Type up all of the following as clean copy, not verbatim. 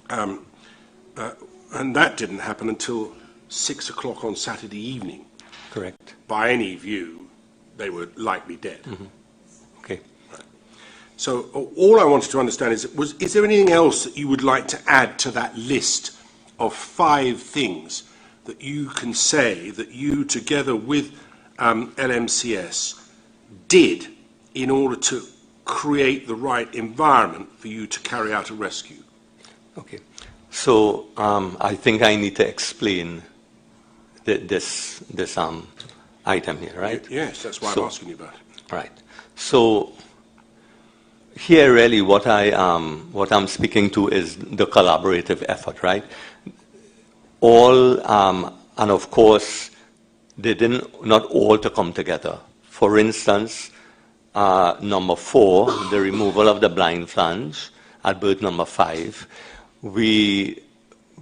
And that didn't happen until 6 o'clock on Saturday evening. Correct. By any view, they were likely dead. Okay. Right. So all I wanted to understand is there anything else that you would like to add to that list of 5 things that you can say that you, together with LMCS, did in order to create the right environment for you to carry out a rescue? Okay. So I think I need to explain this item here, right? Yes, that's why I'm asking you about it. Right. So here, really, what I'm speaking to is the collaborative effort, right? All, and of course, they not all to come together. For instance, number 4, the removal of the blind flange at berth number 5. We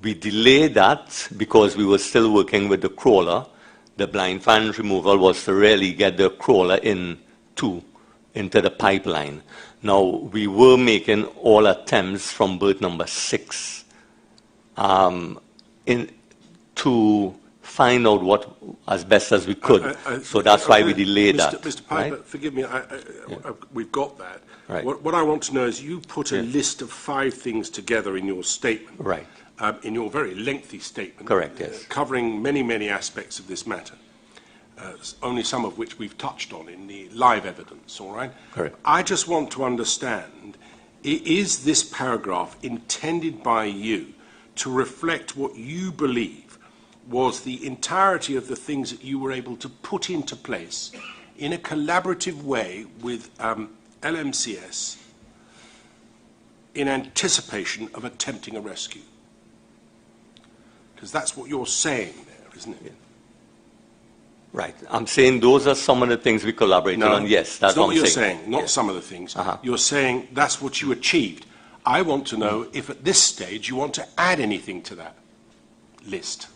delayed that because we were still working with the crawler. The blind flange removal was to really get the crawler into the pipeline. Now, we were making all attempts from berth number 6 to find out what as best as we could. So that's why we delayed that. Mr. Piper, right? forgive me, we've got that. Right. What I want to know is you put a list of 5 things together in your statement. Right. In your very lengthy statement. Correct, yes. Covering many, many aspects of this matter. Only some of which we've touched on in the live evidence, all right? Correct. I just want to understand, is this paragraph intended by you to reflect what you believe was the entirety of the things that you were able to put into place in a collaborative way with LMCS in anticipation of attempting a rescue? Because that's what you're saying there, isn't it? Right. I'm saying those are some of the things we collaborated on. Yes, that's not what you're I'm saying. saying. Not some of the things. You're saying that's what you achieved. I want to know if at this stage you want to add anything to that list.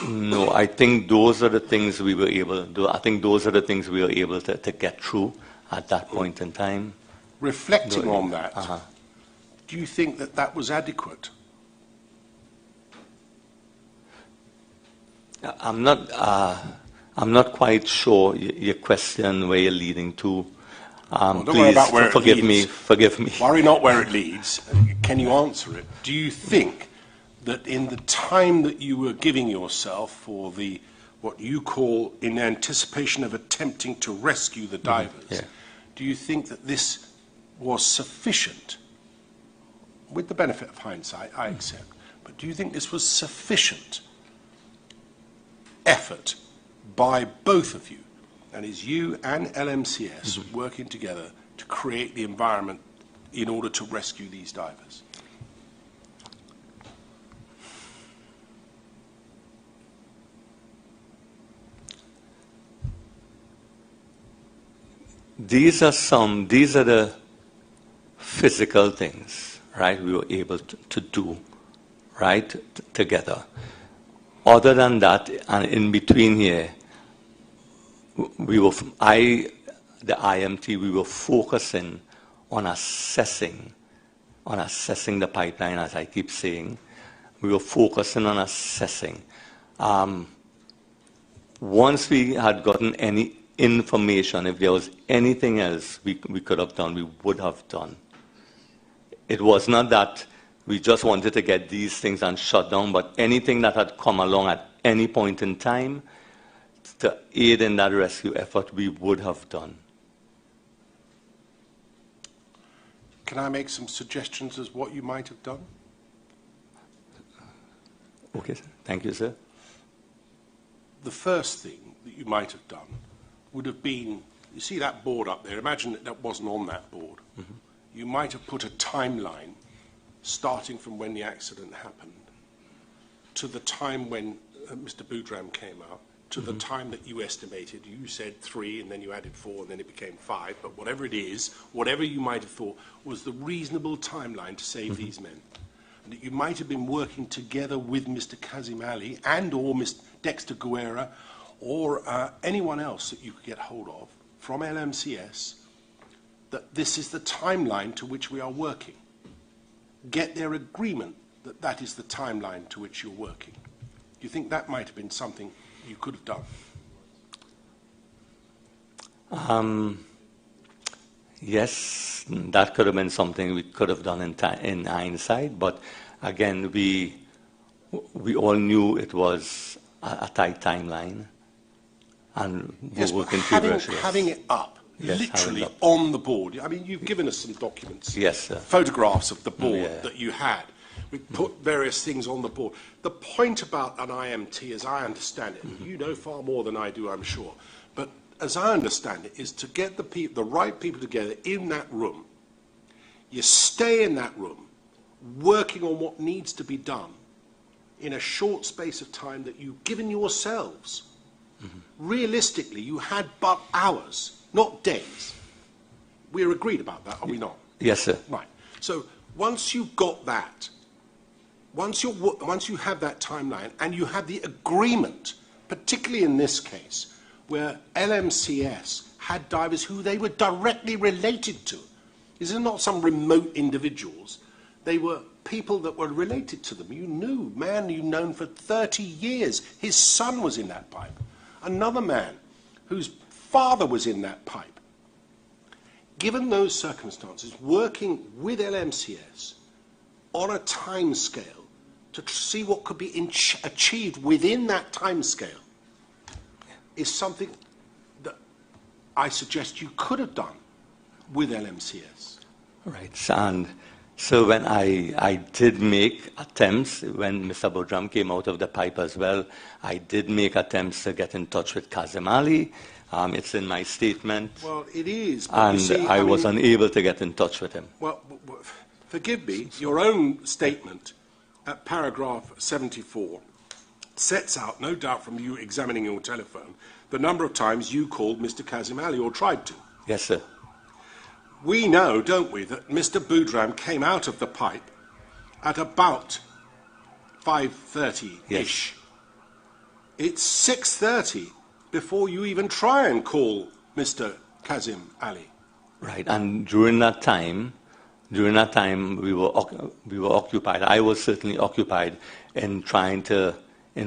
No, I think those are the things we were able to do. I think those are the things we were able to get through at that point in time. Reflecting on that, do you think that that was adequate? I'm not quite sure your question where you're leading to. Don't worry please about where it forgive leads. me. Worry not where it leads. Can you answer it? Do you think that in the time that you were giving yourself for the what you call in anticipation of attempting to rescue the divers, do you think that this was sufficient? With the benefit of hindsight, I accept, but do you think this was sufficient effort by both of you, and is you and LMCS working together to create the environment in order to rescue these divers? These are the physical things, right, we were able to do, right, together. Other than that, and in between here, the IMT, we were focusing on assessing the pipeline, as I keep saying. We were focusing on assessing. Once we had gotten any information, if there was anything else we could have done, we would have done. It was not that we just wanted to get these things and shut down, but anything that had come along at any point in time to aid in that rescue effort, we would have done. Can I make some suggestions as what you might have done? Okay, sir. Thank you, sir. The first thing that you might have done would have been, you see that board up there, imagine that wasn't on that board. You might have put a timeline starting from when the accident happened to the time when Mr. Boudram came out, to the time that you estimated. You said 3, and then you added 4, and then it became 5. But whatever it is, whatever you might have thought was the reasonable timeline to save these men. And that you might have been working together with Mr. Kazim Ali and or Mr. Dexter Guerra or anyone else that you could get hold of from LMCS, that this is the timeline to which we are working. Get their agreement that that is the timeline to which you're working. Do you think that might have been something you could have done? Yes, that could have been something we could have done in hindsight, but again, we all knew it was a tight timeline, and yes, we're working feverishly. Having it up, yes, literally on the board. I mean, you've given us some documents, yes, sir. Photographs of the board that you had. We put various things on the board. The point about an IMT, as I understand it, and you know far more than I do, I'm sure, but as I understand it, is to get the right people together in that room. You stay in that room, working on what needs to be done in a short space of time that you've given yourselves. Realistically, you had but hours, not days. We're agreed about that, are we not? Yes, sir. Right. So once you've got that, once you have that timeline and you have the agreement, particularly in this case, where LMCS had divers who they were directly related to. These are not some remote individuals. They were people that were related to them. You knew, man you've known for 30 years. His son was in that pipe. Another man whose father was in that pipe. Given those circumstances, working with LMCS on a time scale to see what could be achieved within that time scale is something that I suggest you could have done with LMCS. Right, and so when I did make attempts, when Mr. Boudram came out of the pipe as well, I did make attempts to get in touch with Kazim Ali. It's in my statement. Well, it is. But And you see, I was unable to get in touch with him. Well, forgive me, your own statement at paragraph 74 sets out, no doubt from you examining your telephone, the number of times you called Mr. Kazim Ali or tried to. Yes, sir. We know, don't we, that Mr. Boudram came out of the pipe at about 5:30-ish. Yes. It's 6:30 before you even try and call Mr. Kazim Ali. Right, and during that time, we were occupied. I was certainly occupied in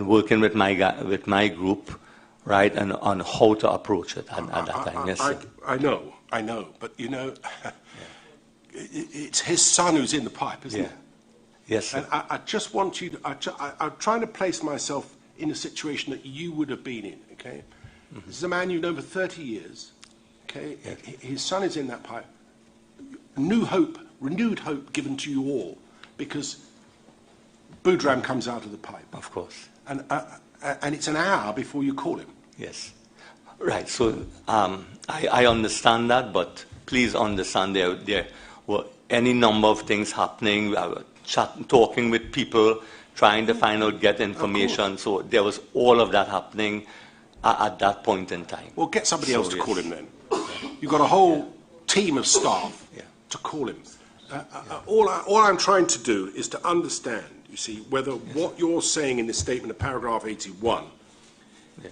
working with my group, right, and on how to approach it at that time. Yes, sir. I know, but you know, it's his son who's in the pipe, isn't it? Yes, sir. And I just want you to, I'm trying to place myself in a situation that you would have been in, okay? This is a man you've known for 30 years, okay? Yes. His son is in that pipe. New hope, renewed hope given to you all, because Boudram comes out of the pipe. Of course. And it's an hour before you call him. Yes. Right, so I understand that, but please understand there were any number of things happening. I was talking with people, trying to find out, get information. So there was all of that happening at that point in time. Well, get somebody else to call him then. You've got a whole team of staff to call him. All I'm trying to do is to understand, you see, whether what you're saying in this statement of paragraph 81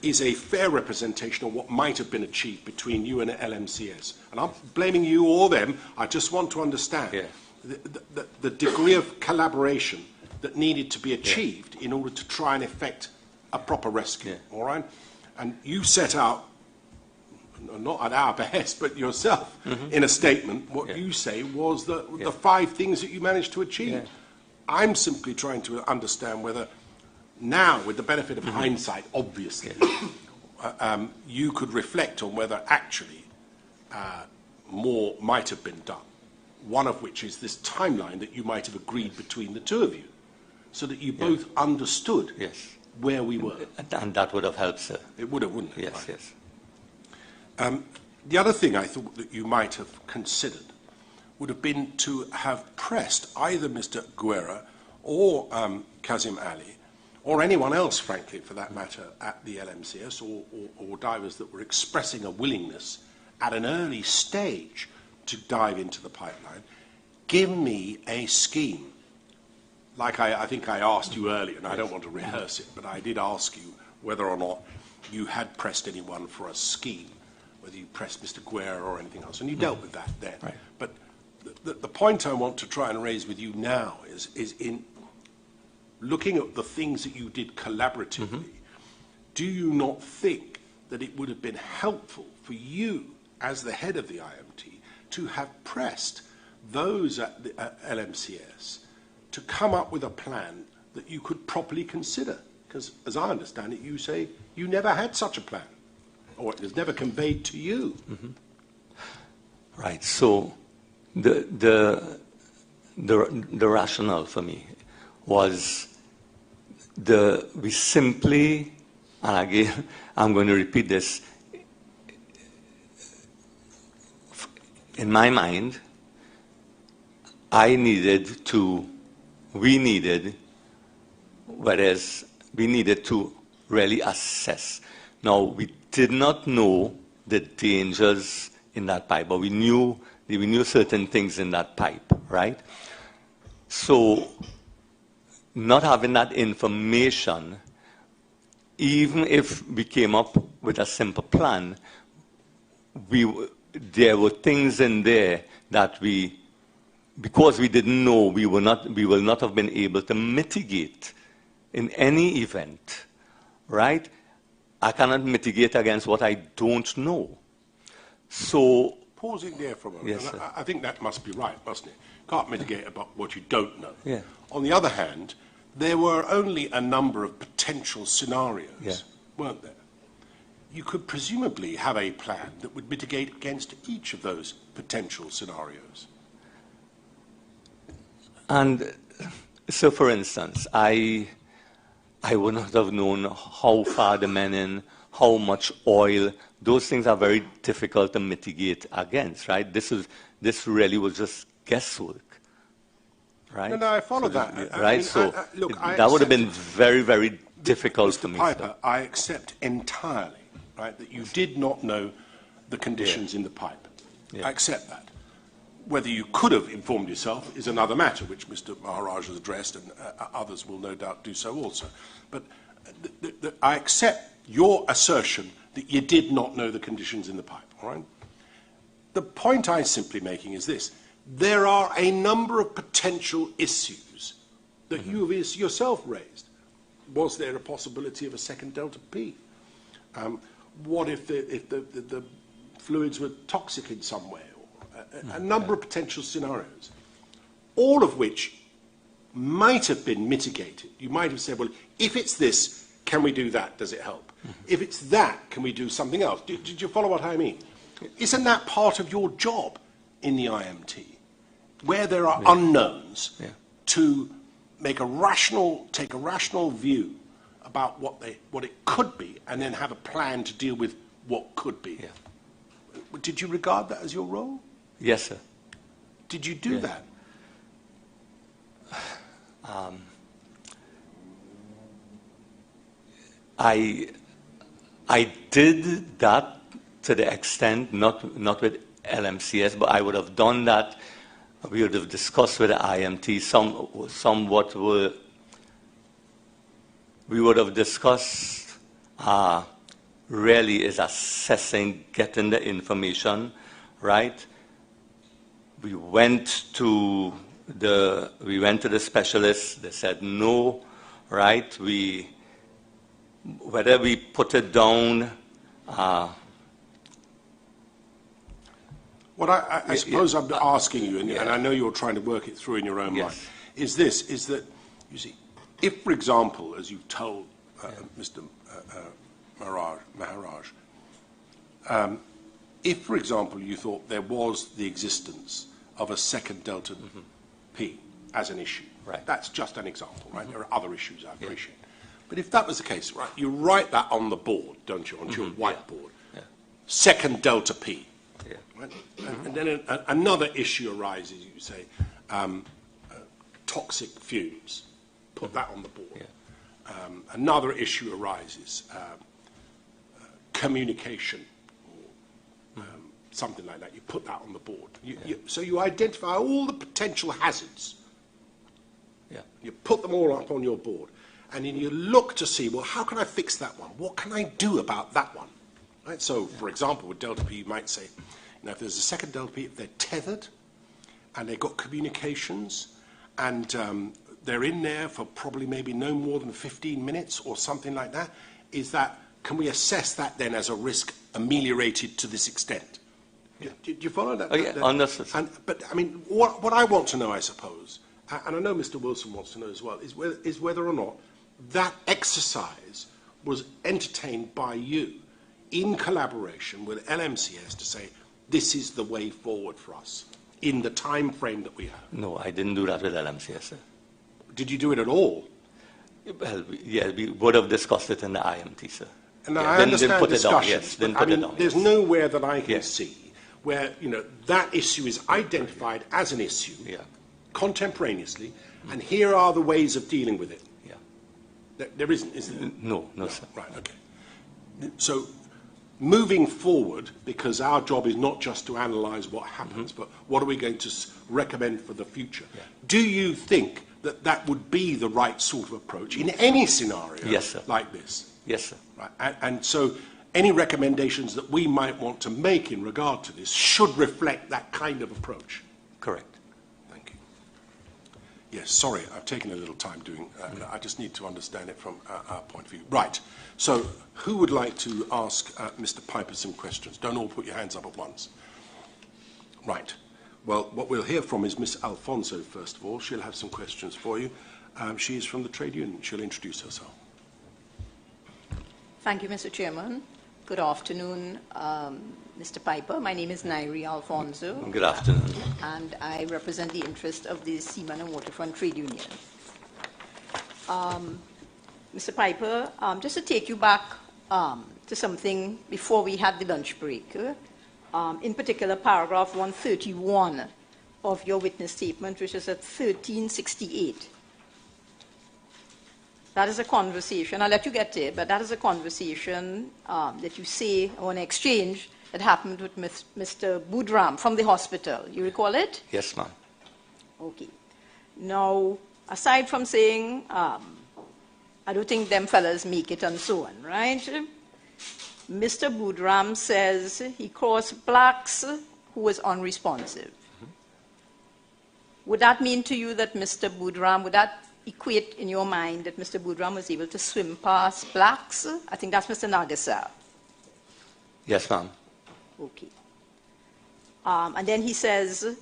is a fair representation of what might have been achieved between you and LMCS. And I'm blaming you or them. I just want to understand the degree of collaboration that needed to be achieved in order to try and effect a proper rescue. All right? And you set out, not at our behest, but yourself, in a statement, what you say was the 5 things that you managed to achieve. I'm simply trying to understand whether now, with the benefit of hindsight, obviously, you could reflect on whether actually more might have been done, one of which is this timeline that you might have agreed between the two of you, so that you both understood where we were. And that would have helped, sir. It would have, wouldn't it? Yes, yes. The other thing I thought that you might have considered would have been to have pressed either Mr. Guerra or Kazim Ali, or anyone else, frankly, for that matter, at the LMCS, or divers that were expressing a willingness at an early stage to dive into the pipeline, give me a scheme. Like I think I asked you earlier, and I don't want to rehearse it, but I did ask you whether or not you had pressed anyone for a scheme, whether you pressed Mr. Guerra or anything else, and you dealt with that then. Right. But the point I want to try and raise with you now is in looking at the things that you did collaboratively, do you not think that it would have been helpful for you, as the head of the IMT, to have pressed those at the LMCS to come up with a plan that you could properly consider? Because, as I understand it, you say you never had such a plan, or it was never conveyed to you. Right. So the rationale for me was we simply, and again, I'm going to repeat this, in my mind, we needed to really assess. Now, we did not know the dangers in that pipe, but we knew certain things in that pipe, right? So, not having that information, even if we came up with a simple plan, there were things in there that because we didn't know, we will not have been able to mitigate in any event, right? I cannot mitigate against what I don't know. So, pausing there for a moment, yes, and I think that must be right, mustn't it? Can't mitigate about what you don't know. Yeah. On the other hand, there were only a number of potential scenarios, weren't there? You could presumably have a plan that would mitigate against each of those potential scenarios. And so, for instance, I would not have known how far the men in, how much oil. Those things are very difficult to mitigate against, right? This really was just guesswork, right? No, I follow that. Right? That would have been very, very difficult Mr. to me. Piper, I accept entirely, right, that you did not know the conditions in the pipe. Yeah. I accept that. Whether you could have informed yourself is another matter, which Mr. Maharaj has addressed, and others will no doubt do so also. But I accept your assertion that you did not know the conditions in the pipe, all right? The point I'm simply making is this. There are a number of potential issues that you have yourself raised. Was there a possibility of a second delta P? What if the fluids were toxic in some way? A number of potential scenarios, all of which might have been mitigated. You might have said, well, if it's this, can we do that? Does it help? If it's that, can we do something else? Did you follow what I mean? Isn't that part of your job in the IMT, where there are unknowns, to take a rational view about what it could be, and then have a plan to deal with what could be? Did you regard that as your role? Yes, sir. Did you do that? I did that to the extent, not with LMCS, but I would have done that. We would have discussed with the IMT somewhat. We would have discussed really is assessing, getting the information, right? We went to the specialists. They said no, right? Whether we put it down. What I suppose I'm asking you, and I know you're trying to work it through in your own mind, is that, you see, if, for example, as you've told Mr. Maharaj, if, for example, you thought there was the existence of a second delta P as an issue, that's just an example, right? There are other issues, I appreciate. But if that was the case, right, you write that on the board, don't you, onto your whiteboard. Second delta P. Yeah. Right? And then another issue arises, you say, toxic fumes. Put that on the board. Yeah. Another issue arises, communication, or something like that. You put that on the board. So you identify all the potential hazards. Yeah. You put them all up on your board. And then you look to see, well, how can I fix that one? What can I do about that one? Right? So, for example, with Delta P, you might say, if there's a second Delta P, if they're tethered and they've got communications and they're in there for probably maybe no more than 15 minutes or something like that, can we assess that then as a risk ameliorated to this extent? Yeah. Do you follow that? Oh, yeah, understood. But, I mean, what I want to know, I suppose, and I know Mr. Wilson wants to know as well, is whether or not that exercise was entertained by you in collaboration with LMCS to say, this is the way forward for us in the time frame that we have. No, I didn't do that with LMCS, sir. Did you do it at all? Well, yeah, we would have discussed it in the IMT, sir. And yeah, I understand put discussions, it down, yes, but I mean, down, there's yes. nowhere that I can see where, that issue is identified as an issue contemporaneously, and here are the ways of dealing with it. Yeah. There isn't, is there? No, sir. Right, okay. So, moving forward, because our job is not just to analyse what happens, but what are we going to recommend for the future? Yeah. Do you think that that would be the right sort of approach in any scenario like this? Yes, sir. Right. And so any recommendations that we might want to make in regard to this should reflect that kind of approach? Correct. Thank you. Yes, sorry, I've taken a little time doing I just need to understand it from our point of view. Right. So who would like to ask Mr. Piper some questions? Don't all put your hands up at once. Right. Well, what we'll hear from is Miss Alfonso, first of all. She'll have some questions for you. She is from the trade union. She'll introduce herself. Thank you, Mr. Chairman. Good afternoon, Mr. Piper. My name is Nairi Alfonso. Good afternoon. And I represent the interest of the Seaman and Waterfront Trade Union. Mr. Piper, just to take you back to something before we had the lunch break, in particular paragraph 131 of your witness statement, which is at 1368. That is a conversation, I'll let you get to it, but that is a conversation that you say, or an exchange that happened with Mr. Budram from the hospital. You recall it? Yes, ma'am. Okay. Now, aside from saying, I don't think them fellas make it and so on, right? Mr. Budram says he crossed blacks who was unresponsive. Would that mean to you that Mr. Budram, would that equate in your mind that Mr. Budram was able to swim past blacks? I think that's Mr. Nagasar. Yes, ma'am. Okay. And then he says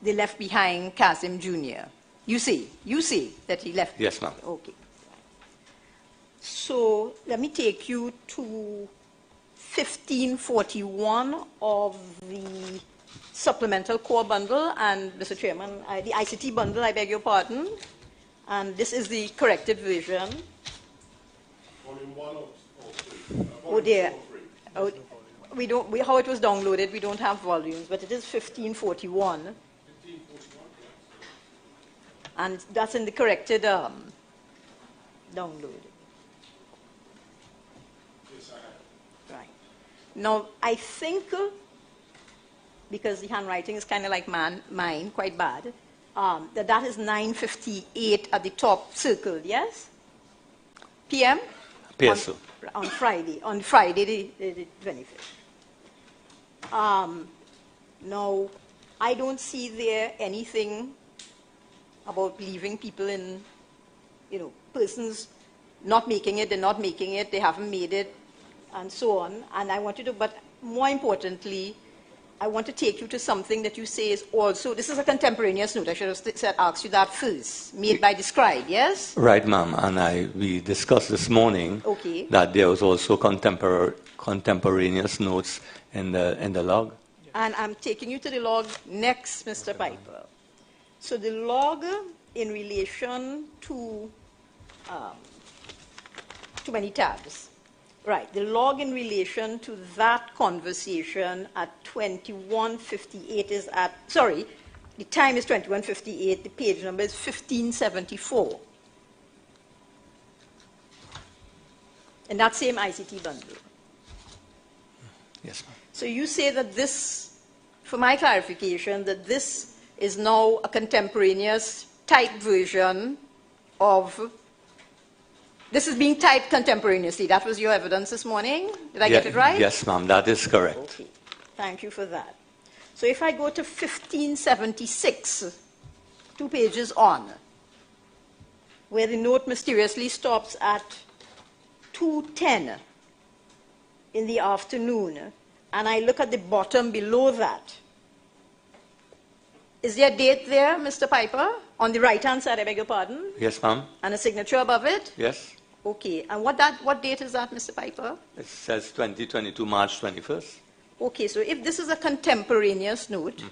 they left behind Kazim Jr. You say that he left. Yes, ma'am. Okay. So let me take you to 1541 of the supplemental core bundle, and Mr. Chairman, the ICT bundle, I beg your pardon, and this is the corrected version. Volume 1 or 3? Oh dear. Oh, how it was downloaded, we don't have volumes, but it is 1541. 1541, yeah. And that's in the corrected download. Yes, I have. Right. Now, I think, because the handwriting is kind of like mine, quite bad, that is 9:58 at the top circled, yes? PM? Yes, sir. On Friday the 25th. Now, I don't see there anything about leaving people in, persons not making it, they're not making it, they haven't made it, and so on. And I want you to, but more importantly, I want to take you to something that you say is also, this is a contemporaneous note, I should have asked you that first, made by the scribe, yes? Right, ma'am, and we discussed this morning that there was also contemporaneous notes in the log. And I'm taking you to the log next, Mr. Piper. So the log in relation to too many tabs. Right, the log in relation to that conversation at 21:58 is at, sorry, the time is 21:58, the page number is 1574. In that same ICT bundle. Yes, ma'am. So you say that this, for my clarification, that this is now a contemporaneous typed version of, this is being typed contemporaneously. That was your evidence this morning? Did I get it right? Yes, ma'am, that is correct. Okay, thank you for that. So if I go to 1576, 2 pages on, where the note mysteriously stops at 2:10 in the afternoon, and I look at the bottom below that, is there a date there, Mr. Piper? On the right-hand side, I beg your pardon? Yes, ma'am. And a signature above it? Yes. Okay, and what date is that, Mr. Piper? It says 2022, March 21st. Okay, so if this is a contemporaneous note,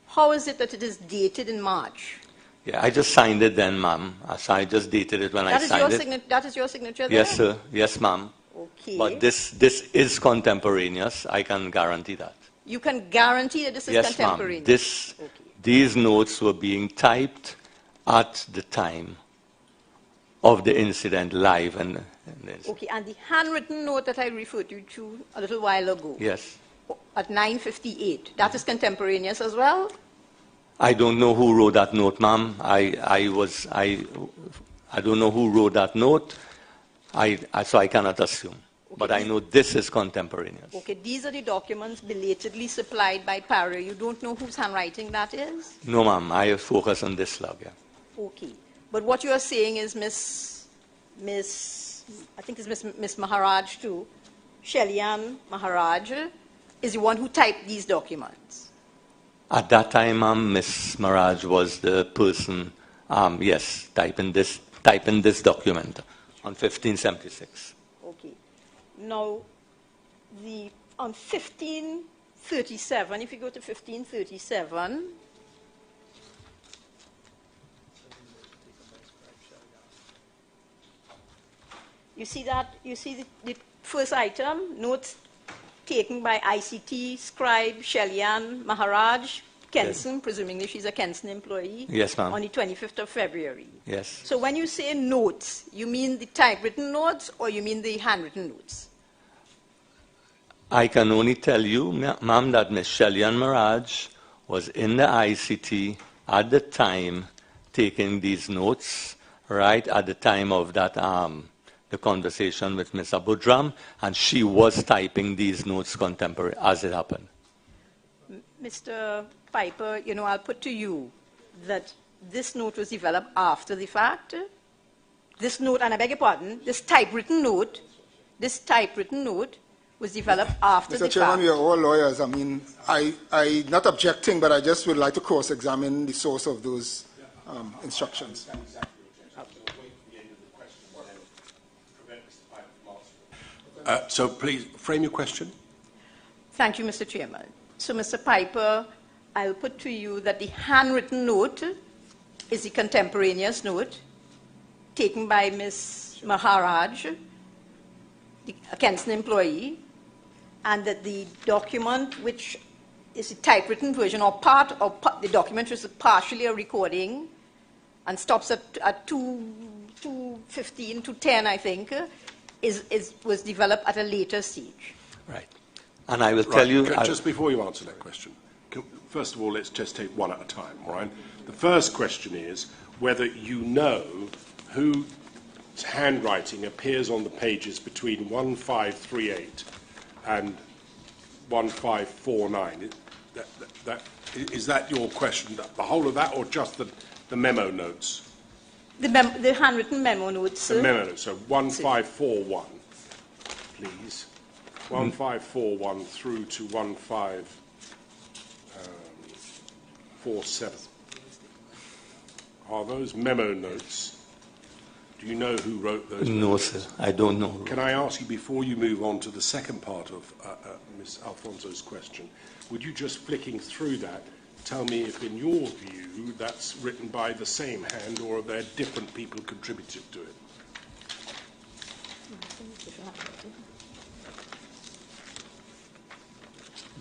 how is it that it is dated in March? Yeah, I just signed it then, ma'am. So I just dated it when I signed it. That is your signature there? Yes, sir. Yes, ma'am. Okay. But this is contemporaneous. I can guarantee that. You can guarantee that this is Yes, contemporaneous? ma'am. These notes were being typed at the time of the incident live. Okay, and the handwritten note that I referred you to a little while ago, Yes. at 9:58, that is contemporaneous as well? I don't know who wrote that note, ma'am. I don't know who wrote that note, so I cannot assume. Okay. But I know this is contemporaneous. Okay, these are the documents belatedly supplied by PARIA. You don't know whose handwriting that is? No, ma'am. I focus on this log, yeah. Okay, but what you are saying is I think it's Miss Maharaj too, Shelly-Ann Maharaj, is the one who typed these documents. At that time, Miss Maharaj was the person, yes, typing this document on 1576. Okay. Now, on 1537, if you go to 1537, you see the first item, notes taken by ICT scribe Shelly-Ann Maharaj, Kenson, yes. Presumably she's a Kenson employee. Yes, ma'am. On the 25th of February. Yes. So when you say notes, you mean the typewritten notes or you mean the handwritten notes? I can only tell you, ma'am, that Miss Shelly-Ann Maharaj was in the ICT at the time taking these notes, right at the time of that the conversation with Mr. Budram, and she was typing these notes contemporary as it happened. Mr. Piper, I'll put to you that this note was developed after the fact. This note, and I beg your pardon, this typewritten note was developed after the fact. Mr. Chairman, we are all lawyers. I mean, I'm not objecting, but I just would like to cross-examine the source of those instructions. So please, frame your question. Thank you, Mr. Chairman. So, Mr. Piper, I'll put to you that the handwritten note is the contemporaneous note taken by Ms. Maharaj, a Kenson employee, and that the document, which is a typewritten version or part of the document, which is partially a recording and stops at 2:15, 2:10, I think, was developed at a later stage. Right. And I will tell you... Just before you answer that question, first of all, let's just take one at a time, all right? The first question is whether you know whose handwriting appears on the pages between 1538 and 1549. Is that your question, the whole of that, or just the memo notes? The handwritten memo notes. The memo notes, so 1541, please. 1541 through to 1547. Are those memo notes? Do you know who wrote those? No, sir. I don't know. Can I ask you, before you move on to the second part of Ms. Alfonso's question, would you just flicking through that tell me if, in your view, that's written by the same hand or are there different people contributed to it?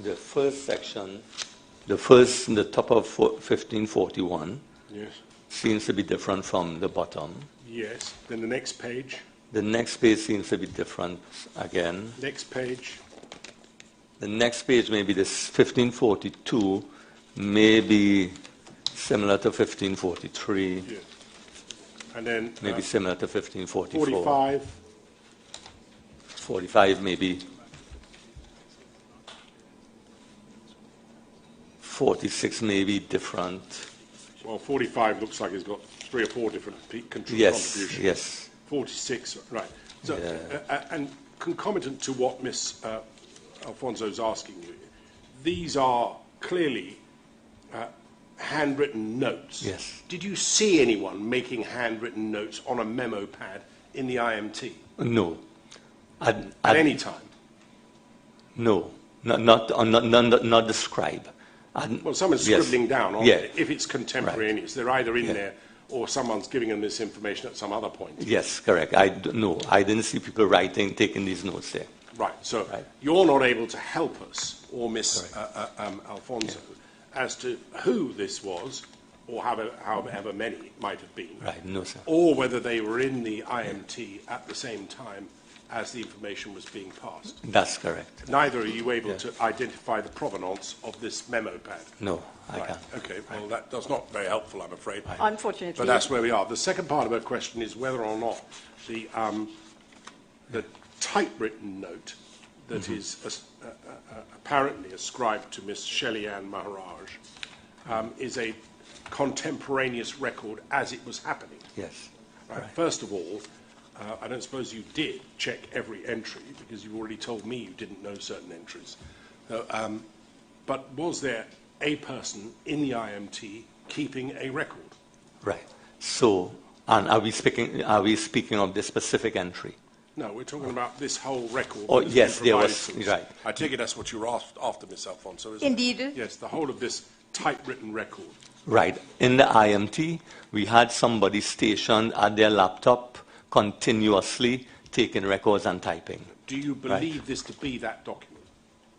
The first section, the top of 1541, Yes. seems to be different from the bottom. Yes. Then the next page. The next page seems to be different again. Next page. The next page, maybe this 1542, may be similar to 1543, Yes. And then maybe similar to 1544. 45. 45 maybe. 46 may be different. Well, 45 looks like it's got 3 or 4 different contributions. Yes. 46, right. So, Yeah. and concomitant to what Ms. Alfonso is asking you, these are clearly handwritten notes. Yes. Did you see anyone making handwritten notes on a memo pad in the IMT No. at any time? No. Not the scribe. Well, someone's Yes. scribbling down on Yeah. it. If it's contemporaneous, they're either in there or someone's giving them this information at some other point. Yes, correct. No, I didn't see people taking these notes there. Right, so Right. you're not able to help us, or Miss Alfonso, as to who this was, or however many it might have been, Right, no, sir. or whether they were in the IMT at the same time as the information was being passed. That's correct. Neither are you able to identify the provenance of this memo pad. No, I Right, can't. okay, well, that's not very helpful, I'm afraid. Unfortunately. But that's where we are. The second part of her question is whether or not the typewritten note that is apparently ascribed to Miss Shelley-Ann Maharaj is a contemporaneous record as it was happening. Yes. Right. First of all, I don't suppose you did check every entry because you've already told me you didn't know certain entries. But was there a person in the IMT keeping a record? Right. So, and are we speaking of this specific entry? No, we're talking about this whole record. Oh, that has yes, been there provided was, to us. right. I take it that's what you were after, Miss Alfonso, isn't Indeed. it? Yes, the whole of this typewritten record. Right. In the IMT, we had somebody stationed at their laptop continuously taking records and typing. Do you believe this to be that document?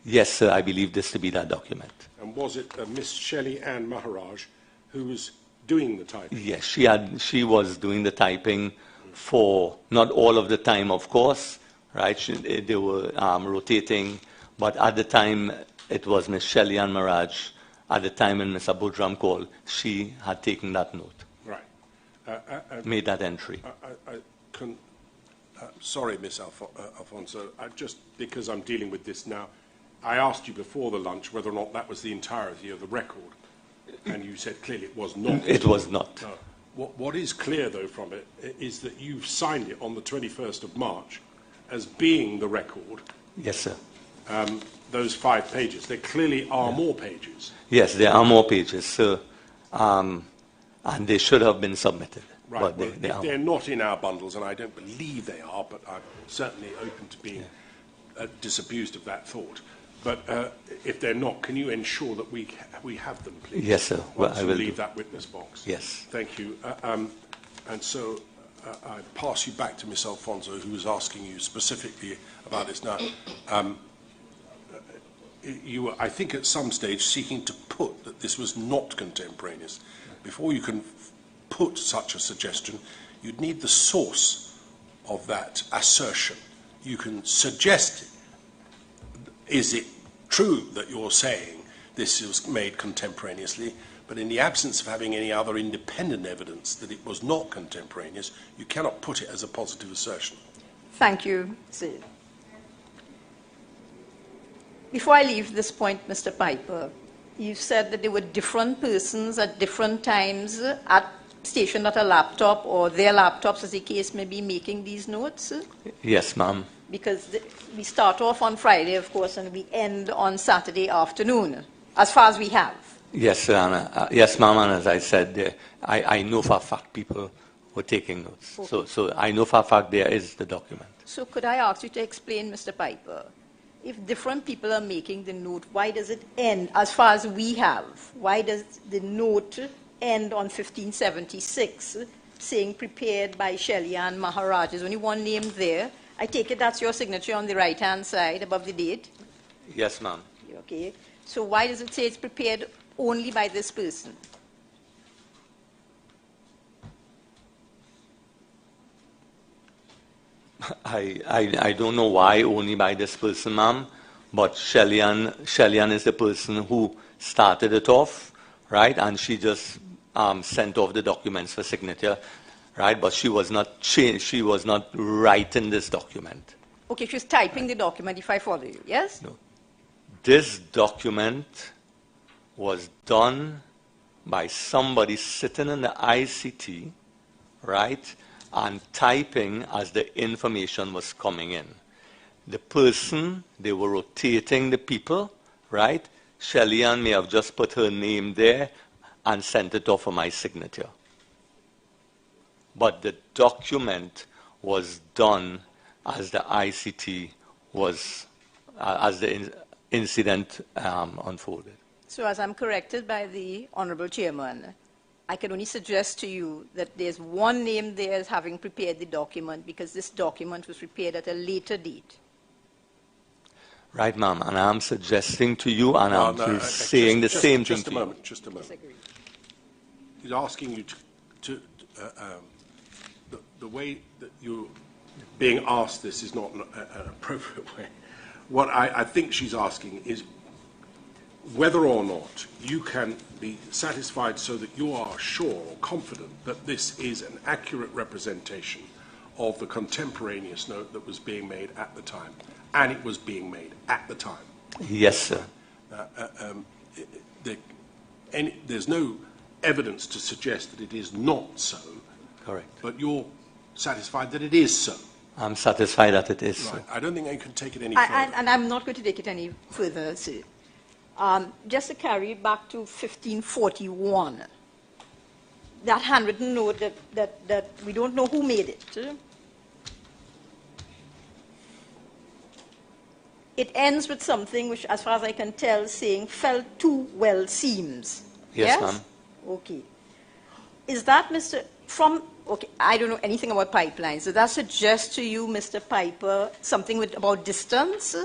Yes, sir, I believe this to be that document. And was it Miss Shelley-Ann Maharaj who was doing the typing? Yes, she was doing the typing for not all of the time, of course, right? They were rotating, but at the time it was Miss Shelley-Ann Maharaj. At the time when Mr. Budram called, she had taken that note, Right. made that entry. Sorry, Miss Alfonso, just because I'm dealing with this now, I asked you before the lunch whether or not that was the entirety of the record, and you said clearly it was not. It was not. No. What is clear, though, from it is that you've signed it on the 21st of March as being the record, Yes, sir. those 5 pages. There clearly are more pages. Yes, there are more pages, sir, and they should have been submitted. Right. But Well, they if are. they're not in our bundles, and I don't believe they are, but I'm certainly open to being disabused of that thought. But if they're not, can you ensure that we have them, please? Yes, sir. Well, Once I you will leave do. that witness box. Yes. Thank you. And so I pass you back to Miss Alfonso, who was asking you specifically about this. Now, you were, I think, at some stage seeking to put that this was not contemporaneous. Before you can put such a suggestion, you'd need the source of that assertion. You can suggest it. Is it true that you're saying this was made contemporaneously, but in the absence of having any other independent evidence that it was not contemporaneous, you cannot put it as a positive assertion? Thank you, Sid. Before I leave this point, Mr. Piper, you said that there were different persons at different times stationed at a laptop or their laptops, as the case may be, making these notes? Yes, ma'am. Because we start off on Friday, of course, and we end on Saturday afternoon, as far as we have. Yes, sir, and, yes, ma'am, and as I said, I know for a fact people were taking notes. Okay. So I know for a fact there is the document. So could I ask you to explain, Mr. Piper, if different people are making the note, why does it end, as far as we have, why does the note end on 1576, saying prepared by Shelley-Ann Maharaj? There's only one name there, I take it that's your signature on the right-hand side above the date? Yes, ma'am. Okay. So why does it say it's prepared only by this person? I don't know why only by this person, ma'am, but Shellyan is the person who started it off, right? And she just sent off the documents for signature, right? But she was not she was not writing this document. Okay, she's typing the document, if I follow you, yes? No. This document was done by somebody sitting in the ICT, right, and typing as the information was coming in. The person, they were rotating the people, right? Shellyan may have just put her name there and sent it off for my signature. But the document was done as the ICT was, as the incident unfolded. So as I'm corrected by the Honorable Chairman, I can only suggest to you that there's one name there as having prepared the document because this document was prepared at a later date. Right, ma'am, and I'm suggesting to you, and I'm saying the same thing to you. Just a moment. Disagree. He's asking you the way that you're being asked this is not an appropriate way. What I think she's asking is whether or not you can be satisfied so that you are sure or confident that this is an accurate representation of the contemporaneous note that was being made at the time, and it was being made at the time. Yes, sir. There's no evidence to suggest that it is not so. Correct. But you're satisfied that it is so. I'm satisfied that it is so. Right. I don't think I can take it any further. And I'm not going to take it any further, sir. Just to carry it back to 1541, that handwritten note that we don't know who made it. It ends with something which, as far as I can tell, saying, fell too well seems. Yes, ma'am. Okay. Is that okay, I don't know anything about pipelines. Does that suggest to you, Mr. Piper, something about distance?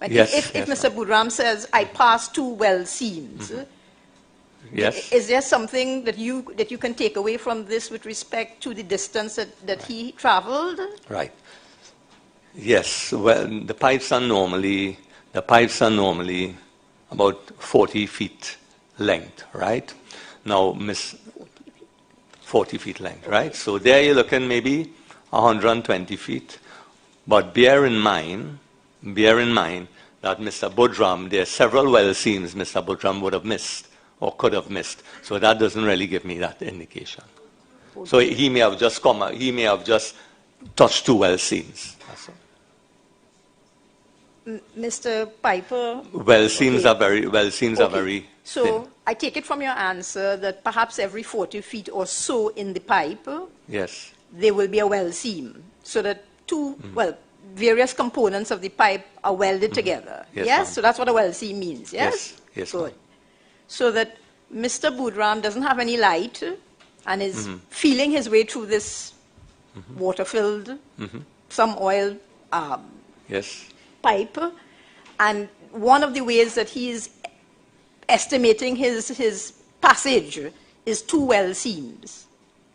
Yes. If yes, Mr. Budram says, I passed two well seams, yes. Is there something that you can take away from this with respect to the distance that he traveled? Right. Yes. Well, the pipes are normally about 40 feet length, right? Now, 40 feet length, right? So there you're looking maybe 120 feet. But bear in mind that Mr. Budram, there are several well seams Mr. Budram would have missed or could have missed. So that doesn't really give me that indication. So he may have just touched two well seams. That's all. Mr. Piper? Well seams are very So thin. I take it from your answer that perhaps every 40 feet or so in the pipe, Yes. there will be a well seam, so that various components of the pipe are welded together. Yes, Yes? ma'am. So that's what a well seam means, yes? Yes, Good. ma'am. So that Mr. Budram doesn't have any light and is feeling his way through this water-filled, some oil Yes. pipe, and one of the ways that he is estimating his passage is two well seams.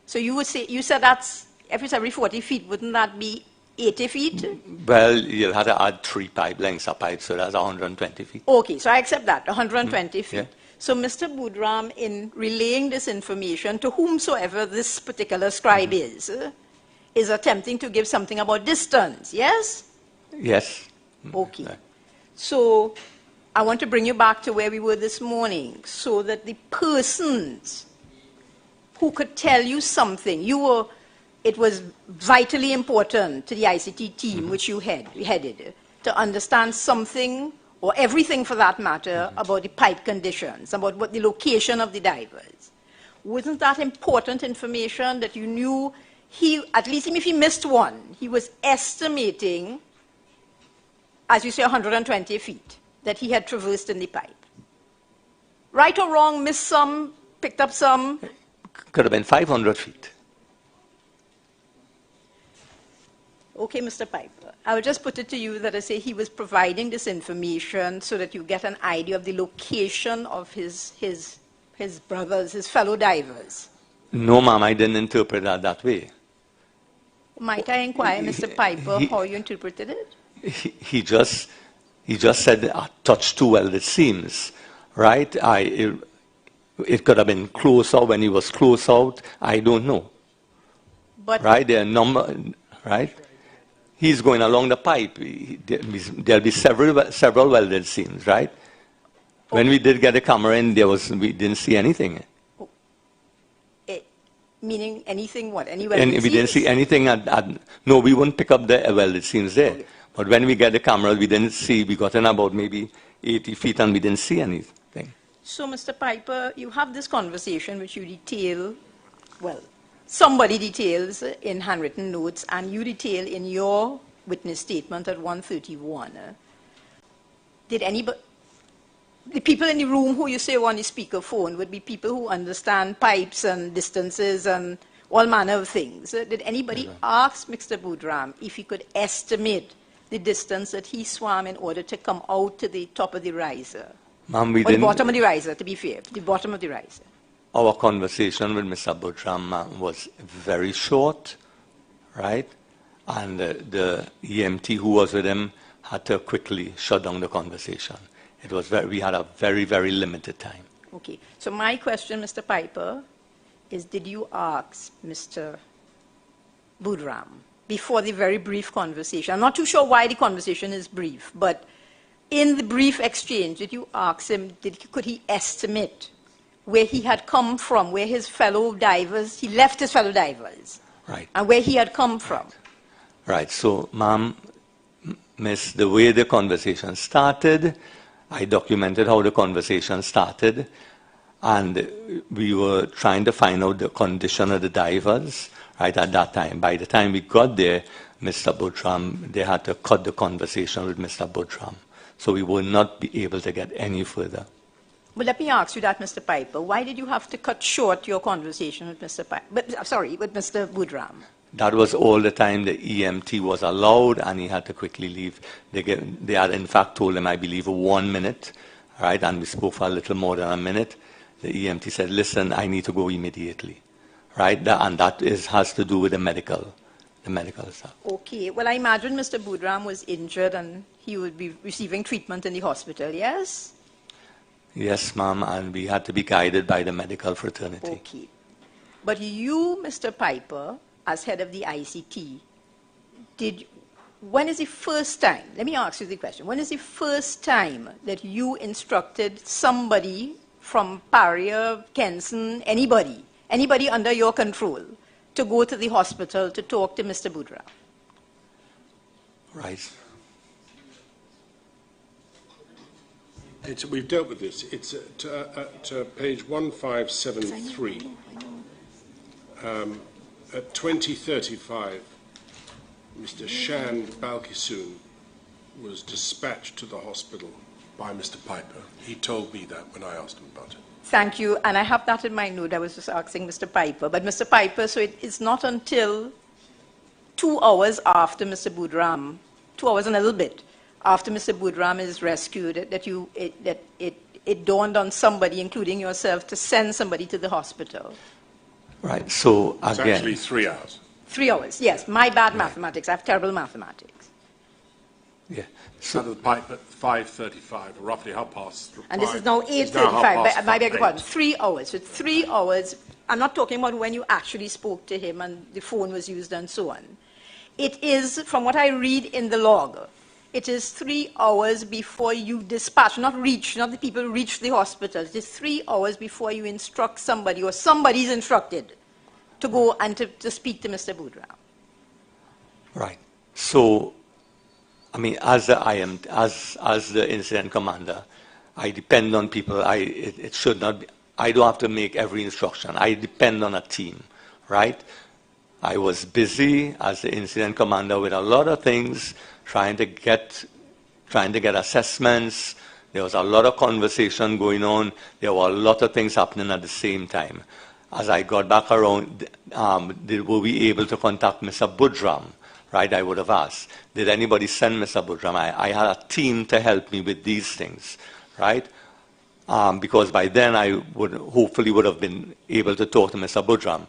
So you said that's if it's every 40 feet, wouldn't that be 80 feet? Well, you'll have to add 3 pipe lengths of pipe, so that's 120 feet. Okay, so I accept that, 120 feet. Yeah. So Mr. Budram, in relaying this information to whomsoever this particular scribe is attempting to give something about distance, yes? Yes. Okay. Right. So I want to bring you back to where we were this morning, so that the persons who could tell you something, it was vitally important to the ICT team which you headed to understand something or everything for that matter about the pipe conditions, about what the location of the divers. Wasn't that important information that you knew at least if he missed one, he was estimating, as you say, 120 feet that he had traversed in the pipe? Right or wrong, missed some, picked up some? Could have been 500 feet. Okay, Mr. Piper. I will just put it to you that I say he was providing this information so that you get an idea of the location of his brothers, his fellow divers. No, ma'am, I didn't interpret that way. Might I inquire, Mr. Piper, how you interpreted it? He just said, touch too well, it seems, right? It could have been close out when he was close out. I don't know. But right? There are number, right? He's going along the pipe. There'll be several welded seams, right? When we did get a camera in, we didn't see anything. Meaning anything what? Any welded seams? We didn't see anything no, we wouldn't pick up the welded seams there. Okay. But when we get the camera, we didn't see, we got in about maybe 80 feet and we didn't see anything. So, Mr. Piper, you have this conversation which you detail, well, somebody details in handwritten notes and you detail in your witness statement at 131. Did anybody, the people in the room who you say were on the speakerphone would be people who understand pipes and distances and all manner of things. Did anybody ask Mr. Boodram if he could estimate the distance that he swam in order to come out to the top of the riser? Ma'am, we or didn't. The bottom of the riser, to be fair, the bottom of the riser. Our conversation with Mr. Boodram was very short, right? And the EMT who was with him had to quickly shut down the conversation. We had a very, very limited time. Okay. So my question, Mr. Piper, is did you ask Mr. Boodram before the very brief conversation? I'm not too sure why the conversation is brief, but in the brief exchange, did you ask him, could he estimate where he had come from, where his fellow divers, he left his fellow divers, right, and where he had come from? Right. So, ma'am, miss, the way the conversation started, I documented how the conversation started, and we were trying to find out the condition of the divers, right, at that time. By the time we got there, Mr. Boodram, they had to cut the conversation with Mr. Boodram. So we will not be able to get any further. But let me ask you that, Mr. Piper. Why did you have to cut short your conversation with Mr. with Mr. Boodram? That was all the time the EMT was allowed, and he had to quickly leave. They had, in fact, told him, I believe, 1 minute, right? And we spoke for a little more than a minute. The EMT said, listen, I need to go immediately, right? And that has to do with the medical stuff. Okay. Well, I imagine Mr. Boodram was injured and he would be receiving treatment in the hospital, yes? Yes, ma'am, and we had to be guided by the medical fraternity. Okay. But you, Mr. Piper, as head of the ICT, when is the first time, let me ask you the question, when is the first time that you instructed somebody from PARIA, Kenson, anybody under your control, to go to the hospital to talk to Mr. Boodram? Right. We've dealt with this. It's at page 1573. At 2035, Mr. Shan Balkisoon was dispatched to the hospital by Mr. Piper. He told me that when I asked him about it. Thank you, and I have that in my note. I was just asking Mr. Piper. But Mr. Piper, so it's not until 2 hours after Mr. Boodram, 2 hours and a little bit, after Mr. Boodram is rescued, that it dawned on somebody, including yourself, to send somebody to the hospital. Right, so again... It's actually 3 hours. 3 hours, yes. My bad mathematics. I have terrible mathematics. Yeah. So the pipe at 5:35, roughly 5:30. And this is now 8:35. I beg your pardon. 3 hours. So 3 hours. I'm not talking about when you actually spoke to him and the phone was used and so on. It is, from what I read in the log, it is 3 hours before you dispatch, not the people reach the hospital. It is 3 hours before you instruct somebody or somebody is instructed to go and to speak to Mr. Boodram. Right. So, I mean, as the incident commander, I depend on people. It should not be, I don't have to make every instruction. I depend on a team, right? I was busy as the incident commander with a lot of things, trying to get assessments. There was a lot of conversation going on. There were a lot of things happening at the same time. As I got back around, were we able to contact Mr. Boodram, right? I would have asked, did anybody send Mr. Budram? I had a team to help me with these things, right? Because by then I hopefully would have been able to talk to Mr. Budram.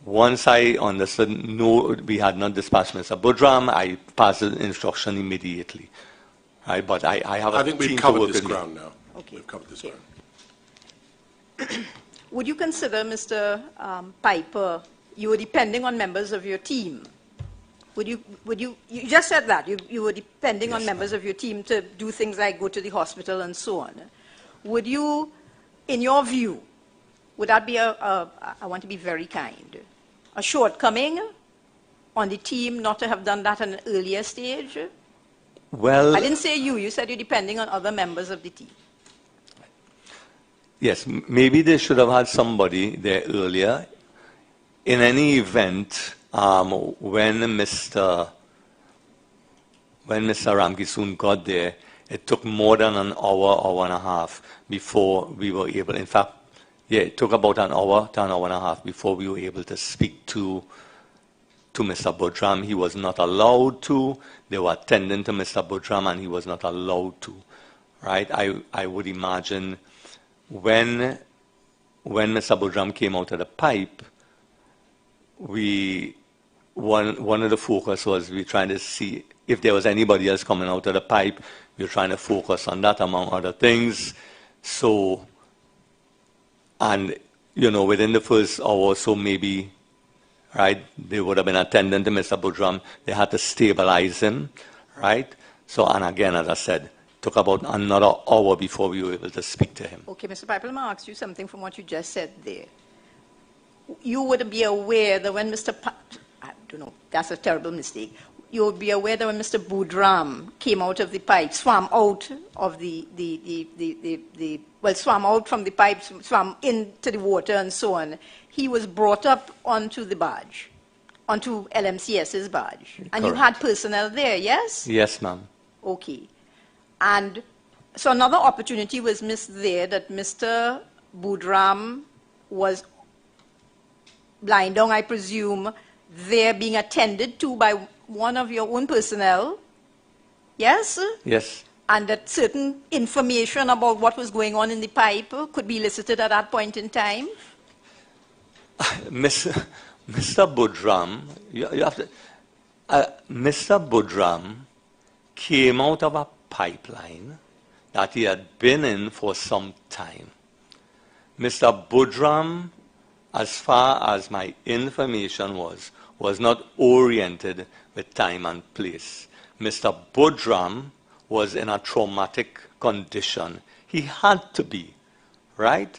Once I understood, no, we had not dispatched Mr. Budram, I passed the instruction immediately. Right? But I have a I think team we've to covered work this with me. ground now. Okay. We've covered this Okay. ground. Would you consider, Mr. Piper, you were depending on members of your team? You just said that, you were depending on Yes, members of your team to do things like go to the hospital and so on. Would you, in your view, would that be I want to be very kind, a shortcoming on the team not to have done that at an earlier stage? Well, I didn't say you said you're depending on other members of the team. yes, maybe they should have had somebody there earlier. In any event, when Mr. Ramkisoon got there, it took more than an hour, hour and a half before we were able, in fact, yeah, it took about an hour to an hour and a half before we were able to speak to Mr. Budram. He was not allowed to. They were attending to Mr. Budram and he was not allowed to, right? I would imagine when Mr. Budram came out of the pipe, one of the focus was we trying to see if there was anybody else coming out of the pipe. We were trying to focus on that among other things. So, and, you know, within the first hour or so maybe, right, they would have been attending to Mr. Budram. They had to stabilize him, right? So, and again, as I said, it took about another hour before we were able to speak to him. Okay, Mr. Piper, let me ask you something from what you just said there. You would be aware that when I don't know, that's a terrible mistake. You would be aware that when Mr. Budram came out of the pipe, swam out of swam out from the pipe, swam into the water and so on, he was brought up onto the barge, onto LMCS's barge. And you had personnel there, yes? Yes, ma'am. Okay. And so another opportunity was missed there that Mr. Budram was lying down, I presume, there being attended to by one of your own personnel, yes? Yes. And that certain information about what was going on in the pipe could be elicited at that point in time? Mr. Budram, you have to, Mr. Budram came out of a pipeline that he had been in for some time. Mr. Budram, as far as my information was not oriented with time and place. Mr. Budram was in a traumatic condition. He had to be, right?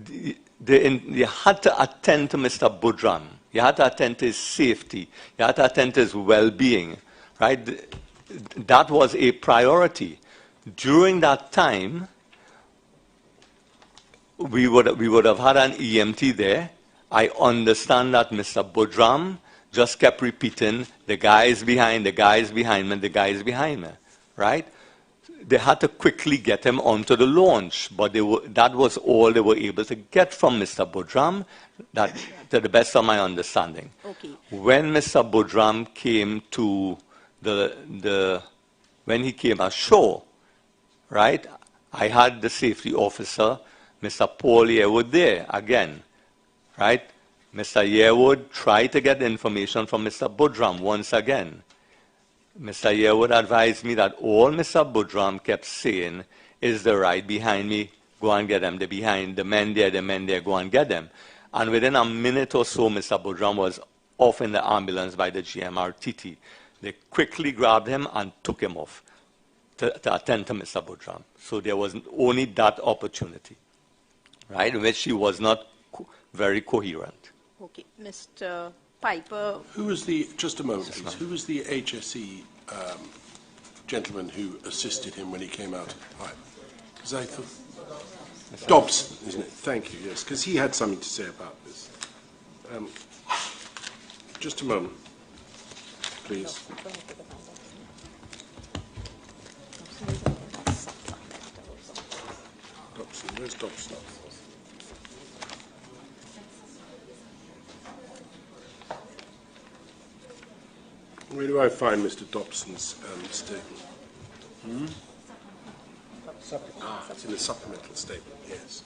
You had to attend to Mr. Budram. You had to attend to his safety. You had to attend to his well-being, right? That was a priority. During that time, we would have had an EMT there. I understand that Mr. Budram just kept repeating, the guys behind me, the guys behind me, right? They had to quickly get him onto the launch, but that was all they were able to get from Mr. Budram, to the best of my understanding. Okay. When Mr. Budram came to when he came ashore, right, I had the safety officer, Mr. Paul Yearwood there again, right? Mr. Yearwood tried to get information from Mr. Budram once again. Mr. Yearwood advised me that all Mr. Budram kept saying is the right behind me, go and get them. The men there, go and get them. And within a minute or so, Mr. Budram was off in the ambulance by the GMRTT. They quickly grabbed him and took him off to attend to Mr. Budram. So there was only that opportunity, right, in which he was not very coherent. Okay, Mr. Piper. Who was just a moment, please. Who was the HSE gentleman who assisted him when he came out of the pipe? Because I thought Dobson, isn't it? Thank you. Yes, because he had something to say about this. Just a moment, please. Dobson, where's Dobson? Where do I find Mr. Dobson's statement? It's in the supplemental statement, yes.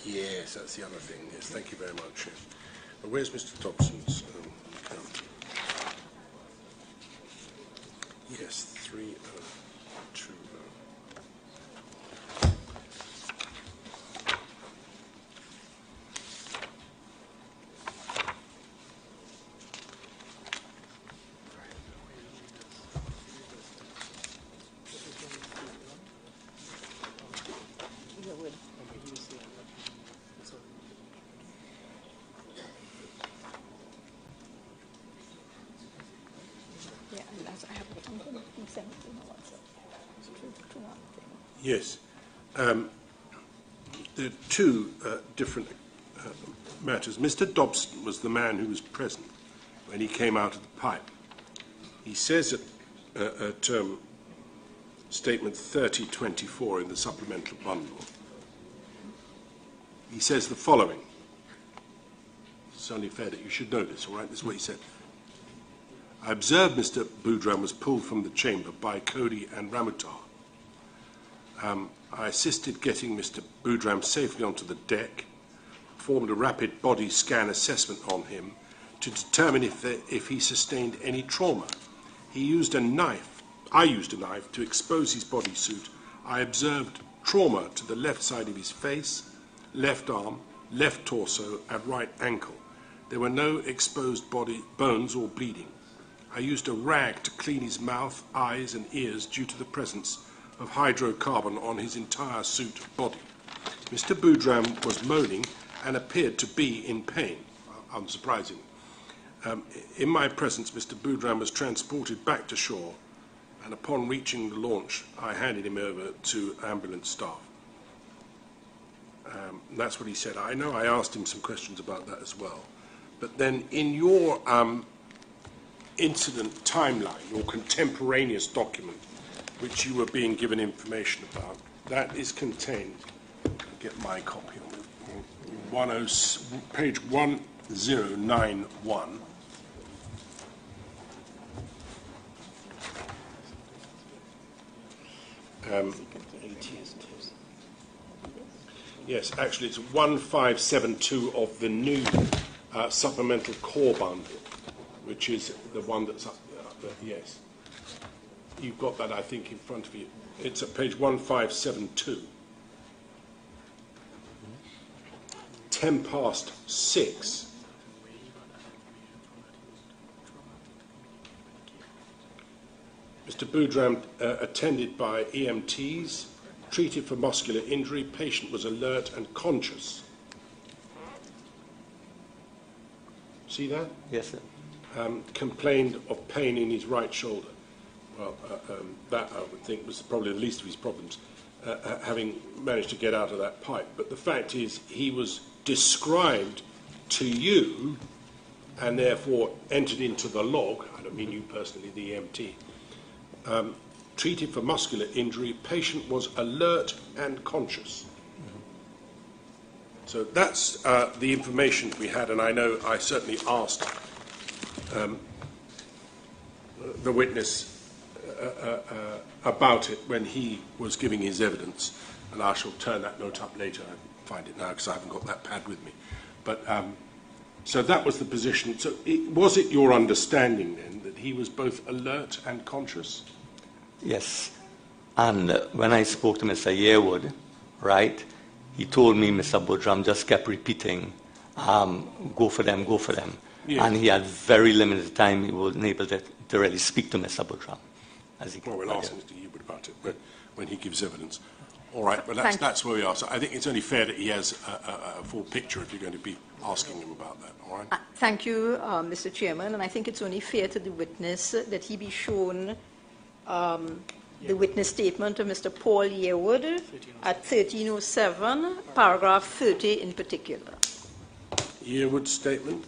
Yes, that's the other thing. Yes, thank you very much. Yes. But where's Mr. Dobson's account? Yes, 3020. Yes. There are two different matters. Mr. Dobson was the man who was present when he came out of the pipe. He says at statement 3024 in the supplemental bundle, he says the following. It's only fair that you should know this, all right? This is what he said. I observed Mr. Boudram was pulled from the chamber by CoE and Ramutar. I assisted getting Mr. Boudram safely onto the deck, performed a rapid body scan assessment on him to determine if he sustained any trauma. He used a knife. I used a knife to expose his bodysuit. I observed trauma to the left side of his face, left arm, left torso, and right ankle. There were no exposed body bones or bleeding. I used a rag to clean his mouth, eyes, and ears due to the presence of hydrocarbon on his entire suit body. Mr. Boudram was moaning and appeared to be in pain, unsurprising. In my presence, Mr. Boudram was transported back to shore, and upon reaching the launch, I handed him over to ambulance staff. That's what he said. I know I asked him some questions about that as well. But then in your incident timeline, your contemporaneous document, which you were being given information about, that is contained, I'll get my copy of it, page 1091. Yes, actually it's 1572 of the new supplemental core bundle, which is the one that's up there, yes. You've got that, I think, in front of you. It's at page 1572. 6:10. Mr. Boudram attended by EMTs, treated for muscular injury. Patient was alert and conscious. See that? Yes, sir. Complained of pain in his right shoulder. Well, that I would think was probably the least of his problems, having managed to get out of that pipe. But the fact is, he was described to you and therefore entered into the log, I don't mean you personally, the EMT, treated for muscular injury, patient was alert and conscious. So that's the information we had, and I know I certainly asked the witness about it when he was giving his evidence, and I shall turn that note up later. I find it now because I haven't got that pad with me. But so that was the position. So was it your understanding then that he was both alert and conscious? Yes. And when I spoke to Mr. Yearwood, right, he told me Mr. Boudram just kept repeating, go for them, go for them. Yes. And he had very limited time. He wasn't able to really speak to Mr. Boudram. Well, we'll ask Mr. Yearwood about it when he gives evidence. All right, but that's where we are. So I think it's only fair that he has a full picture if you're going to be asking him about that. All right? Thank you, Mr. Chairman, and I think it's only fair to the witness that he be shown the witness statement of Mr. Paul Yearwood at 1307, paragraph 30 in particular. Yearwood's statement?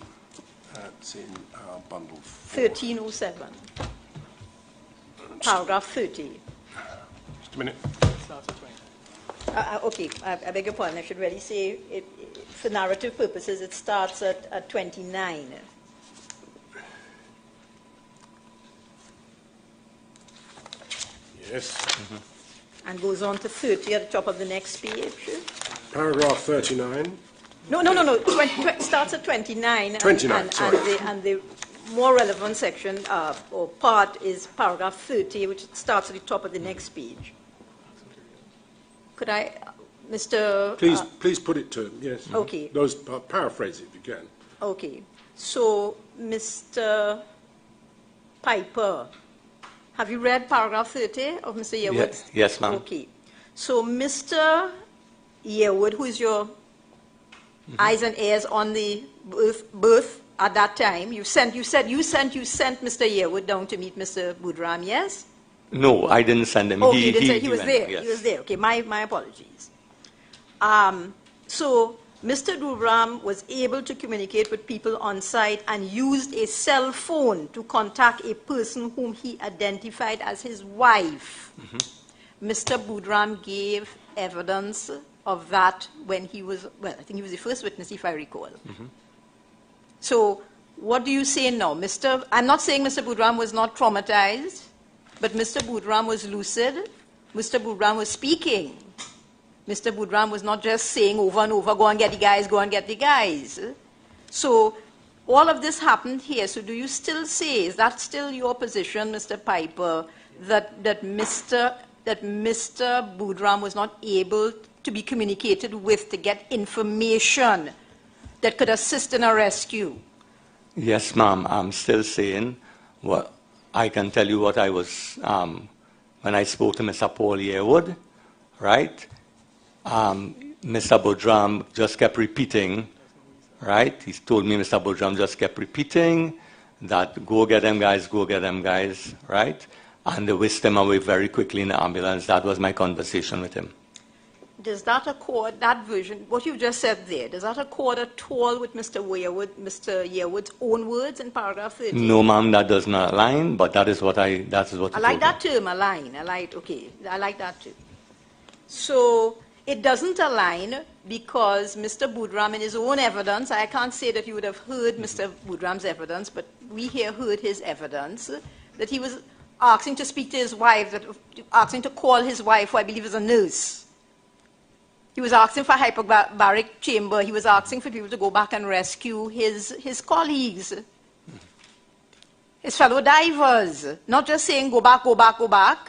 That's in our bundle 4. 1307, paragraph 30. Mr. a minute. Okay, I beg your pardon. I should really say, for narrative purposes, it starts at 29. Yes. And goes on to 30 at the top of the next page. Paragraph 39. No. Starts at 29. 29, sorry. And the more relevant section or part is paragraph 30, which starts at the top of the next page. Could I, Mr. Please put it to him, yes. Okay. Those, paraphrase it if you can. Okay. So, Mr. Piper, have you read paragraph 30 of Mr. Yearwood? Yes, ma'am. Okay. So, Mr. Yearwood, who is your eyes and ears on the birth at that time, you sent Mr. Yearwood down to meet Mr. Budram, yes? No, I didn't send him. Oh, he didn't say he was went, there. yes. He was there. Okay, my apologies. So Mr. Budram was able to communicate with people on site and used a cell phone to contact a person whom he identified as his wife. Mr. Budram gave evidence of that when he was, well, I think he was the first witness, if I recall. So what do you say now? I'm not saying Mr. Budram was not traumatized, but Mr. Budram was lucid. Mr. Budram was speaking. Mr. Budram was not just saying over and over, go and get the guys, go and get the guys. So all of this happened here. So do you still say, is that still your position, Mr. Piper, that Mr. Budram was not able to be communicated with to get information that could assist in a rescue? Yes, ma'am. I'm still saying what I can tell you what I was when I spoke to Mr. Paul Yearwood, right? Mr. Budram just kept repeating, right? He told me Mr. Budram just kept repeating that go get them guys, right? And they whisked him away very quickly in the ambulance. That was my conversation with him. Does that accord, that version, what you just said there, does that accord at all with Mr. Yearwood's own words in paragraph 13? No, ma'am, that does not align, but that is what I like that term, align. I like that too. So it doesn't align because Mr. Budram, in his own evidence, I can't say that you would have heard Mr. Budram's evidence, but we here heard his evidence, that he was asking to speak to his wife, asking to call his wife, who I believe is a nurse. He was asking for a hyperbaric chamber. He was asking for people to go back and rescue his colleagues, his fellow divers, not just saying go back, go back, go back.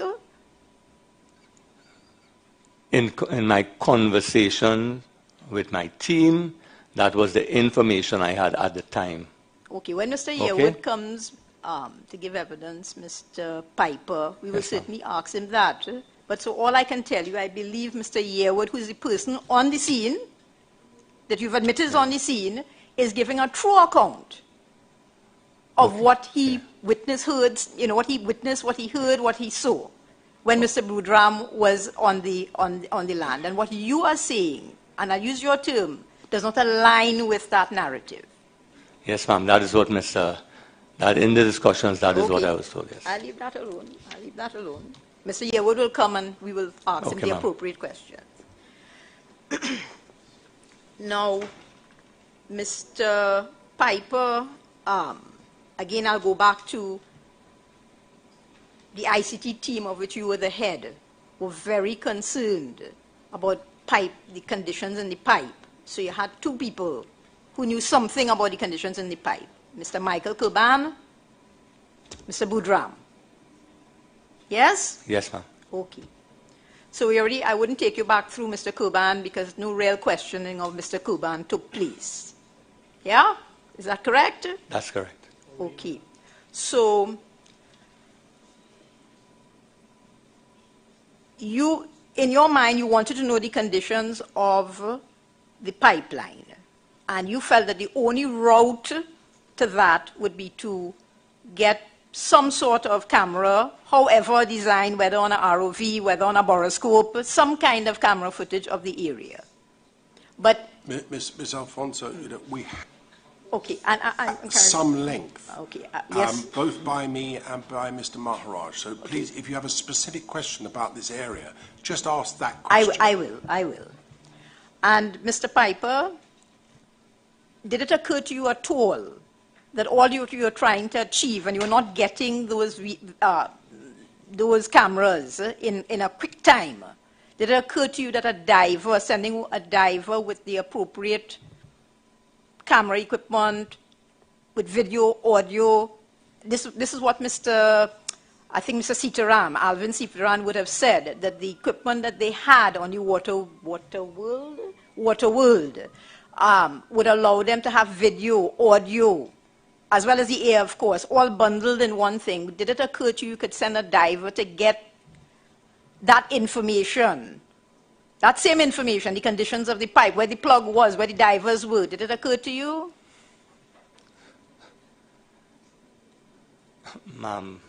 In my conversation with my team, that was the information I had at the time. Okay, when Mr. Yearwood comes to give evidence, Mr. Piper, we will certainly ask him that. But so all I can tell you, I believe Mr. Yearwood, who is the person on the scene, that you've admitted is on the scene, is giving a true account of what he witnessed, heard, what he witnessed, what he heard, what he saw when Mr. Budram was on the land. And what you are saying, and I use your term, does not align with that narrative. Yes, ma'am, that is what that in the discussions, that is what I was told, yes. I'll leave that alone. Mr. Yearwood will come and we will ask him the appropriate questions. Now, Mr. Piper, again, I'll go back to the ICT team of which you were the head, were very concerned about the conditions in the pipe. So you had two people who knew something about the conditions in the pipe. Mr. Michael Kurban, Mr. Budram. Yes? Yes, ma'am. Okay. So I wouldn't take you back through Mr. Kurban because no real questioning of Mr. Kurban took place. Yeah? Is that correct? That's correct. Okay. So, in your mind, you wanted to know the conditions of the pipeline. And you felt that the only route to that would be to get some sort of camera, however designed, whether on a ROV, whether on a boroscope, some kind of camera footage of the area. But Ms. Alfonso, Okay, and I'm some length, okay, yes. both by me and by Mr. Maharaj. So please, if you have a specific question about this area, just ask that question. I will. And Mr. Piper, did it occur to you at all that all you're trying to achieve and you're not getting those cameras in a quick time? Did it occur to you that sending a diver with the appropriate camera equipment, with video, audio, this is what I think Mr. Alvin Sitaram would have said, that the equipment that they had on the Water World would allow them to have video, audio, as well as the air, of course, all bundled in one thing. Did it occur to you could send a diver to get that information, that same information, the conditions of the pipe, where the plug was, where the divers were? Did it occur to you? Ma'am.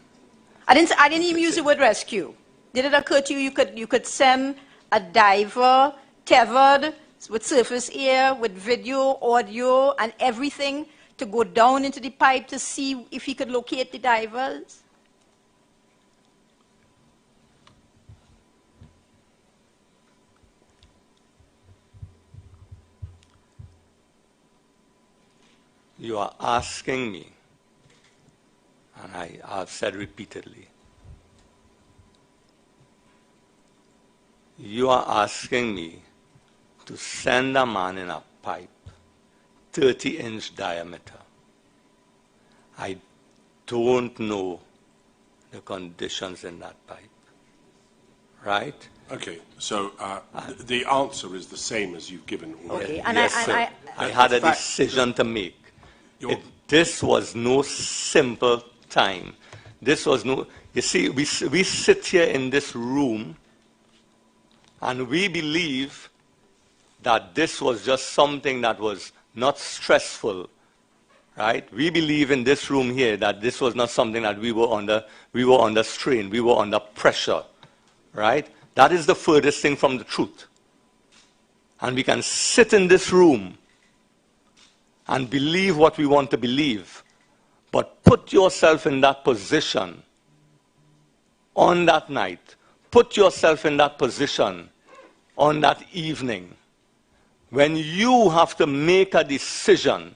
I didn't even use the word rescue. Did it occur to you you could send a diver tethered with surface air, with video, audio, and everything to go down into the pipe to see if he could locate the divers? You are asking me, and I have said repeatedly, you are asking me to send a man in a pipe, 30-inch diameter. I don't know the conditions in that pipe, right? Okay, so the answer is the same as you've given already. Okay, and yes, sir. I had a decision to make. This was no simple time. This was no, you see, we sit here in this room and we believe that this was just something that was not stressful, right? We believe in this room here that this was not something that we were under strain, we were under pressure, right? That is the furthest thing from the truth. And we can sit in this room and believe what we want to believe, but put yourself in that position on that night. Put yourself in that position on that evening when you have to make a decision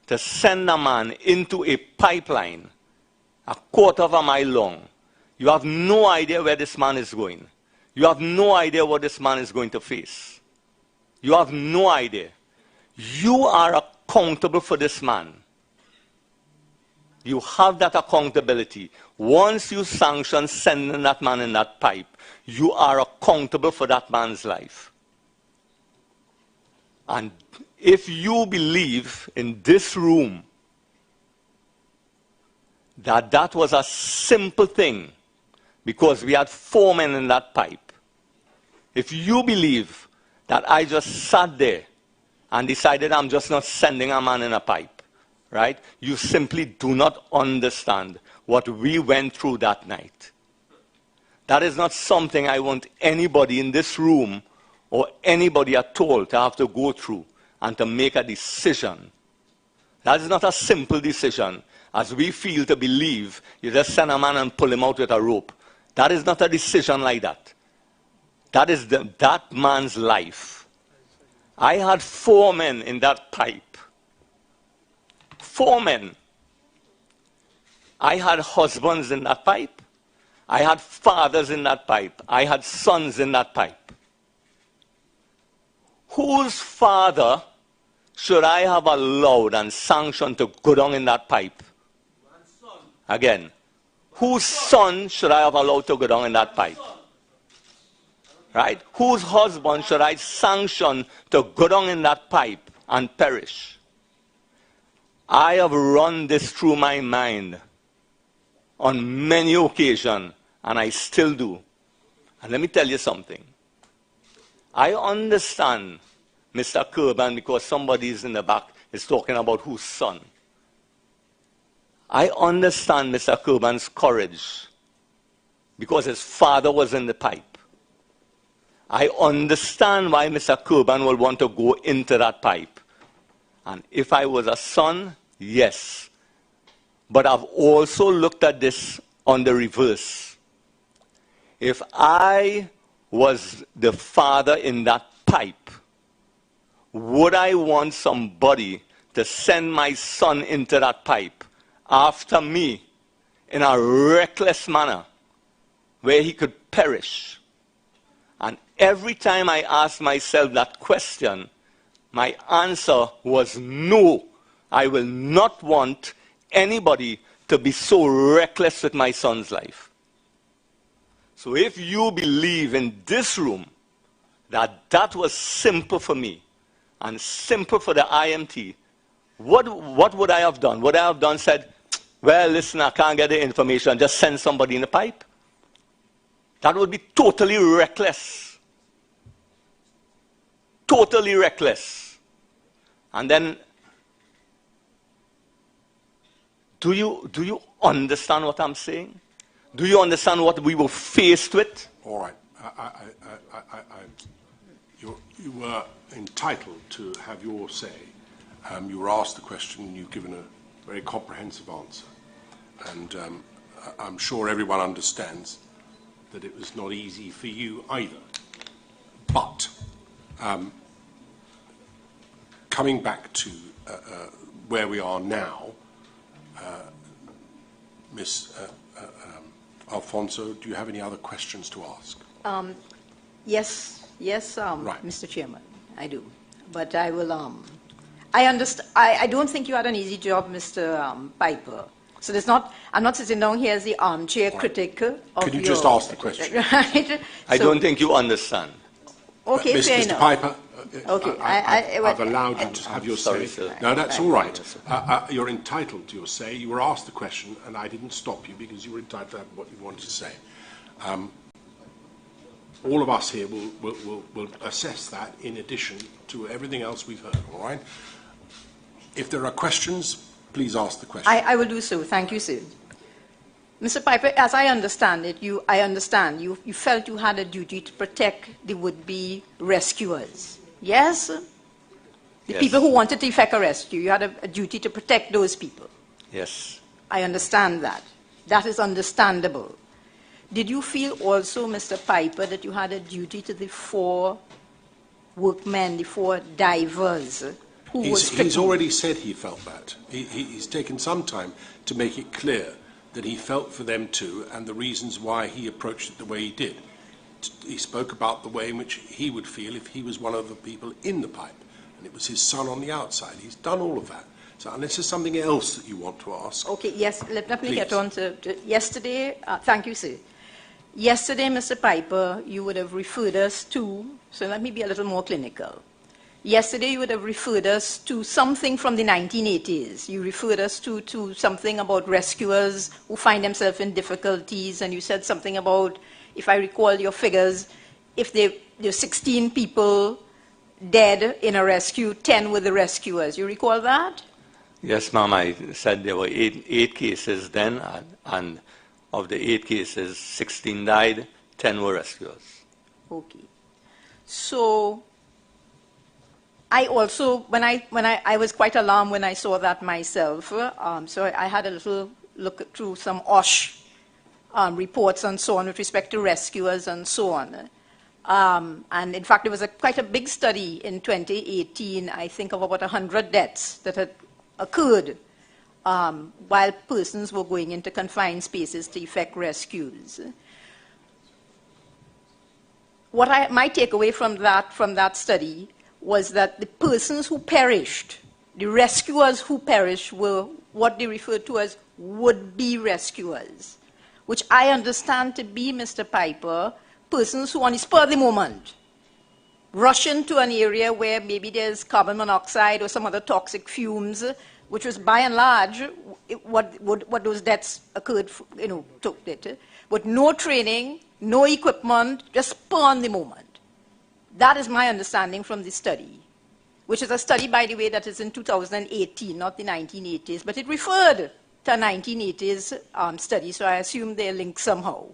to send a man into a pipeline a quarter of a mile long. You have no idea where this man is going. You have no idea what this man is going to face. You have no idea. You are accountable for this man. You have that accountability. Once you sanction sending that man in that pipe, you are accountable for that man's life. And if you believe in this room that that was a simple thing, because we had 4 men in that pipe, if you believe that I just sat there and decided I'm just not sending a man in a pipe, right? You simply do not understand what we went through that night. That is not something I want anybody in this room or anybody at all to have to go through and to make a decision. That is not a simple decision, as we feel to believe you just send a man and pull him out with a rope. That is not a decision like that. That is that man's life. I had 4 men in that pipe. 4 men. I had husbands in that pipe. I had fathers in that pipe. I had sons in that pipe. Whose father should I have allowed and sanctioned to go down in that pipe? Again, whose son should I have allowed to go down in that pipe? Right? Whose husband should I sanction to go down in that pipe and perish? I have run this through my mind on many occasions, and I still do. And let me tell you something. I understand Mr. Kirban, because somebody is in the back is talking about whose son. I understand Mr. Kirban's courage because his father was in the pipe. I understand why Mr. Kirban will want to go into that pipe. And if I was a son, yes. But I've also looked at this on the reverse. If I was the father in that pipe, would I want somebody to send my son into that pipe after me in a reckless manner where he could perish? And every time I asked myself that question, my answer was no. I will not want anybody to be so reckless with my son's life. So if you believe in this room that that was simple for me and simple for the IMT, what would I have done? Would I have done said, well, listen, I can't get the information, just send somebody in the pipe? That would be totally reckless. Totally reckless. And then, do you understand what I'm saying? Do you understand what we were faced with? All right. You were entitled to have your say. You were asked the question and you've given a very comprehensive answer. And I'm sure everyone understands that it was not easy for you either. But coming back to where we are now, Ms. Alfonso, do you have any other questions to ask? Yes, Right. Mr. Chairman, I do. But I will, I understand, I don't think you had an easy job, Mr. Piper. So there's not, I'm not sitting down here as the armchair critic of Could you just ask the question? Right? I don't think you understand. Okay, fair Mr. enough. Piper, Okay, I've allowed you to have your Sorry, say. sir. No, that's all right. You're entitled to your say. You were asked the question, and I didn't stop you because you were entitled to have what you wanted to say. All of us here will assess that in addition to everything else we've heard, all right? If there are questions, please ask the question. I will do so. Thank you, sir. Mr. Piper, as I understand it, you felt you had a duty to protect the would-be rescuers. Yes? The Yes. people who wanted to effect a rescue, you had a duty to protect those people. Yes. I understand that. That is understandable. Did you feel also, Mr. Piper, that you had a duty to the 4 workmen, the 4 divers who were stricken? He's already said he felt that. He's taken some time to make it clear that he felt for them too and the reasons why he approached it the way he did. He spoke about the way in which he would feel if he was one of the people in the pipe and it was his son on the outside. He's done all of that. So unless there's something else that you want to ask. Okay, yes, let me Please. get on to yesterday. Thank you, sir. Yesterday, Mr. Piper, you would have referred us to, so let me be a little more clinical. Yesterday, you would have referred us to something from the 1980s. You referred us to something about rescuers who find themselves in difficulties, and you said something about, if I recall your figures, if there's 16 people dead in a rescue, 10 were the rescuers. You recall that? Yes, ma'am, I said there were eight cases then, and of the 8 cases, 16 died, 10 were rescuers. Okay. So I also, when I was quite alarmed when I saw that myself. So I had a little look through some OSH reports and so on with respect to rescuers and so on. And in fact, there was quite a big study in 2018, I think, of about 100 deaths that had occurred while persons were going into confined spaces to effect rescues. My takeaway from that study was that the persons who perished, the rescuers who perished, were what they referred to as would-be rescuers, which I understand to be, Mr. Piper, persons who on the spur of the moment rush into an area where maybe there's carbon monoxide or some other toxic fumes, which was by and large what those deaths occurred, took it, with no training, no equipment, just spur on the moment. That is my understanding from the study, which is a study, by the way, that is in 2018, not the 1980s, but it referred to a 1980s study, so I assume they're linked somehow.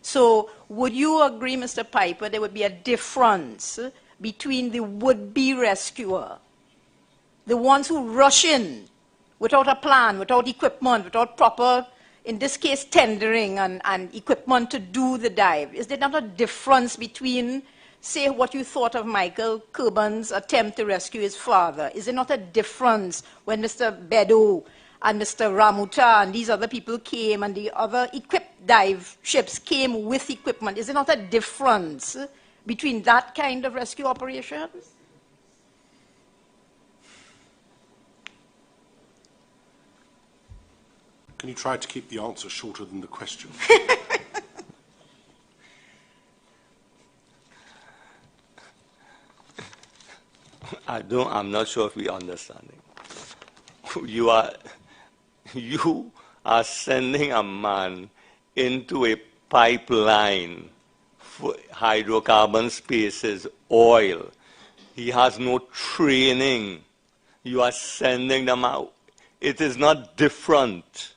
So would you agree, Mr. Piper, there would be a difference between the would-be rescuer, the ones who rush in without a plan, without equipment, without proper, in this case, tendering and equipment to do the dive. Is there not a difference between, say, what you thought of Michael Kerban's attempt to rescue his father? Is there not a difference when Mr. Bedo and Mr. Ramuta and these other people came and the other equipped dive ships came with equipment? Is there not a difference between that kind of rescue operation? Can you try to keep the answer shorter than the question? I'm not sure if we understanding. You are sending a man into a pipeline for hydrocarbon spaces, oil. He has no training. You are sending them out. It is not different.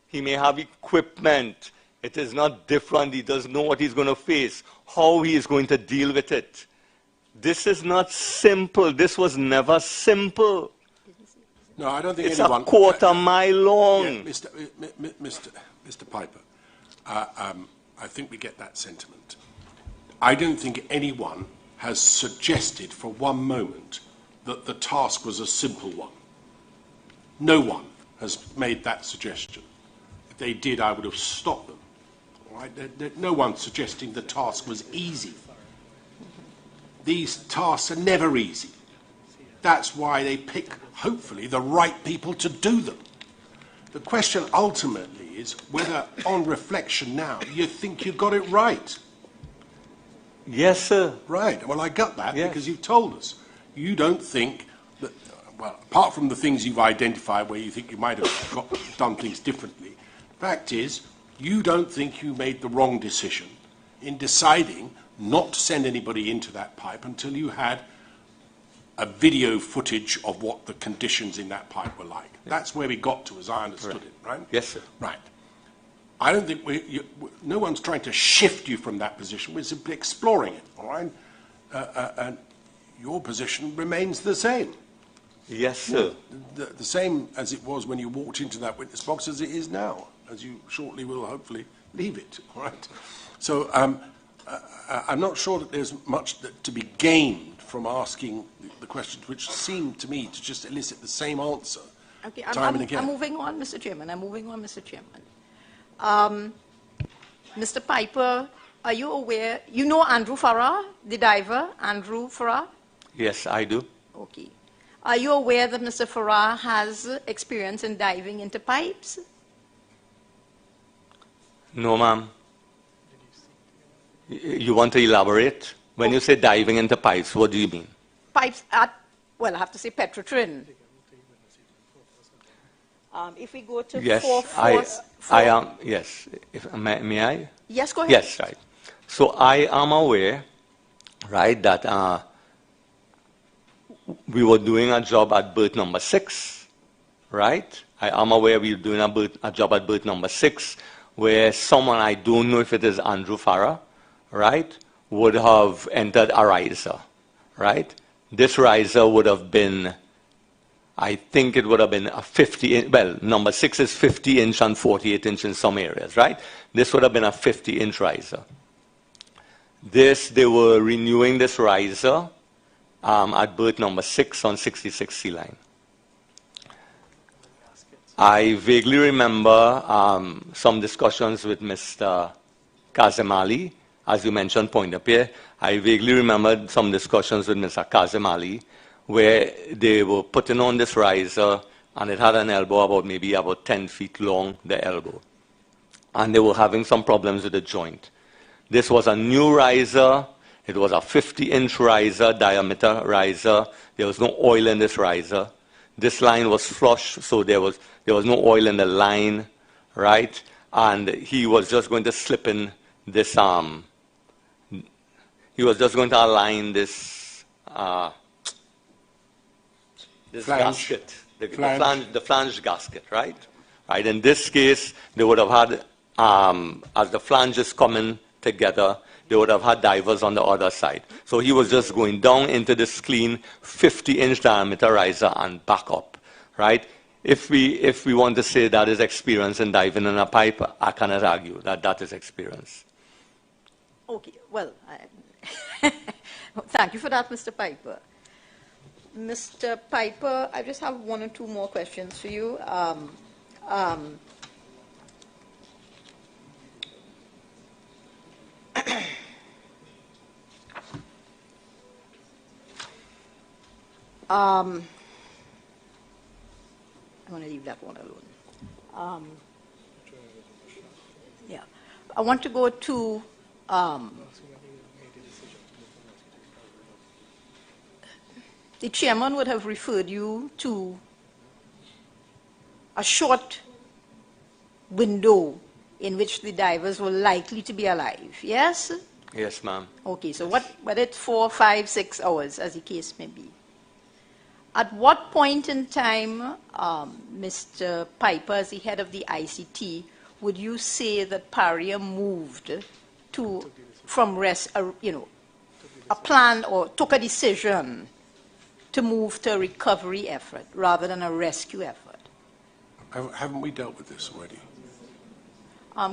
He may have equipment. It is not different. He doesn't know what he's going to face, how he is going to deal with it. This is not simple. This was never simple. No, I don't think it's anyone... It's a quarter mile long. Yeah, Mr. Piper, I think we get that sentiment. I don't think anyone has suggested for one moment that the task was a simple one. No one has made that suggestion. If they did, I would have stopped them. All right? No one's suggesting the task was easy. These tasks are never easy. That's why they pick, hopefully, the right people to do them. The question ultimately is whether, on reflection now, you think you got it right. Yes, sir. Right. Well, I got that because you've told us. You don't think that, well, apart from the things you've identified where you think you might have done things differently, the fact is, you don't think you made the wrong decision in deciding not to send anybody into that pipe until you had a video footage of what the conditions in that pipe were like. Yeah. That's where we got to, as I understood it, right? Yes, sir. Right. I don't think no one's trying to shift you from that position. We're simply exploring it, all right? And your position remains the same. Yes, sir. The same as it was when you walked into that witness box as it is now, as you shortly will hopefully leave it, all right? So I'm not sure that there's much to be gained from asking the questions, which seem to me to just elicit the same answer time and again. I'm moving on, Mr. Chairman. Mr. Piper, are you aware, you know Andrew Farrar, the diver, Andrew Farrar? Yes, I do. Okay. Are you aware that Mr. Farrar has experience in diving into pipes? No, ma'am. You want to elaborate? When you say diving into pipes, what do you mean? Pipes at, well, I have to say Petrotrin. If we go to yes, 444... I am, yes. May I? Yes, go ahead. Yes, right. So I am aware, right, that we were doing a job at berth number 6, right? I am aware we were doing a job at berth number 6 where someone, I don't know if it is Andrew Farrar, right, would have entered a riser, right? This riser would have been, I think it would have been a 50-inch, well, number 6 is 50-inch and 48-inch in some areas, right? This would have been a 50-inch riser. They were renewing this riser at berth number 6 on 66 Sea Line. I vaguely remember some discussions with Mr. Kazim Ali, as you mentioned, Point up here. I vaguely remember some discussions with Mr. Kazim Ali where they were putting on this riser and it had an elbow about 10 feet long, the elbow. And they were having some problems with the joint. This was a new riser. It was a 50-inch riser, diameter riser. There was no oil in this riser. This line was flush, so there was no oil in the line, right? And he was just going to slip in this he was just going to align this gasket, the flange gasket, right? Right. In this case, they would have had, as the flange is coming together, they would have had divers on the other side. So he was just going down into this clean 50-inch diameter riser and back up, right? If we want to say that is experience in diving in a pipe, I cannot argue that that is experience. Okay, well, thank you for that, Mr. Piper. Mr. Piper, I just have one or two more questions for you. I'm going to leave that one alone. Yeah, I want to go to the chairman would have referred you to a short window in which the divers were likely to be alive, yes? Yes, ma'am. Okay, so whether it's 4, 5, 6 hours, as the case may be. At what point in time, Mr. Piper, as the head of the ICT, would you say that PARIA moved from a plan or took a decision to move to a recovery effort rather than a rescue effort? Haven't we dealt with this already?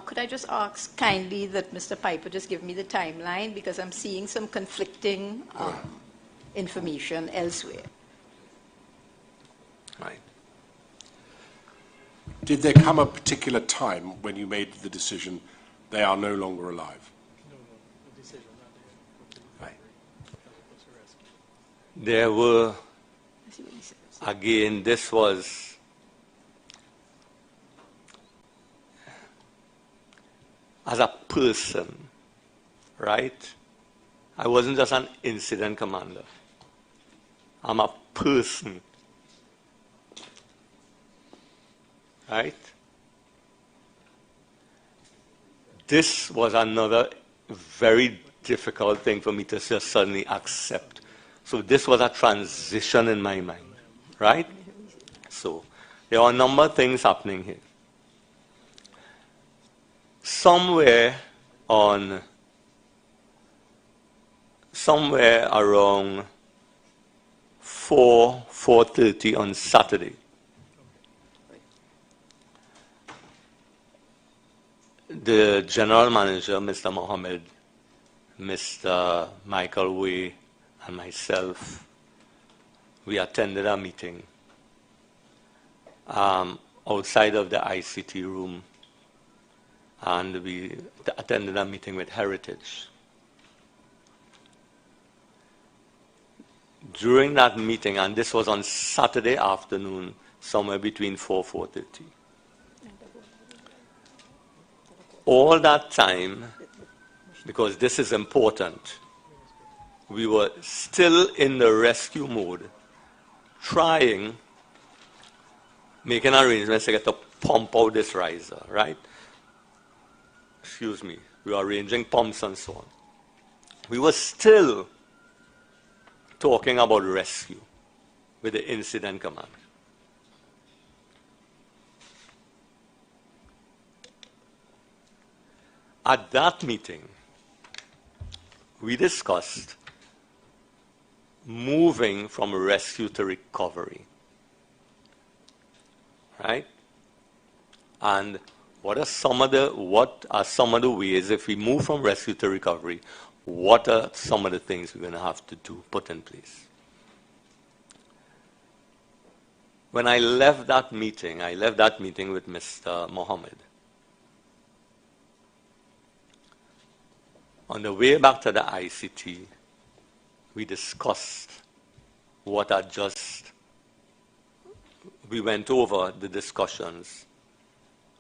Could I just ask kindly that Mr. Piper just give me the timeline, because I'm seeing some conflicting information elsewhere. Right. Did there come a particular time when you made the decision they are no longer alive? No, the decision that Right. There were, I see what he says. again, this was as a person, right? I wasn't just an incident commander. I'm a person. Right? This was another very difficult thing for me to just suddenly accept. So this was a transition in my mind, right? So there are a number of things happening here. Somewhere around 4:30 on Saturday, the general manager, Mr. Mohammed, Mr. Michael Way, and myself, we attended a meeting outside of the ICT room, and we attended a meeting with Heritage. During that meeting, and this was on Saturday afternoon, somewhere between 4:30. All that time, because this is important, we were still in the rescue mode, making arrangements to get to pump out this riser, right? Excuse me. We were arranging pumps and so on. We were still talking about rescue with the incident command. At that meeting, we discussed moving from rescue to recovery, right? And what are some of the ways, if we move from rescue to recovery, what are some of the things we're going to have to put in place? When I left that meeting with Mr. Mohammed. On the way back to the ICT, we discussed we went over the discussions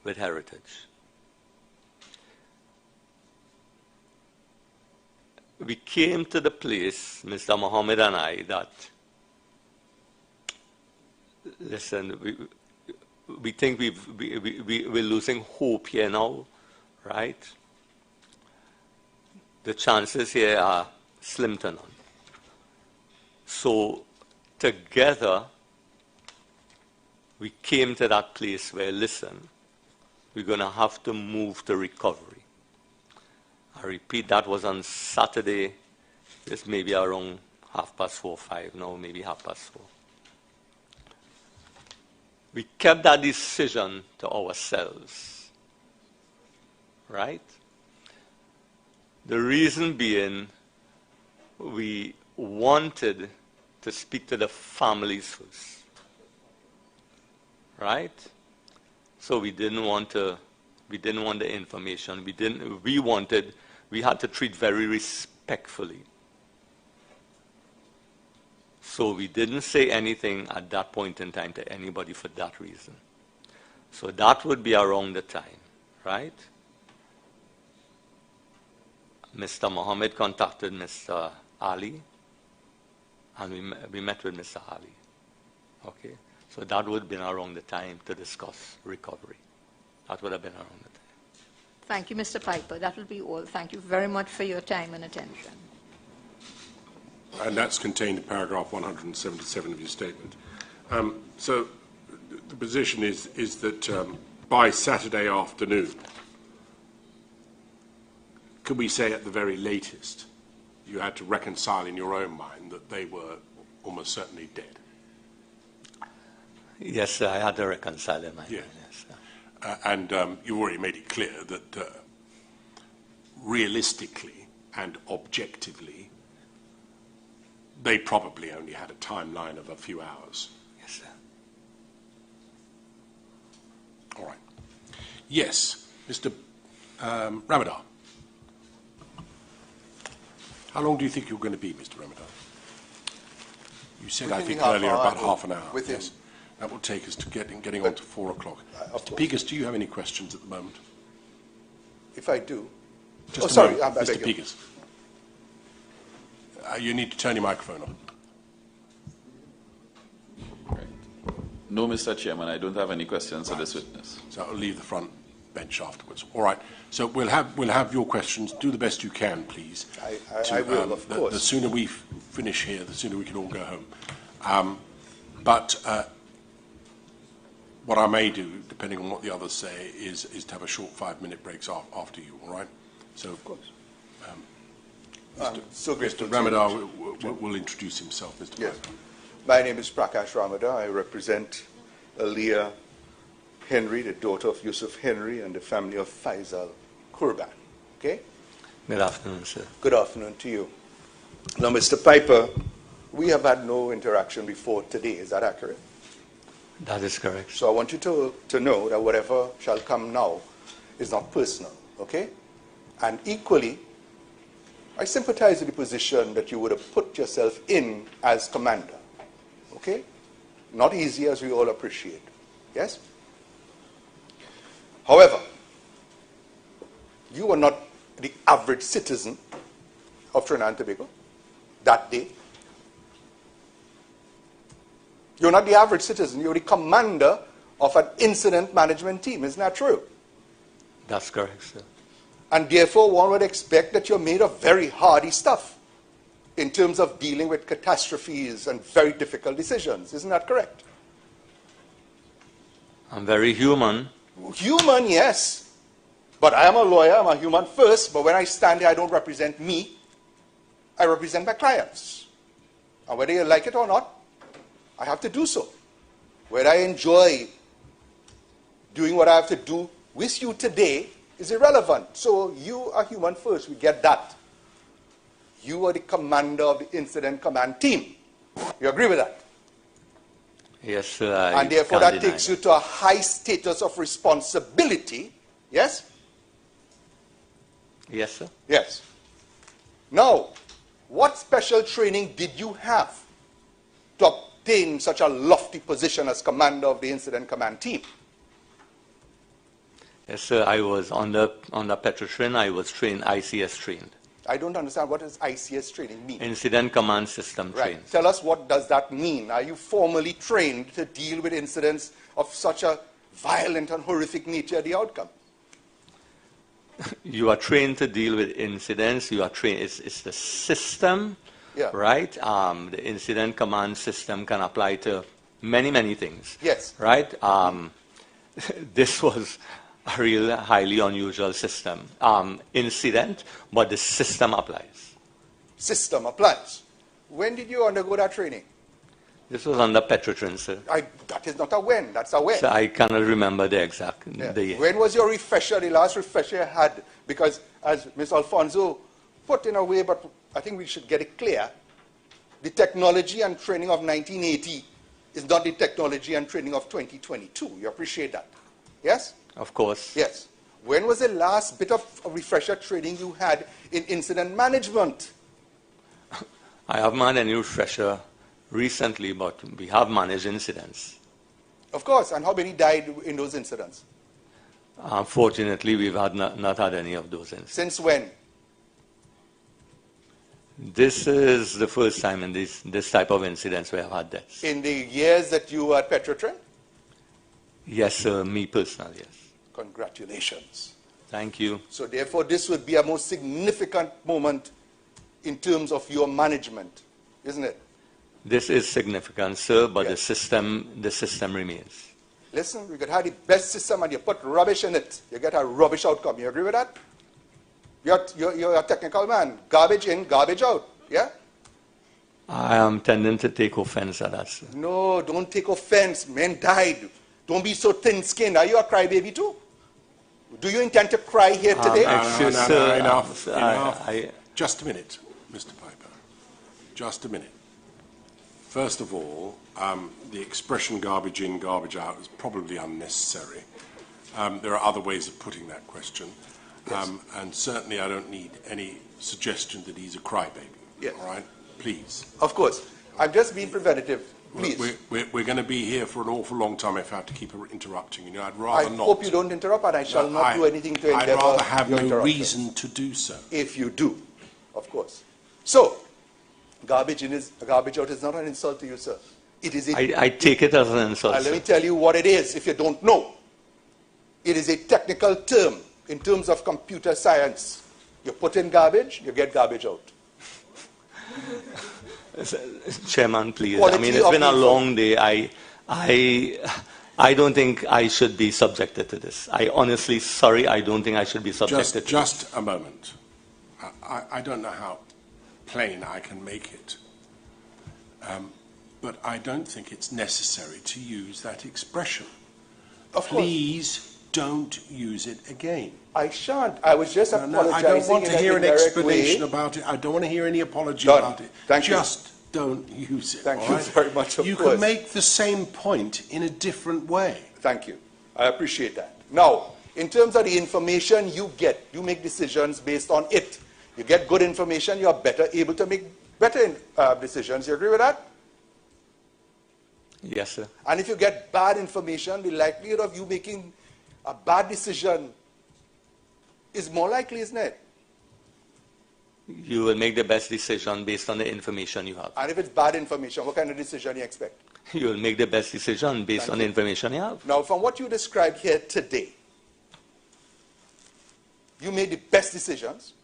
with Heritage. We came to the place, Mr. Mohammed and I, that, listen, we think we're losing hope here now, right? The chances here are slim to none. So together, we came to that place where, listen, we're going to have to move to recovery. I repeat, that was on Saturday. It's maybe around 4:30, 5, no, maybe 4:30. We kept that decision to ourselves, right? The reason being, we wanted to speak to the families first, right? So we didn't want the information. We had to treat very respectfully. So we didn't say anything at that point in time to anybody for that reason. So that would be around the time, right? Mr. Mohammed contacted Mr. Ali, and we met with Mr. Ali. Okay? So that would have been around the time to discuss recovery. That would have been around the time. Thank you, Mr. Piper. That will be all. Thank you very much for your time and attention. And that's contained in paragraph 177 of your statement. So the position is that by Saturday afternoon, could we say at the very latest, you had to reconcile in your own mind that they were almost certainly dead? Yes, sir, I had to reconcile in my mind. Yeah. Yes, sir. And you already made it clear that realistically and objectively, they probably only had a timeline of a few hours. Yes, sir. All right. Yes, Mr. Ramadan. How long do you think you're going to be, Mr. Ramadan? You said, I think earlier, about half an hour. Yes. That will take us to getting on to 4 o'clock. Mr. Pegas, do you have any questions at the moment? If I do. Just sorry, Mr. Pegas. You need to turn your microphone on. Right. No, Mr. Chairman, I don't have any questions for this witness. So I'll leave the front bench afterwards. All right. So we'll have your questions. Do the best you can, please. I will, of course. The sooner we finish here, the sooner we can all go home. But what I may do, depending on what the others say, is to have a short 5-minute breaks after you. All right. So of course. Mr. Ramadan will introduce himself, Mr. Yes. Piper. My name is Prakash Ramadan. I represent Aliyah Henry, the daughter of Yusuf Henry, and the family of Faisal Kurban. Okay? Good afternoon, sir. Good afternoon to you. Now, Mr. Piper, we have had no interaction before today. Is that accurate? That is correct. So I want you to know that whatever shall come now is not personal. Okay? And equally, I sympathize with the position that you would have put yourself in as commander. Okay? Not easy, as we all appreciate. Yes? However, you were not the average citizen of Trinidad and Tobago that day. You're not the average citizen. You're the commander of an incident management team. Isn't that true? That's correct, sir. And therefore, one would expect that you're made of very hardy stuff in terms of dealing with catastrophes and very difficult decisions. Isn't that correct? I'm very human. Human, yes. But I am a lawyer. I'm a human first. But when I stand here, I don't represent me. I represent my clients. And whether you like it or not, I have to do so. Whether I enjoy doing what I have to do with you today is irrelevant. So you are human first. We get that. You are the commander of the incident command team. You agree with that? Yes, sir. And therefore that takes you to a high status of responsibility. Yes? Yes, sir. Yes. Now, what special training did you have to obtain such a lofty position as commander of the incident command team? Yes, sir. I was on the Petrotrin. I was trained, ICS trained. I don't understand, what does ICS training mean? Incident Command System Right. trained. Tell us, what does that mean? Are you formally trained to deal with incidents of such a violent and horrific nature, the outcome? You are trained to deal with incidents. You are trained. It's the system, Yeah. right? The Incident Command System can apply to many, many things. Yes. Right? This was a real highly unusual system. Incident, but the system applies. System applies. When did you undergo that training? This was under Petrotrin, sir. That is not a when, that's a when. So I cannot remember the exact the year. When was your refresher, the last refresher you had? Because as Ms. Alfonso put in a way, but I think we should get it clear, the technology and training of 1980 is not the technology and training of 2022. You appreciate that? Yes? Of course. Yes. When was the last bit of refresher training you had in incident management? I haven't had any refresher recently, but we have managed incidents. Of course. And how many died in those incidents? Unfortunately, we've not had any of those incidents. Since when? This is the first time in this type of incidents we have had deaths. In the years that you were at Petrotrin? Yes, sir, me personally, yes. Congratulations. Thank you. So therefore, this would be a most significant moment in terms of your management, isn't it? This is significant, sir, but Yes. the system remains. Listen, we could have the best system and you put rubbish in it. You get a rubbish outcome. You agree with that? You're a technical man. Garbage in, garbage out. Yeah? I am tending to take offense at that, sir. No, don't take offense. Men died. Don't be so thin-skinned. Are you a crybaby too? Do you intend to cry here today? Excuse, No, sir, enough. Enough. I- Just a minute, Mr. Piper. Just a minute. First of all, the expression garbage in, garbage out is probably unnecessary. There are other ways of putting that question. And certainly I don't need any suggestion that he's a crybaby. Yes. All right? Please. Of course. I'm just being preventative. Please. We're going to be here for an awful long time if I have to keep interrupting you. I'd I rather not. hope you don't interrupt, and I shall not do anything to I'd endeavor rather have your no interruption. reason to do so. If you do, of course. So, garbage in is garbage out is not an insult to you, sir. It is a I take it as an insult, let sir. me tell you what it is if you don't know. It is a technical term in terms of computer science. You put in garbage, you get garbage out. Chairman, please. Quality I mean, it's of been a info. long day. I don't think I should be subjected to this. I honestly, sorry, I don't think I should be subjected to this. Just a moment. I don't know how plain I can make it, but I don't think it's necessary to use that expression. Of course. Please don't use it again. I shan't. I was just No, apologizing I don't want to in hear an an indirect explanation way. about it. I don't want to hear any apology Done. about it. Thank you. Just don't use it. Thank all you right? very much, of You course. can make the same point in a different way. Thank you. I appreciate that. Now, in terms of the information you get, you make decisions based on it. You get good information, you are better able to make better decisions. You agree with that? Yes, sir. And if you get bad information, the likelihood of you making a bad decision is more likely, isn't it? You will make the best decision based on the information you have. And if it's bad information, what kind of decision you expect? You will make the best decision based Thank on the you. information you have. Now, from what you described here today, you made the best decisions.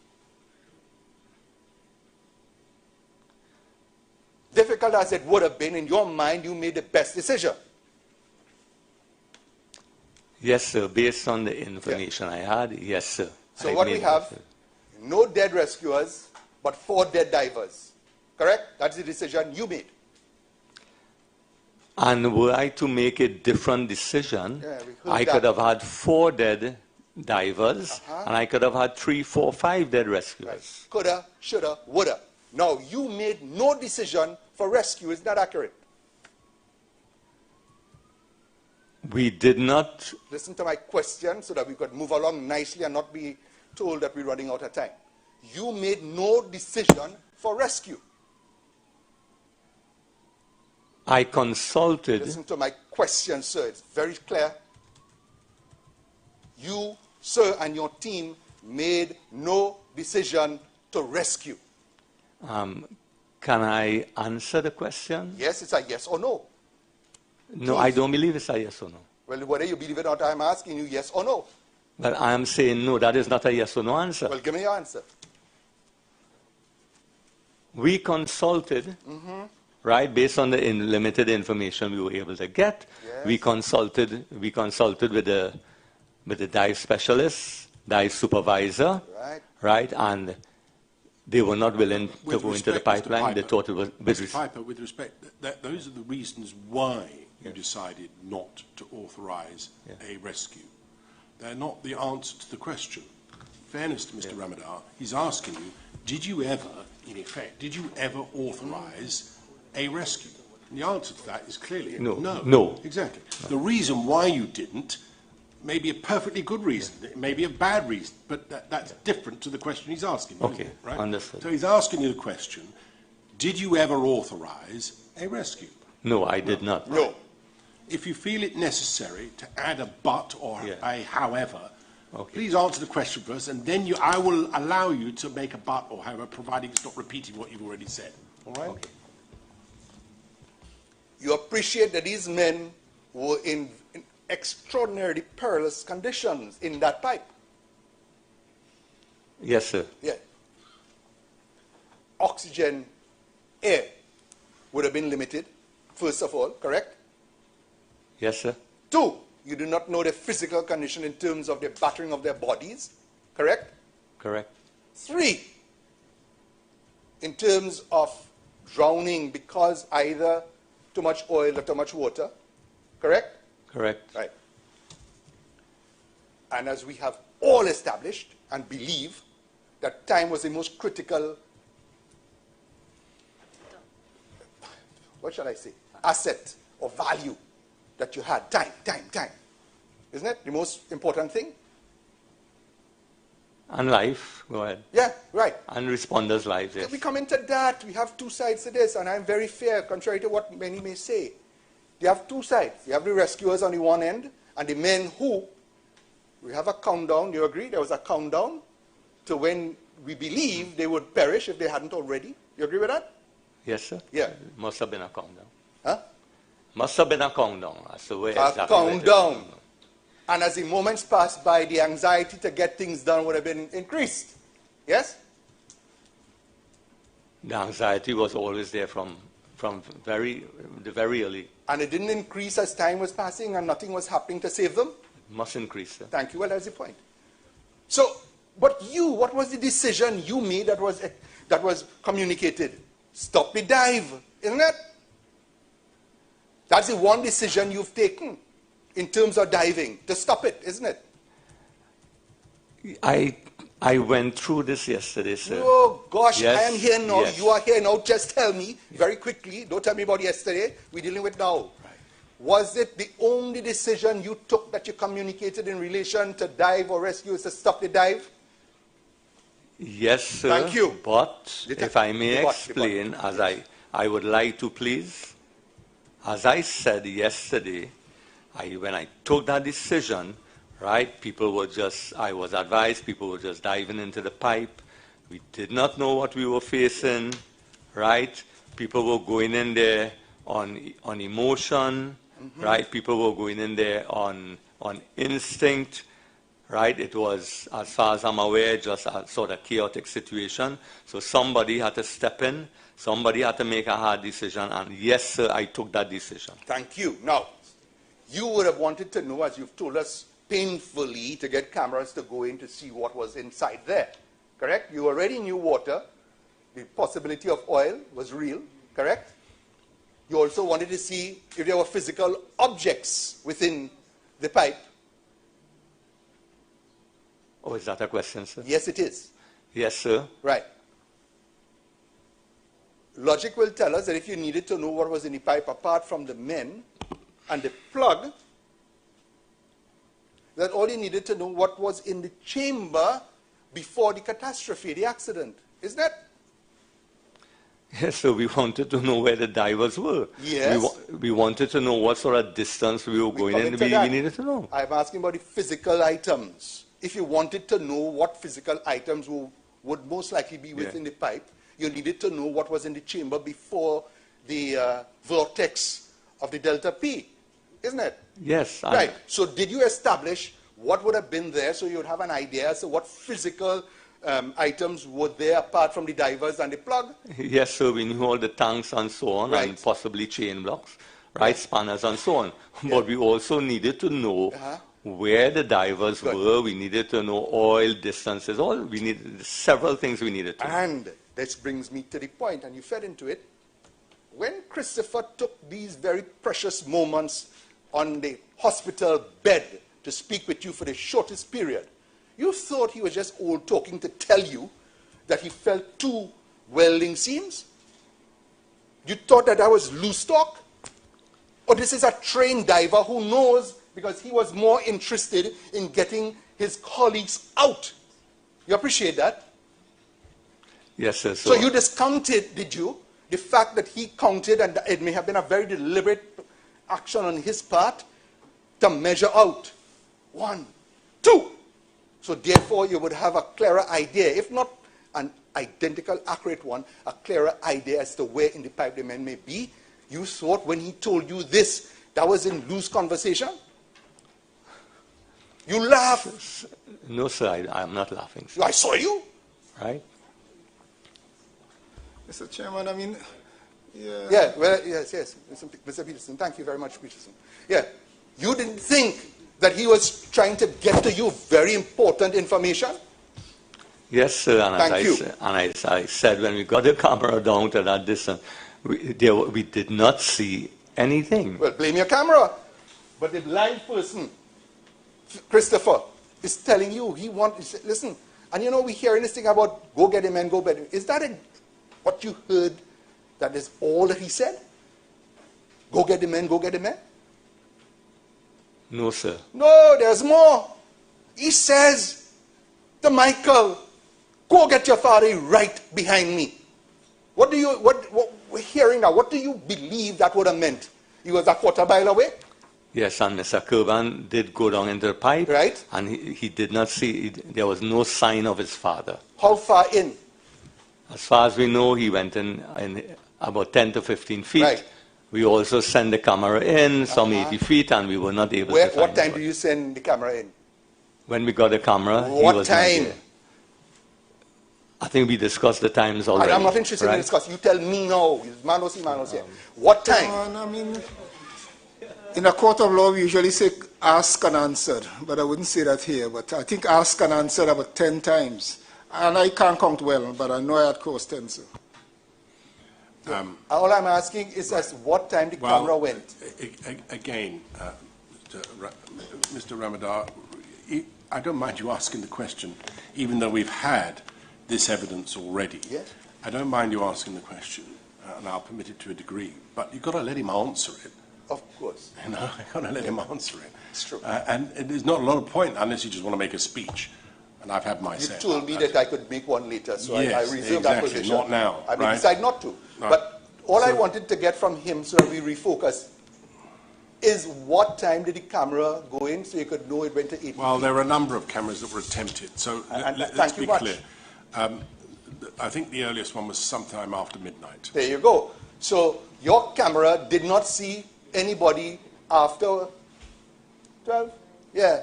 Difficult as it would have been, in your mind, you made the best decision. Yes, sir. Based on the information I had, yes, sir. So I what made we the have, best. no dead rescuers, but 4 dead divers. Correct? That's the decision you made. And were I to make a different decision, Yeah, we heard I that. could have had 4 dead divers, and I could have had 3, 4, 5 dead rescuers. Right. Coulda, shoulda, woulda. Now, you made no decision for rescue. Is that accurate? We did not. Listen to my question so that we could move along nicely and not be told that we're running out of time. You made no decision for rescue. I consulted. Listen to my question, sir. It's very clear. You, sir, and your team made no decision to rescue. Can I answer the question? Yes, it's a yes or no. No, I don't believe it's a yes or no. Well, whether you believe it or not, I'm asking you yes or no. But I am saying no, that is not a yes or no answer. Well, give me your answer. We consulted, right, based on the limited information we were able to get. Yes. We consulted with the with the dive specialist, dive supervisor, Right. right? And they were not willing to With go into the respect, Mr. pipeline. They Piper, thought it was... Mr. Piper, with respect, those are the reasons why you decided not to authorize a rescue. They're not the answer to the question. Fairness to Mr. Ramadar, he's asking you, did you ever, in effect, did you ever authorize a rescue? And the answer to that is clearly No. no. No. Exactly. No. The reason why you didn't may be a perfectly good reason. It may be a bad reason, but that's different to the question he's asking you, Okay, isn't it, right? understood. So he's asking you the question, did you ever authorize a rescue? No, I did not. No. If you feel it necessary to add a but or a however, Okay. please answer the question first, and then I will allow you to make a but or however, providing it's not repeating what you've already said. All right? Okay. You appreciate that these men were in extraordinarily perilous conditions in that pipe. Yes, sir. Yeah. Oxygen, air would have been limited, first of all, correct? Yes, sir. 2, you do not know their physical condition in terms of the battering of their bodies, correct? Correct. 3, in terms of drowning because either too much oil or too much water, correct? Correct. Right. And as we have all established and believe that time was the most critical, what shall I say, asset or value that you had. Time. Isn't it the most important thing? And life, go ahead. Yeah, right. And responders' lives, yes. We come into that. We have two sides to this, and I'm very fair, contrary to what many may say. You have two sides. You have the rescuers on the one end, and the men who, we have a countdown, you agree? There was a countdown to when we believe they would perish if they hadn't already. You agree with that? Yes, sir. Yeah. Must have been a countdown. Huh? Must have been a countdown. As to where A exactly where it is. countdown. And as the moments passed by, the anxiety to get things done would have been increased. Yes? The anxiety was always there from very early. And it didn't increase as time was passing and nothing was happening to save them? Must increase, sir. Thank you. Well, that's the point. So, but you, what was the decision you made that was communicated? Stop the dive, isn't it? That's the one decision you've taken in terms of diving, to stop it, isn't it? I went through this yesterday, sir. Oh, gosh, Yes, I am here now. yes. You are here now. Just tell me very quickly. Don't tell me about yesterday. We're dealing with now. Right. Was it the only decision you took that you communicated in relation to dive or rescue is to stop the dive? Yes, sir. Thank you. But if I may explain, as I would like to, please. As I said yesterday, when I took that decision, right, I was advised people were just diving into the pipe. We did not know what we were facing, right? People were going in there on emotion, right? People were going in there on instinct, right? It was, as far as I'm aware, just a sort of chaotic situation. So somebody had to step in. Somebody had to make a hard decision. And yes, sir, I took that decision. Thank you. Now, you would have wanted to know, as you've told us painfully, to get cameras to go in to see what was inside there. Correct? You already knew water. The possibility of oil was real. Correct? You also wanted to see if there were physical objects within the pipe. Oh, is that a question, sir? Yes, it is. Yes, sir. Right. Logic will tell us that if you needed to know what was in the pipe apart from the men and the plug, that all you needed to know what was in the chamber before the catastrophe, the accident. Isn't it? Yes, so we wanted to know where the divers were. Yes. We wanted to know what sort of distance we were going in. We needed to know. I'm asking about the physical items. If you wanted to know what physical items would most likely be within the pipe, you needed to know what was in the chamber before the vortex of the delta P, isn't it? Yes. Right. So did you establish what would have been there so you would have an idea as to what physical items were there apart from the divers and the plug? Yes, sir. We knew all the tanks and so on, Right. and possibly chain blocks, right, spanners and so on. But we also needed to know where the divers Good. were. We needed to know oil distances. We needed several things we needed to know. And this brings me to the point, and you fed into it. When Christopher took these very precious moments on the hospital bed to speak with you for the shortest period, you thought he was just old talking to tell you that he felt 2 welding seams? You thought that was loose talk? Or this is a trained diver who knows, because he was more interested in getting his colleagues out. You appreciate that? Yes, sir. So you discounted, did you, the fact that he counted, and it may have been a very deliberate action on his part, to measure out 1, 2. So therefore, you would have a clearer idea, if not an identical, accurate one, a clearer idea as to where in the pipe the men may be. You thought when he told you this, that was in loose conversation? You laugh. No, sir, I'm not laughing, sir. I saw you. Right? Mr. Chairman, I mean, Yeah, well, yes, Mr. Peterson. Thank you very much, Peterson. Yeah, you didn't think that he was trying to get to you very important information? Yes, sir. And Thank you. As I said, when we got the camera down to that distance, we did not see anything. Well, blame your camera. But the blind person, Christopher, is telling you listen, and you know, we're hearing this thing about go get him and go get him. Is that what you heard? That is all that he said? Go get the men, go get the men? No, sir. No, there's more. He says to Michael, go get your father right behind me. What we're hearing now, what do you believe that would have meant? He was a quarter mile away? Yes, and Mr. Kirban did go down into the pipe. Right. And he did not see, there was no sign of his father. How far in? As far as we know, he went in about 10 to 15 feet. Right. We also sent the camera in some 80 feet, and we were not able to find What time him. do you send the camera in? When we got the camera, he What was not time? there. I think we discussed the times already. I'm not interested in discuss. You tell me now. Manos here. What time? I mean, in a court of law, we usually say ask and answer, but I wouldn't say that here. But I think ask and answer about 10 times. And I can't count well, but I know I had course 10, sir. All I'm asking is as what time the camera went. Again, Mr. Ramadar, I don't mind you asking the question, even though we've had this evidence already. Yes. I don't mind you asking the question, and I'll permit it to a degree, but you've got to let him answer it. Of course. You know, you've got to let him answer it. It's true. And there's not a lot of point unless you just want to make a speech. And I've had my You say. told me that I could make one later, so Yes, I reserve that exactly. position. Not now, I may right? decide not to. No. But all I wanted to get from him, so that we refocus, is what time did the camera go in so you could know it went to 8? Well, there are a number of cameras that were attempted, so let's thank be you much. clear. I think the earliest one was sometime after midnight. There you go. So your camera did not see anybody after 12? Yeah.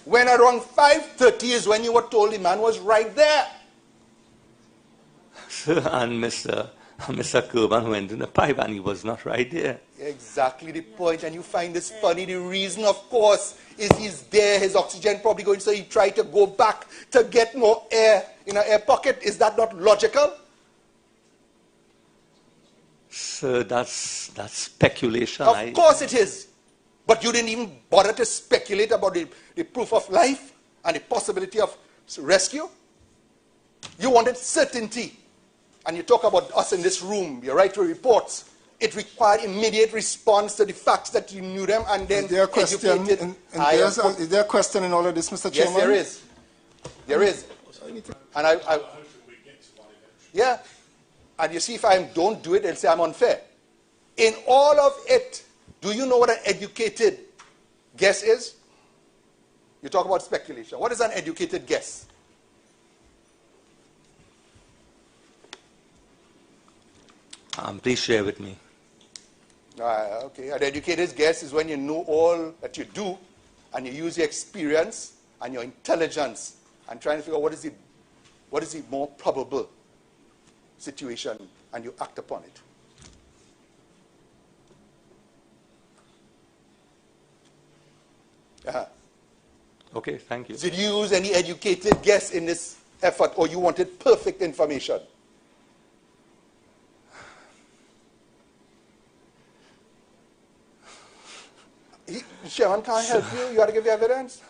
When around 5:30 is when you were told the man was right there. And Mr. Kirban went in the pipe, and he was not right there. Exactly the point, and you find this funny. The reason, of course, is he's there, his oxygen probably going, so he tried to go back to get more air in an air pocket. Is that not logical? Sir, that's speculation. Of course it is. But you didn't even bother to speculate about the proof of life and the possibility of rescue. You wanted certainty. And you talk about us in this room, you write your reports. It required immediate response to the facts that you knew them and then Is there a question, educated. is there a question in all of this, Mr. Chairman? Yes, there is. There is. And yeah. And you see, if I don't do it, they'll say I'm unfair. In all of it, do you know what an educated guess is? You talk about speculation. What is an educated guess? Please share with me. Okay, an educated guess is when you know all that you do and you use your experience and your intelligence and trying to figure out what is the more probable situation and you act upon it. Okay, thank you. Did you use any educated guess in this effort, or you wanted perfect information? Chairman can't help you. You got to give you evidence.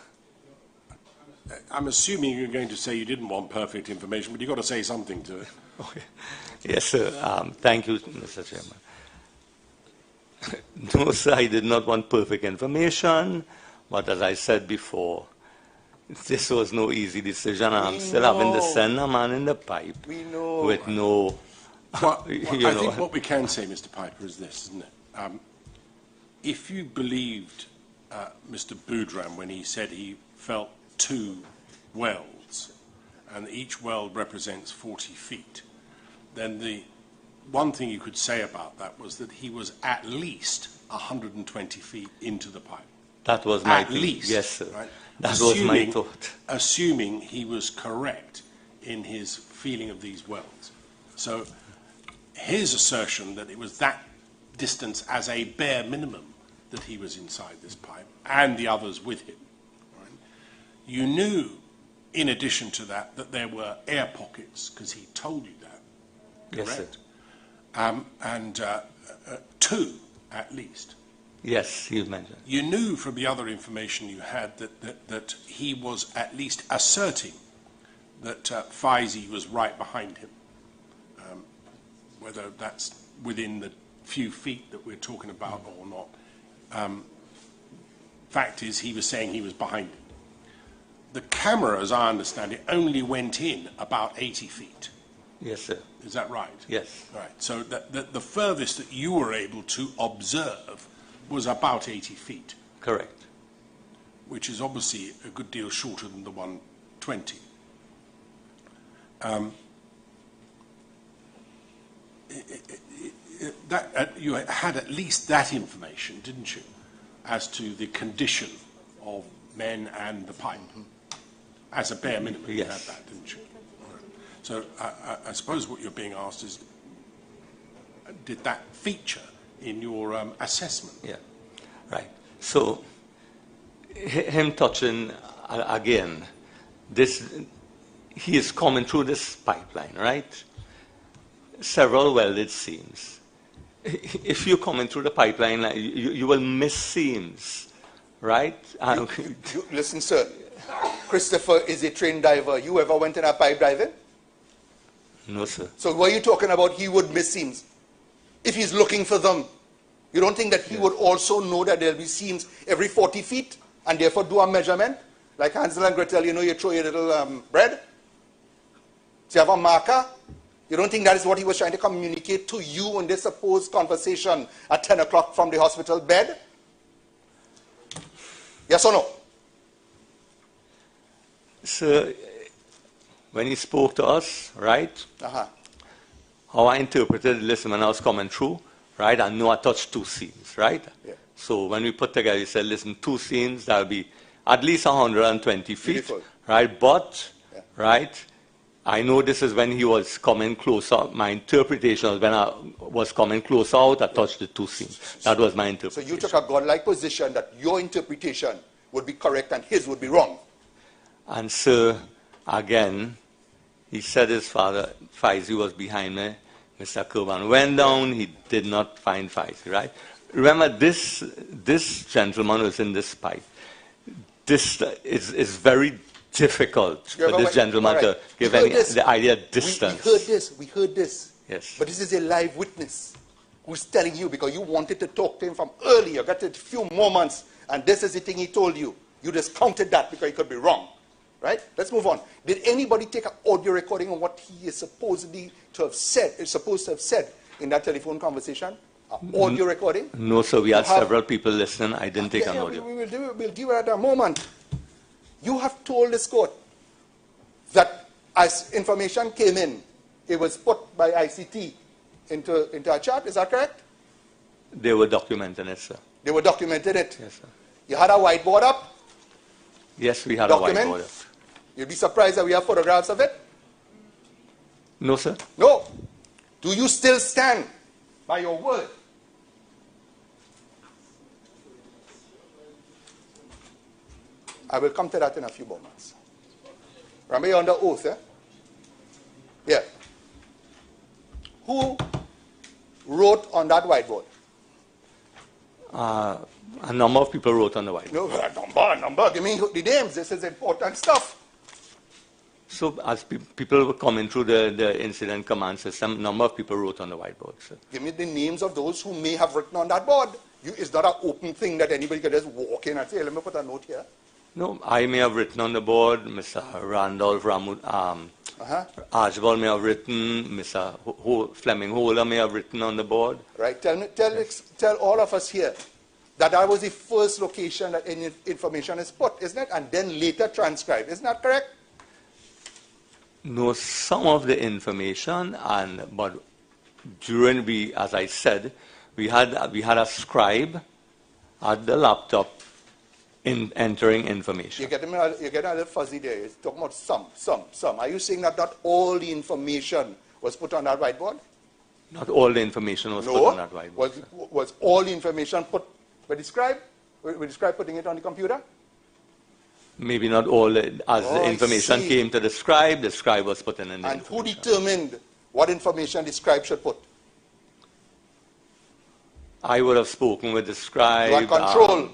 I'm assuming you're going to say you didn't want perfect information, but you've got to say something to it. Okay. Yes, sir. Thank you, Mr. Chairman. No, sir, I did not want perfect information, but as I said before, this was no easy decision. I'm still having to send a man in the pipe with no, Well, I think what we can say, Mr. Piper, is this, isn't it? If you believed Mr. Boudram when he said he felt 2 welds, and each weld represents 40 feet, then the one thing you could say about that was that he was at least 120 feet into the pipe. that was my At thing. least. Yes, sir. Right? That was my thought. Assuming he was correct in his feeling of these welds. So his assertion that it was that distance as a bare minimum that he was inside this pipe, and the others with him. Right? You knew, in addition to that, that there were air pockets, because he told you that, Yes, sir. correct? And 2, at least. Yes, you mentioned. You knew from the other information you had that he was at least asserting that Faizi was right behind him, whether that's within the few feet that we're talking about or not. Fact is, he was saying he was behind him. The camera, as I understand it, only went in about 80 feet. Yes, sir. Is that right? Yes. Right. So the furthest that you were able to observe was about 80 feet. Correct. Which is obviously a good deal shorter than the 120. You had at least that information, didn't you, as to the condition of men and the pipe? As a bare minimum, you had Yes. that, didn't you? Right. So I suppose what you're being asked is, did that feature in your assessment? Yeah, right. So, him touching, again, he is coming through this pipeline, right? Several welded seams. If you're coming through the pipeline, you will miss seams, right? Listen, sir. Christopher is a trained diver. You ever went in a pipe diving? No, sir. So what are you talking about? He would miss seams. If he's looking for them, you don't think that he would also know that there'll be seams every 40 feet and therefore do a measurement? Like Hansel and Gretel, you know, you throw your little bread. So you have a marker. You don't think that is what he was trying to communicate to you in this supposed conversation at 10 o'clock from the hospital bed? Yes or no? So, when he spoke to us, right, how I interpreted, listen, when I was coming through, right, I know I touched 2 seams, right? Yeah. So when we put together, he said, listen, 2 seams, that'll be at least 120 feet, Beautiful. right? But, right, I know this is when he was coming closer. My interpretation was when I was coming close out, I touched the 2 seams. That was my interpretation. So you took a godlike position that your interpretation would be correct and his would be wrong. And so, again, he said his father, Faizi, was behind me. Mr. Kurban went down, he did not find Faizi, right? Remember, this gentleman was in this pipe. This is very difficult for this gentleman to give any the idea of distance. We heard this. Yes. But this is a live witness who's telling you because you wanted to talk to him from earlier, got a few moments, and this is the thing he told you. You discounted that because he could be wrong. Right? Let's move on. Did anybody take an audio recording of what he is supposed to have said in that telephone conversation? An audio recording? No, sir. We had several people listening. I didn't take an audio. We'll do it at a moment. You have told this court that as information came in, it was put by ICT into a chart. Is that correct? They were documenting it, sir. They were documenting it. Yes, sir. You had a whiteboard up? Yes, we had Document? a whiteboard. You'd be surprised that we have photographs of it? No, sir. No. Do you still stand by your word? I will come to that in a few moments. Remember, you're under oath, eh? Yeah. Who wrote on that whiteboard? A number of people wrote on the whiteboard. No, number. Give me the names. This is important stuff. So as people were coming through the incident command system, a number of people wrote on the whiteboard. So. Give me the names of those who may have written on that board. It's not an open thing that anybody can just walk in and say, let me put a note here. No, I may have written on the board, Mr. Randolph Archibald may have written, Mr. Fleming Holer may have written on the board. Right, tell all of us here that was the first location that any information is put, isn't it? And then later transcribed, isn't that correct? No, some of the information, but during as I said, we had a scribe at the laptop entering information. You're getting a little fuzzy there. You're talking about some. Are you saying that not all the information was put on that whiteboard? Not all the information was put on that whiteboard. Was all the information put by the scribe? With the scribe putting it on the computer? Maybe not all. As the information came to the scribe was put in the information. And who determined what information the scribe should put? I would have spoken with the scribe. You had control.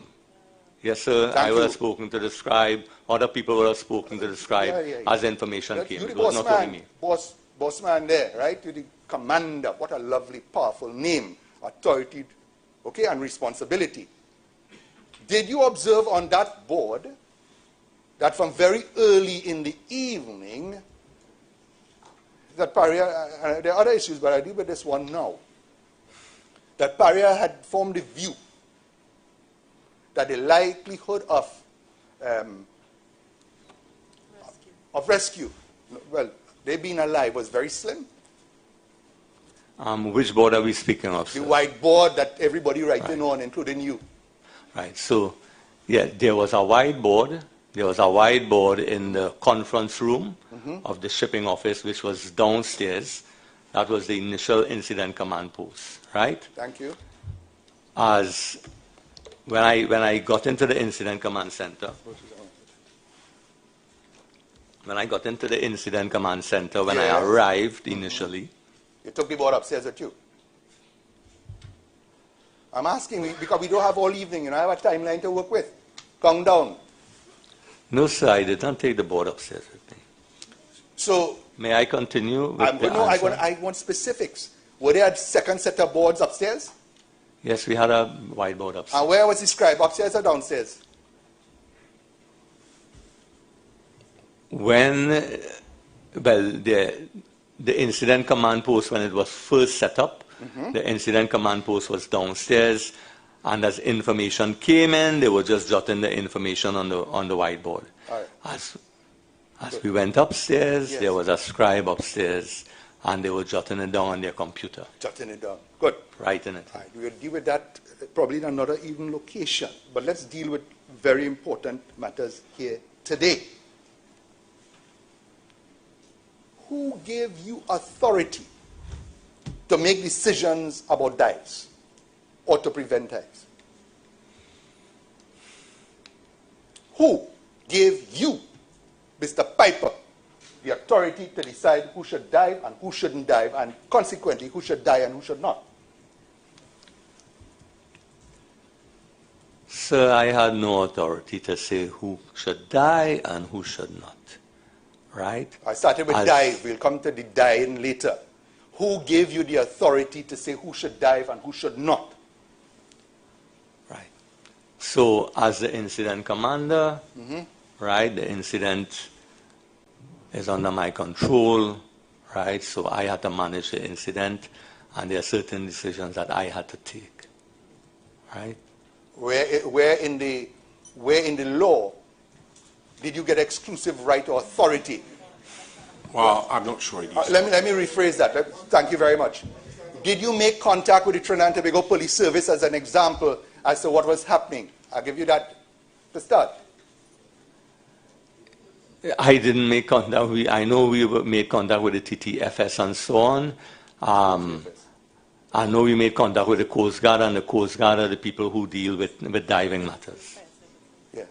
Yes, sir. I would have spoken to the scribe. Other people would have spoken to the scribe as information came. You're It the was boss not man, only me. boss man there, right? You're the commander. What a lovely, powerful name. Authority, okay, and responsibility. Did you observe on that board that from very early in the evening, that PARIA, there are other issues, but I deal with this one now, that PARIA had formed the view that the likelihood of rescue, well, they being alive was very slim. Which board are we speaking of, The sir? whiteboard that everybody writing on, including you. Right. So, yeah, there was a whiteboard. There was a whiteboard in the conference room of the shipping office, which was downstairs. That was the initial incident command post, right? Thank you. As when I got into the incident command center, when I arrived initially, You took the board upstairs with you. I'm asking because we don't have all evening, I have a timeline to work with. Count down. no, sir, I did not take the board upstairs with me. So, May I continue with the answer? I want specifics. Were there a second set of boards upstairs? Yes, we had a whiteboard upstairs. And where was the scribe, upstairs or downstairs? When, well, the incident command post, when it was first set up, the incident command post was downstairs, and as information came in, they were just jotting the information on the whiteboard. All right. As we went upstairs, Yes. there was a scribe upstairs, and they were jotting it down on their computer, Jotting it down. Good. writing it. All right, we'll deal with that probably in another even location. But let's deal with very important matters here today. Who gave you authority to make decisions about dives or to prevent dives? Who gave you, Mr. Piper, the authority to decide who should dive and who shouldn't dive, and consequently who should die and who should not? Sir, I had no authority to say who should die and who should not. Right? I started with dive. We'll come to the dying later. Who gave you the authority to say who should dive and who should not? Right. So, as the incident commander, right, the incident is under my control, right? So I had to manage the incident, and there are certain decisions that I had to take, right? Where in the law did you get exclusive right or authority? Well, I'm not sure it is. Let me rephrase that. Thank you very much. Did you make contact with the Trinidad and Tobago Police Service as an example as to what was happening? I'll give you that to start. I didn't make contact. I know we made contact with the TTFS and so on. I know we made contact with the Coast Guard, and the Coast Guard are the people who deal with diving matters. Yeah.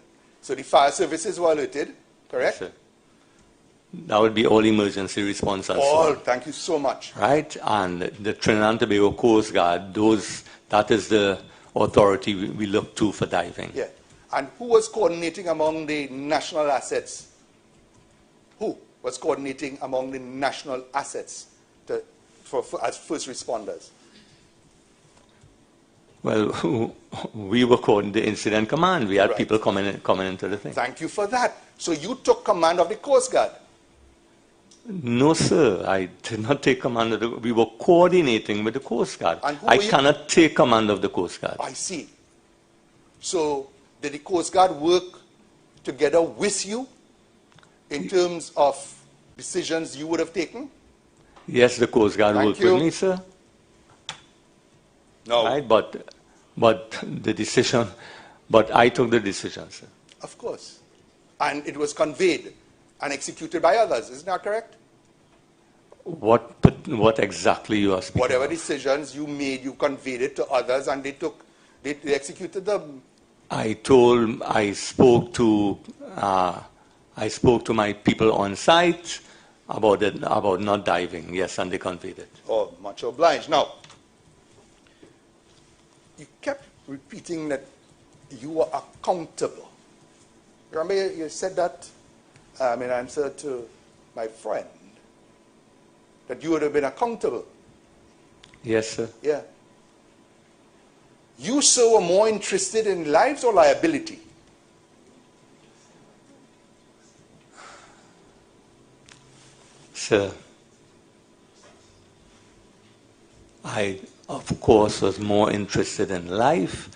So the fire services were alerted, correct? Yes, sir. That would be all emergency response as All, well. thank you so much. Right? And the Trinidad and Tobago Coast Guard, that is the authority we look to for diving. Yeah. And who was coordinating among the national assets? Who was coordinating among the national assets as first responders? Well, we were called the incident command. We had Right. people coming into the thing. Thank you for that. So you took command of the Coast Guard. No, sir. I did not take command of the... We were coordinating with the Coast Guard. And who I were you- cannot take command of the Coast Guard. I see. So did the Coast Guard work together with you in terms of decisions you would have taken? Yes, the Coast Guard Thank worked you. with me, sir. No. Right? But the decision... But I took the decision, sir. Of course. And it was conveyed and executed by others. Isn't that correct? What exactly you are speaking Whatever of? decisions you made, you conveyed it to others and they executed them. I spoke to my people on site about not diving. Yes, and they conveyed it. Oh, much obliged. Now, you kept repeating that you were accountable. Remember you said that in answer to my friend, that you would have been accountable. Yes, sir. Yeah. You, sir, were more interested in lives or liability? Sir, I, of course, was more interested in life,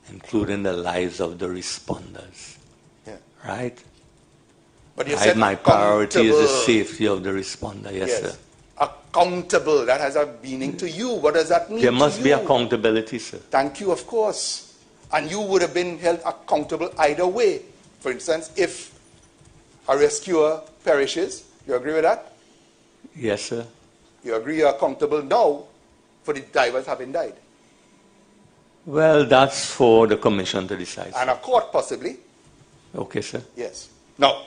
including the lives of the responders. Yeah. Right? But you said My priority is the accountable. safety of the responder. Yes, sir. Accountable. That has a meaning to you. What does that mean There to must be you? accountability, sir. Thank you, of course. And you would have been held accountable either way. For instance, if a rescuer perishes, you agree with that? Yes, sir. You agree you're accountable now for the divers having died. Well, that's for the commission to decide. And a court possibly. Okay, sir. Yes. Now,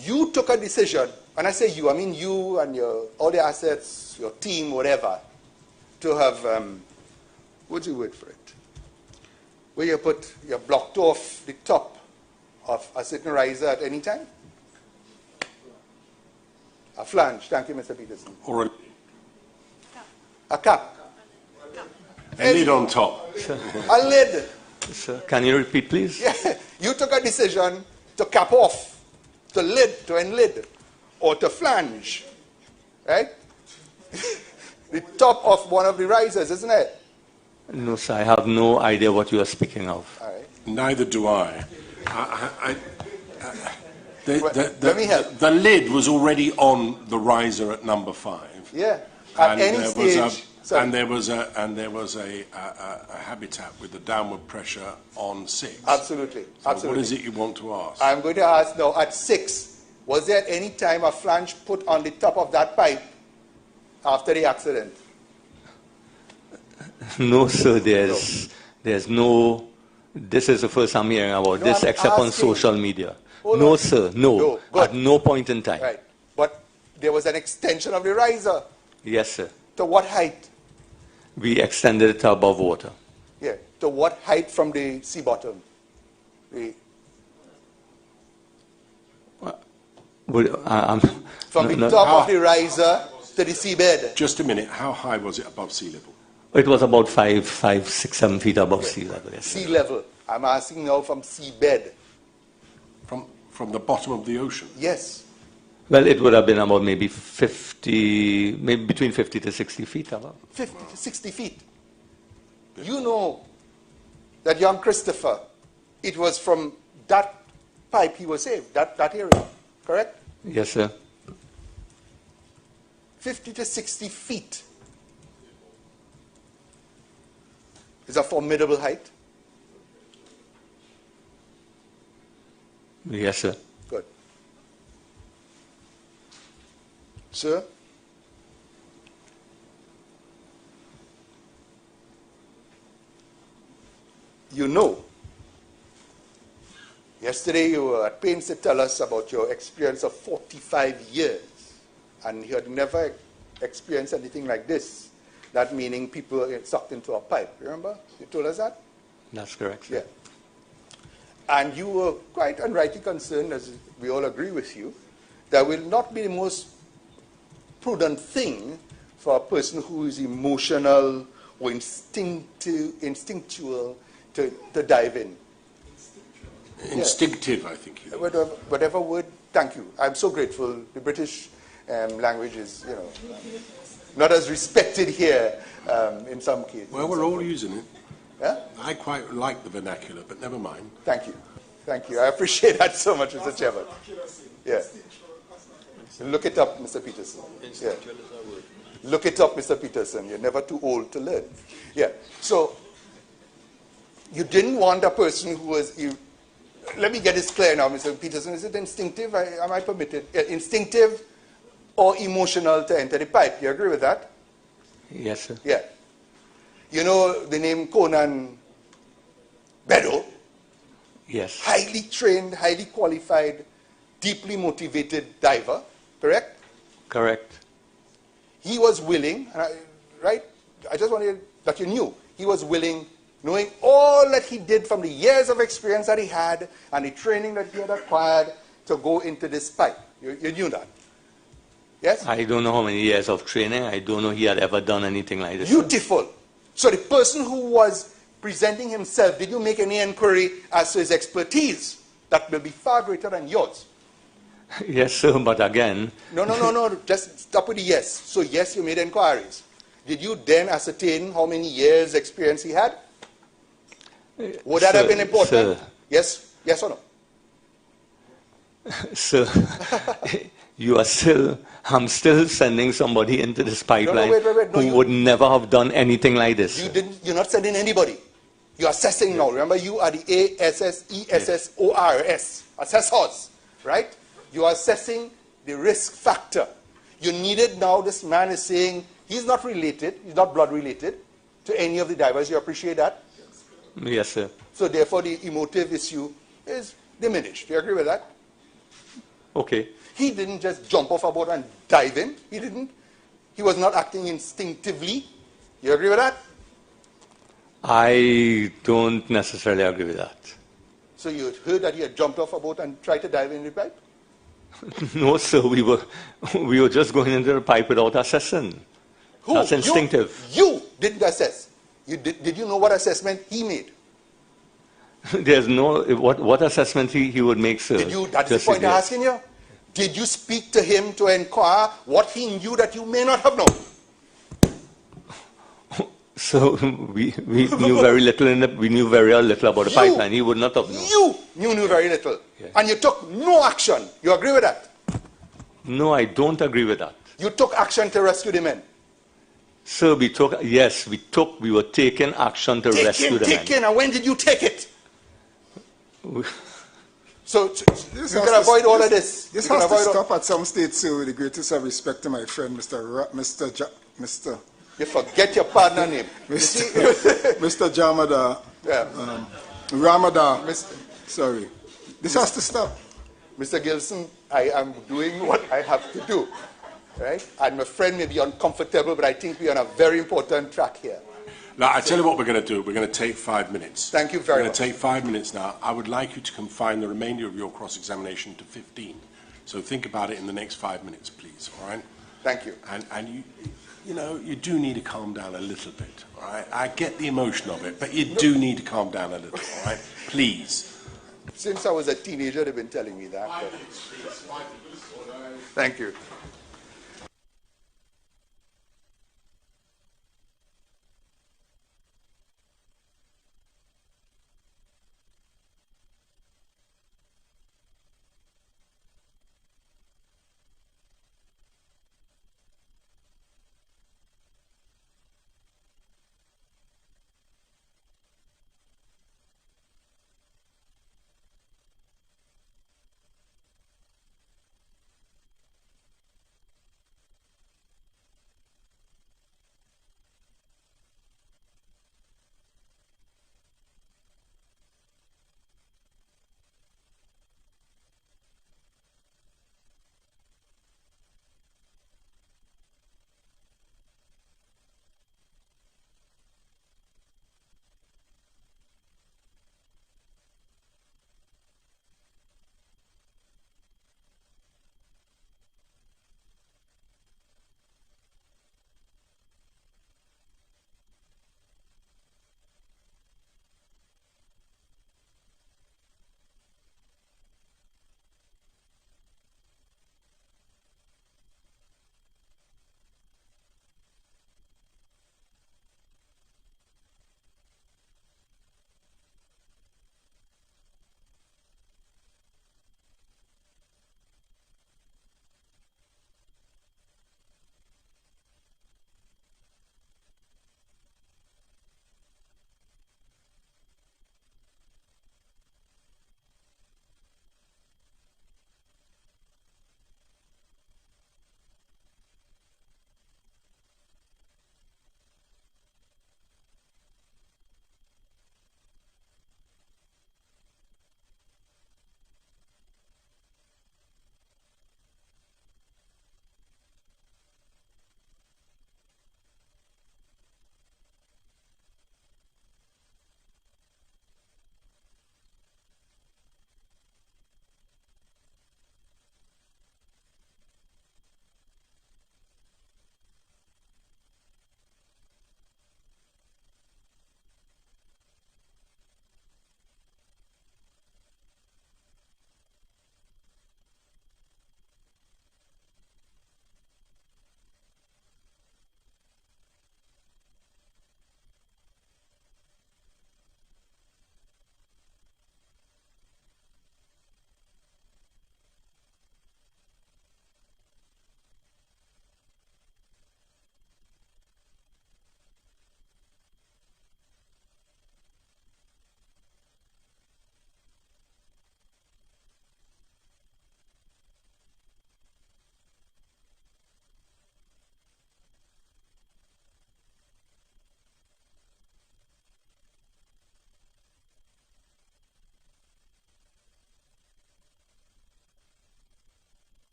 you took a decision. When I say you, I mean you and all the assets, your team, whatever, to have, what's the word for it? Where you blocked off the top of a certain riser at any time? A flange. Thank you, Mr. Peterson. Or A cap. a lid on top. A lid. Sir, can you repeat, please? Yeah. You took a decision to cap off, to lid, to enlid, or to flange, right? The top of one of the risers, isn't it? No, sir. I have no idea what you are speaking of. All right. Neither do I. Let me help. The lid was already on the riser at number 5. Yeah. At And any there was stage. Sorry. and there was a habitat with the downward pressure on 6. Absolutely. So Absolutely. what is it you want to ask? I'm going to ask now, at 6, was there at any time a flange put on the top of that pipe after the accident? No, sir. There's no. This is the first I'm hearing about No, this, I'm except on asking. social media. Hold No, on. sir. No. No, good. At no point in time. Right. But there was an extension of the riser. Yes, sir. To what height? We extended it to above water. Yeah. To what height from the sea bottom? The, from the top of the riser to the seabed. Just a minute. How high was it above sea level? It was about 5, 6, 7 feet above sea level. Yes, sir. Sea level. I'm asking now from seabed. From the bottom of the ocean? Yes. Well, it would have been about maybe 50, maybe between 50 to 60 feet above. 50 to 60 feet. You know that young Christopher, it was from that pipe he was saved, that area, correct? Yes, sir. 50 to 60 feet is a formidable height. Yes, sir. Good. Sir? You know Yesterday you were at pains to tell us about your experience of 45 years, and you had never experienced anything like this. That meaning people get sucked into a pipe. Remember? You told us that? That's correct, sir. Yeah. And you were quite unrightly concerned, as we all agree with you, that will not be the most prudent thing for a person who is emotional or instinctual to dive in. Instinctive, I think. Whatever word, thank you. I'm so grateful. The British language is, not as respected here in some cases. Well, we're all using it. Yeah? I quite like the vernacular, but never mind. Thank you. Thank you. I appreciate that so much, Mr. Chairman. Yeah. Look it up, Mr. Peterson. Yeah. Look it up, Mr. Peterson. You're never too old to learn. Yeah. So, you didn't want a person who was... Let me get this clear now, Mr. Peterson. Is it instinctive? Am I permitted? Instinctive or emotional to enter the pipe? You agree with that? Yes, sir. Yeah. You know the name Conan Beddoe? Yes. Highly trained, highly qualified, deeply motivated diver, correct? Correct. He was willing, right? I just wanted that you knew. He was willing, knowing all that he did from the years of experience that he had and the training that he had acquired to go into this pipe. You knew that. Yes? I don't know how many years of training. I don't know he had ever done anything like this. Beautiful. So the person who was presenting himself, did you make any inquiry as to his expertise? That will be far greater than yours. Yes, sir, but again... No. Just stop with the yes. So yes, you made inquiries. Did you then ascertain how many years experience he had? Would that have been important? Sir, Yes? Yes or no? Sir, I'm still sending somebody into this pipeline wait. No, who would never have done anything like this. You're not sending anybody. You're assessing now. Remember, you are the ASSESSORS, assessors, right? You are assessing the risk factor. You needed now, this man is saying he's not related, he's not blood related to any of the divers. You appreciate that? Yes, sir. So therefore the emotive issue is diminished. Do you agree with that? Okay. He didn't just jump off a boat and dive in. He didn't. He was not acting instinctively. You agree with that? I don't necessarily agree with that. So you heard that he had jumped off a boat and tried to dive in the pipe? No, sir. We were just going into the pipe without assessing. Who? That's instinctive. You didn't assess. Did you know what assessment he made? There's no... What assessment he would make, sir? That's the point I'm asking you. Did you speak to him to inquire what he knew that you may not have known? So we knew very little. We knew very little about the pipeline. He would not have known. You knew very little, Yeah. and you took no action. You agree with that? No, I don't agree with that. You took action to rescue the men. Sir, we were taking action to rescue the men. And when did you take it? So you This can has to- avoid all of this. This You can has to avoid all- stop at some stage, sir, with the greatest of respect to my friend, Mr. You forget your partner name. You see? Mr. Jamada, Yeah. Ramada. Mr. Sorry. This has to stop. Mr. Gilson, I am doing what I have to do. Right? And my friend may be uncomfortable, but I think we're on a very important track here. Now, I tell you what we're going to do. We're going to take 5 minutes. Thank you very We're much. going to take 5 minutes now. I would like you to confine the remainder of your cross-examination to 15. So think about it in the next 5 minutes, please, all right? Thank you. And you do need to calm down a little bit, all right? I get the emotion of it, but you do need to calm down a little, all right? Please. Since I was a teenager, they've been telling me that. Thank you.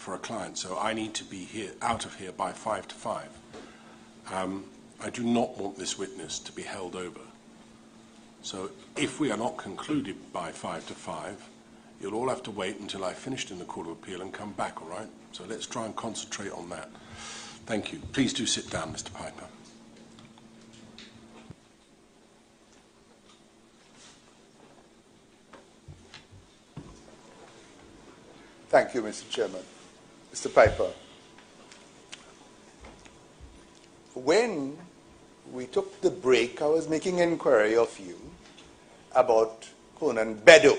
for a client, so I need to be out of here by 5 to 5. I do not want this witness to be held over. So if we are not concluded by 5 to 5, you'll all have to wait until I've finished in the Court of Appeal and come back, all right? So let's try and concentrate on that. Thank you. Please do sit down, Mr. Piper. Thank you, Mr. Chairman. Mr. Piper, when we took the break, I was making inquiry of you about Conan Beddoe.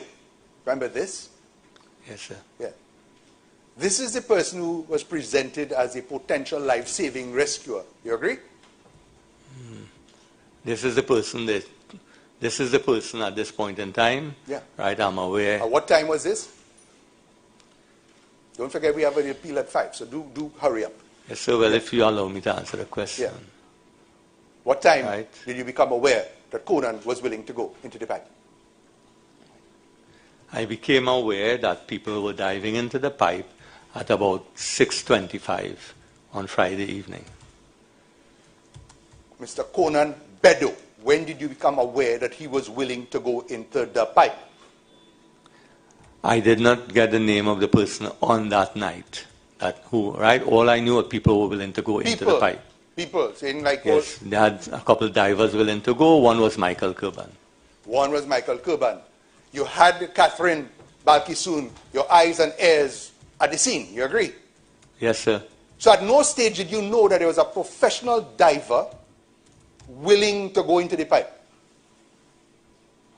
Remember this? Yes, sir. Yeah. This is the person who was presented as a potential life-saving rescuer. You agree? This is the person at this point in time. Yeah. Right, I'm aware. At what time was this? Don't forget we have an appeal at 5, so do hurry up. Yes, sir. Well, if you allow me to answer the question. Yeah. What time Right. did you become aware that Conan was willing to go into the pipe? I became aware that people were diving into the pipe at about 6:25 on Friday evening. Mr. Conan Beddoe, when did you become aware that he was willing to go into the pipe? I did not get the name of the person on that night. Right? All I knew was people were willing to go into the pipe. People saying like, Yes, they had a couple of divers willing to go. One was Michael Kirban. one was Michael Kirban. You had Catherine Balkisoon, your eyes and ears at the scene. You agree? Yes, sir. So at no stage did you know that there was a professional diver willing to go into the pipe?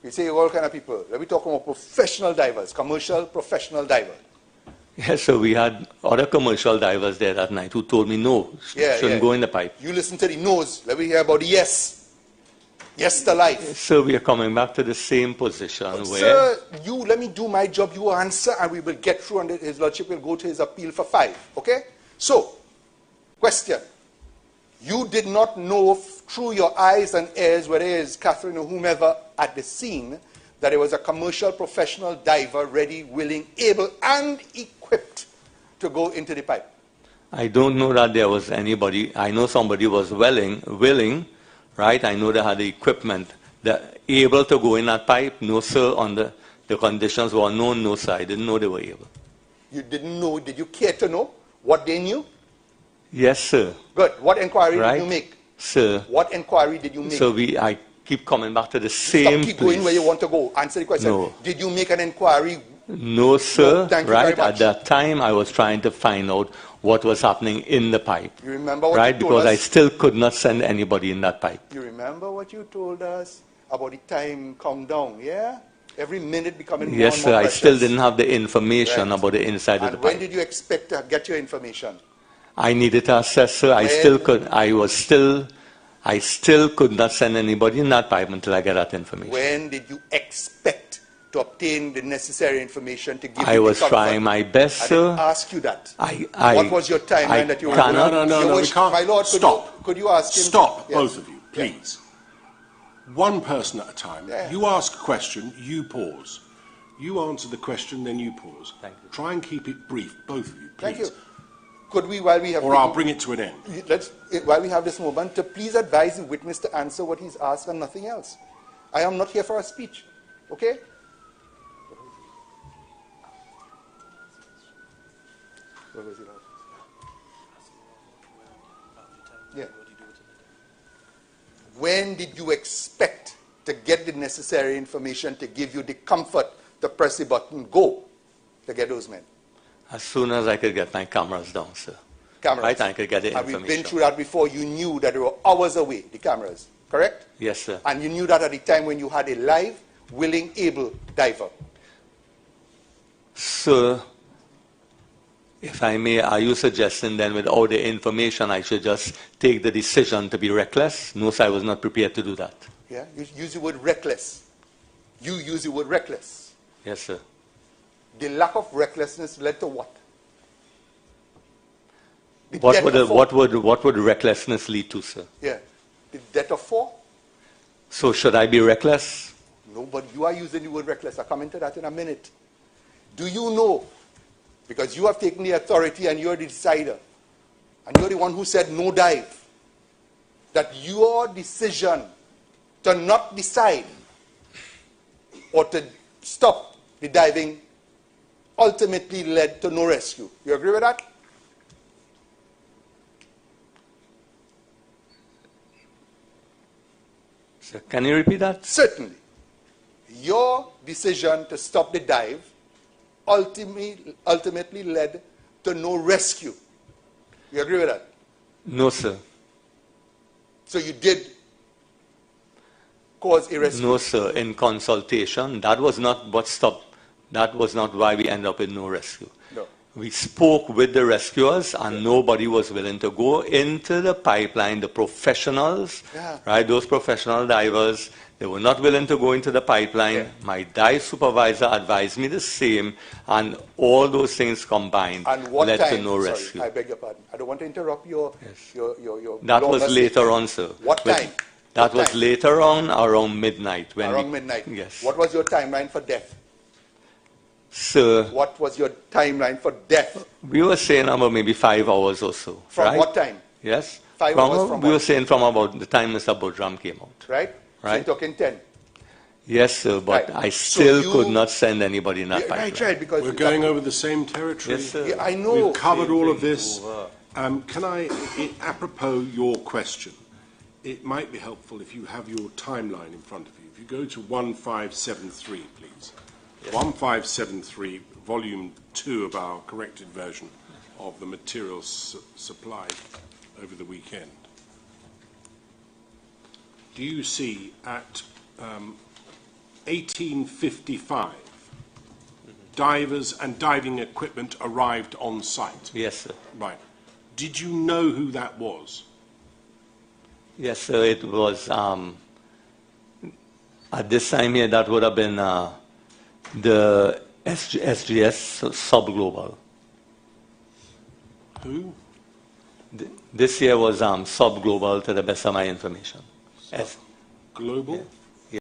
We say all kind of people. Let me talk about professional divers, commercial professional divers. Yes, sir. We had other commercial divers there that night who told me no, shouldn't go in the pipe. You listen to the no's. Let me hear about the yes. Yes to life. So we are coming back to the same position where... Sir, let me do my job. You answer and we will get through and his lordship will go to his appeal for 5. Okay? So, question. You did not know through your eyes and ears, whether it is Catherine or whomever at the scene, that there was a commercial professional diver ready, willing, able, and equipped to go into the pipe. I don't know that there was anybody. I know somebody was willing, right? I know they had the equipment. They're able to go in that pipe. No, sir, on the conditions were unknown. No, sir, I didn't know they were able. You didn't know. Did you care to know what they knew? Yes, sir. Good. What inquiry Right? did you make? Sir. What inquiry did you make? So I keep coming back to the same Keep place. going where you want to go. Answer the question. No. Did you make an inquiry? No, sir. No, thank you Right? very much. At that time, I was trying to find out what was happening in the pipe. You remember what Right? you told Because I us? still could not send anybody in that pipe. You remember what you told us about the time countdown, yeah? Every minute becoming more Yes, and sir. more I precious. still didn't have the information Right. about the inside of And the when pipe. did you expect to get your information? I needed to assess, sir. I still could not send anybody in that pipe until I get that information. When did you expect to obtain the necessary information to give I you was the comfort? trying my best, I sir. didn't ask you that. I What was your timeline I that you were cannot- No, we can't. My lord, Stop. Could you ask him? Stop, Yes. both of you, please. One person at a time. Yeah. You ask a question, you pause. You answer the question, then you pause. Thank you. Try and keep it brief, both of you, please. Thank you. Could we, while we have... Or I'll bring it to an end. While we have this moment, to please advise the witness to answer what he's asked and nothing else. I am not here for a speech. Okay? What was it? Yeah. When did you expect to get the necessary information to give you the comfort to press the button, go, to get those men? As soon as I could get my cameras down, sir. Cameras. Right, I could get the And we've information. been through that before. You knew that they were hours away, the cameras, correct? Yes, sir. And you knew that at the time when you had a live, willing, able diver. Sir, if I may, are you suggesting then without the information I should just take the decision to be reckless? No, sir, I was not prepared to do that. Yeah? You use the word reckless. You use the word reckless. Yes, sir. The lack of recklessness led to what? The What death would, of what, four. what would recklessness lead to, sir? Yeah. The death of 4? So should I be reckless? No, but you are using the word reckless. I'll come into that in a minute. Do you know because you have taken the authority and you're the decider, and you're the one who said no dive, that your decision to not decide or to stop the diving ultimately led to no rescue. You agree with that? So can you repeat that? Certainly. Your decision to stop the dive ultimately led to no rescue. You agree with that? No, sir. So you did cause a rescue? No, sir. In consultation, that was not what stopped. That was not why we ended up with no rescue. No. We spoke with the rescuers, and nobody was willing to go into the pipeline. The professionals, right? Those professional divers, they were not willing to go into the pipeline. Yeah. My dive supervisor advised me the same, and all those things combined And what led time? to no Sorry, rescue. I beg your pardon. I don't want to interrupt your. That was longer later statement. on, sir. What time? That What was time? later on, around midnight. Around midnight. Yes. What was your timeline for death? Sir, What was your timeline for death? we were saying about maybe 5 hours or so. From right? what time? Yes. 5 hours from We were what? saying from about the time Mr. Bodram came out. Right? Right. So you're talking 10. Yes, sir, but Right. I So still you- could not send anybody in that Yeah, pipeline. right, because We're going over the same territory. Yes, sir. Yeah, I know. We've covered all of this. Can I, apropos your question, it might be helpful if you have your timeline in front of you. If you go to 1573, please. 1573, volume 2 of our corrected version of the materials supplied over the weekend. Do you see at 1855, divers and diving equipment arrived on site? Yes, sir. Right. Did you know who that was? Yes, sir, it was, at this time here, that would have been the SGS Subglobal. Who? This year was Subglobal, to the best of my information. Global? Yeah.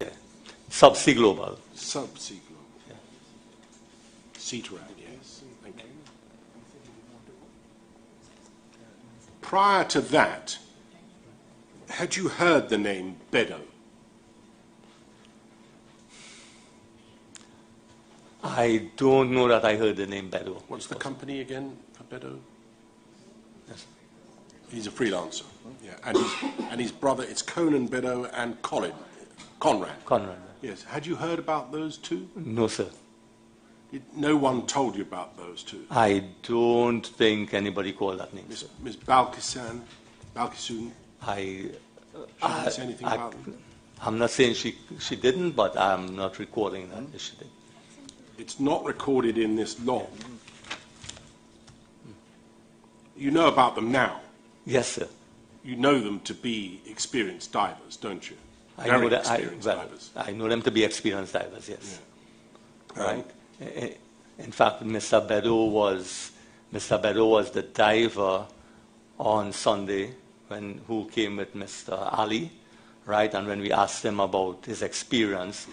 Subsea Global. Subsea Global. Yeah. CTRAD, yes. Thank you. Prior to that, had you heard the name Beddoe? I don't know that I heard the name Beddoe. What's the company again for Beddoe? Yes. He's a freelancer. Yeah. And his brother, it's Conan Beddoe and Conrad. Conrad. Yes. Had you heard about those two? No, sir. No one told you about those two? I don't think anybody called that name, sir. Ms. Balkisoon? She I didn't say anything about them? I'm not saying she didn't, but I'm not recalling that if she did. It's not recorded in this log. You know about them now. Yes, sir. You know them to be experienced divers, don't you? I know Very that. experienced divers. I know them to be experienced divers. Yes. Yeah. Right. In fact, Mr. Beddoe was the diver on Sunday who came with Mr. Ali, right? And when we asked him about his experience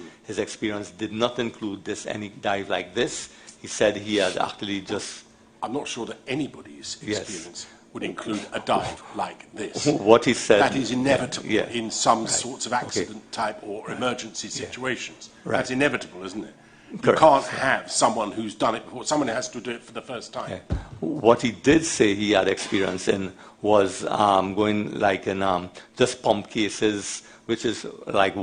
did not include any dive like this. He said he had actually just. I'm not sure that anybody's Yes. experience would include a dive like this. What he said. That is inevitable Yeah. in some Right. sorts of accident type or emergency situations. Right. That's inevitable, isn't it? You Correct. can't have someone who's done it before. Someone has to do it for the first time. Yeah. What he did say he had experience in was going like in just pump cases, which is like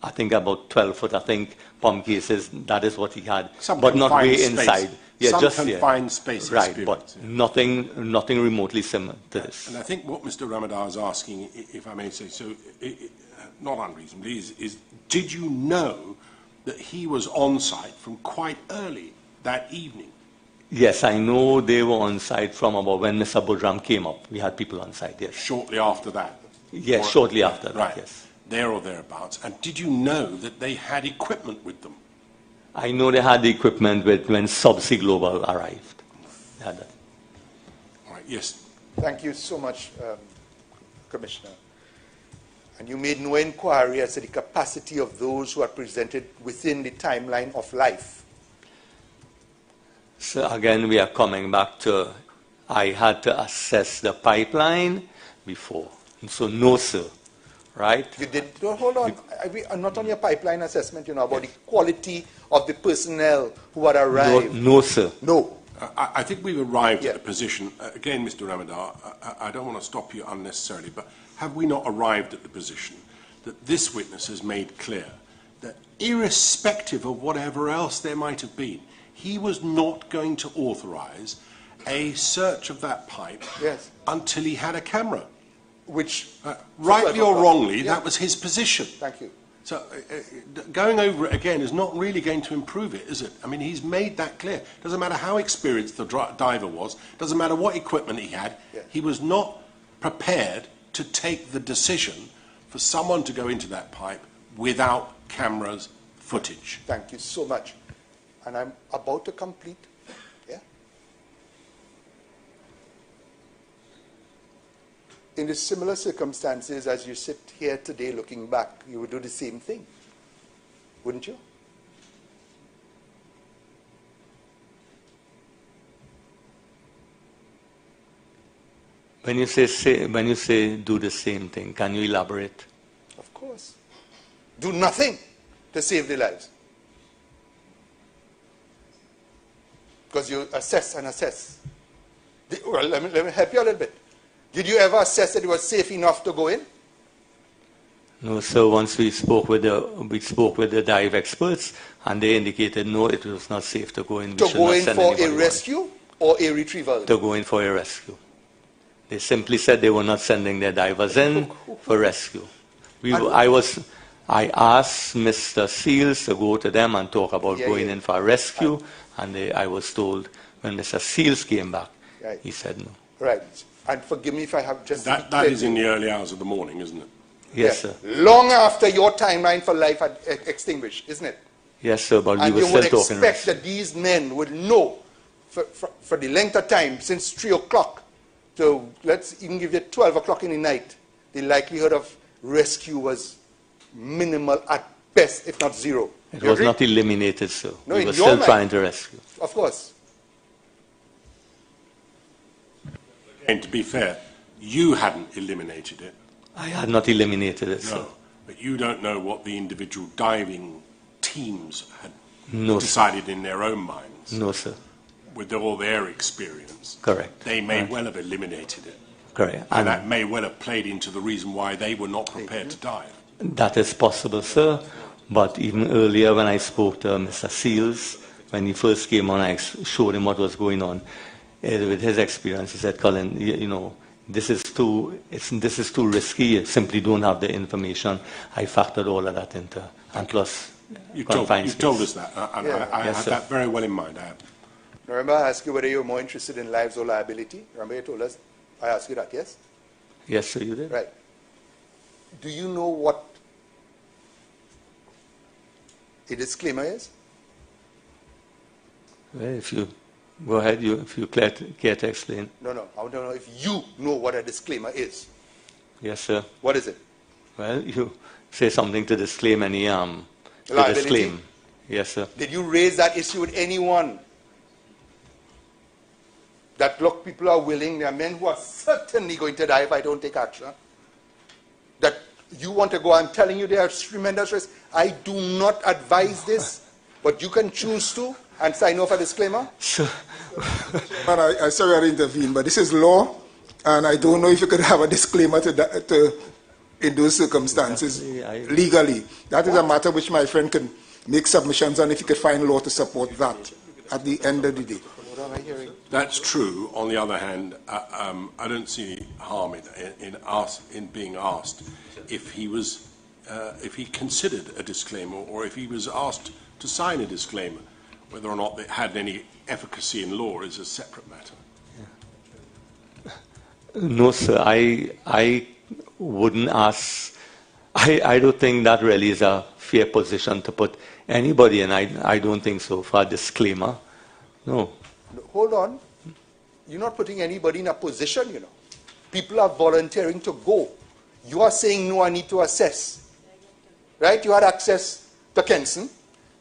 I think about 12 foot. I think pump cases. That is what he had, Some but not confined way space. inside. Yeah, Some just confined space right, experience, but yeah. nothing remotely similar to this. And I think what Mr. Ramadan is asking, if I may say so, not unreasonably, is did you know that he was on site from quite early that evening? Yes, I know they were on site from about when Mr. Bodram came up. We had people on site, yes. Shortly after that? Yes, Or- shortly after that, right. yes. There or thereabouts. And did you know that they had equipment with them? I know they had the equipment when Subsea Global arrived. They had that. All right, yes. Thank you so much, Commissioner. And you made no inquiry as to the capacity of those who are presented within the timeline of life. So again, we are coming back to, I had to assess the pipeline before. And so no, sir. Right? You did, no, hold on. Not on your pipeline assessment, about the quality of the personnel who had arrived. No, sir. No. I think we've arrived at a position, again, Mr. Ramadar, I don't want to stop you unnecessarily, but have we not arrived at the position that this witness has made clear that irrespective of whatever else there might have been, he was not going to authorize a search of that pipe until he had a camera? Which, rightly or wrongly, that was his position. Thank you. So going over it again is not really going to improve it, is it? I mean, he's made that clear. Doesn't matter how experienced the diver was, doesn't matter what equipment he had, he was not prepared to take the decision for someone to go into that pipe without cameras footage. Thank you so much. And I'm about to complete. In the similar circumstances as you sit here today looking back, you would do the same thing, wouldn't you? When you say do the same thing, can you elaborate? Of course. Do nothing to save their lives. Because you assess and assess. Well, let me help you a little bit. Did you ever assess that it was safe enough to go in? No, sir. Once we spoke with the dive experts, and they indicated no, it was not safe to go in. To go in for a rescue or a retrieval? To go in for a rescue. They simply said they were not sending their divers in for rescue. I asked Mr. Seals to go to them and talk about going in for a rescue, and I was told when Mr. Seals came back, he said no. Right. And forgive me if I have just... That is in the early hours of the morning, isn't it? Yes, sir. Long after your timeline for life had extinguished, isn't it? Yes, sir, but we were still talking... And you would expect that these men would know for the length of time, since 3 o'clock to, let's even give you 12 o'clock in the night, the likelihood of rescue was minimal at best, if not zero. It was not eliminated, sir. No, we were still trying to rescue. Of course. And to be fair, you hadn't eliminated it. I had not eliminated it, sir. No, but you don't know what the individual diving teams had decided in their own minds. No, sir. With all their experience. Correct. They may well have eliminated it. Correct. And that may well have played into the reason why they were not prepared to dive. That is possible, sir. But even earlier when I spoke to Mr. Seals, when he first came on, I showed him what was going on. With his experience, he said, Colin, this is too risky. You simply don't have the information. I factored all of that into, and plus, you've told us that, and I had that very well in mind. Remember, I asked you whether you're more interested in lives or liability. Remember, you told us. I asked you that, yes? Yes, sir, you did. Right. Do you know what a disclaimer is? Well, if you go ahead, if you care to explain. No, I want to know if you know what a disclaimer is. Yes, sir. What is it? Well, you say something to disclaim any liability. Yes, sir. Did you raise that issue with anyone? That, look, people are willing, there are men who are certainly going to die if I don't take action. That you want to go, I'm telling you there are tremendous risks. I do not advise this, but you can choose to and sign off a disclaimer. Sure. I'm sorry I intervene, but this is law, and I don't know if you could have a disclaimer in those circumstances legally. That is a matter which my friend can make submissions on if you could find law to support that at the end of the day. That's true. On the other hand, I don't see any harm in being asked if he considered a disclaimer or if he was asked to sign a disclaimer. Whether or not it had any efficacy in law is a separate matter. No, sir. I wouldn't ask. I don't think that really is a fair position to put anybody in. I don't think so. For a disclaimer, no. Hold on. You're not putting anybody in a position, you know. People are volunteering to go. You are saying, no, I need to assess. Right? You had access to Kenson.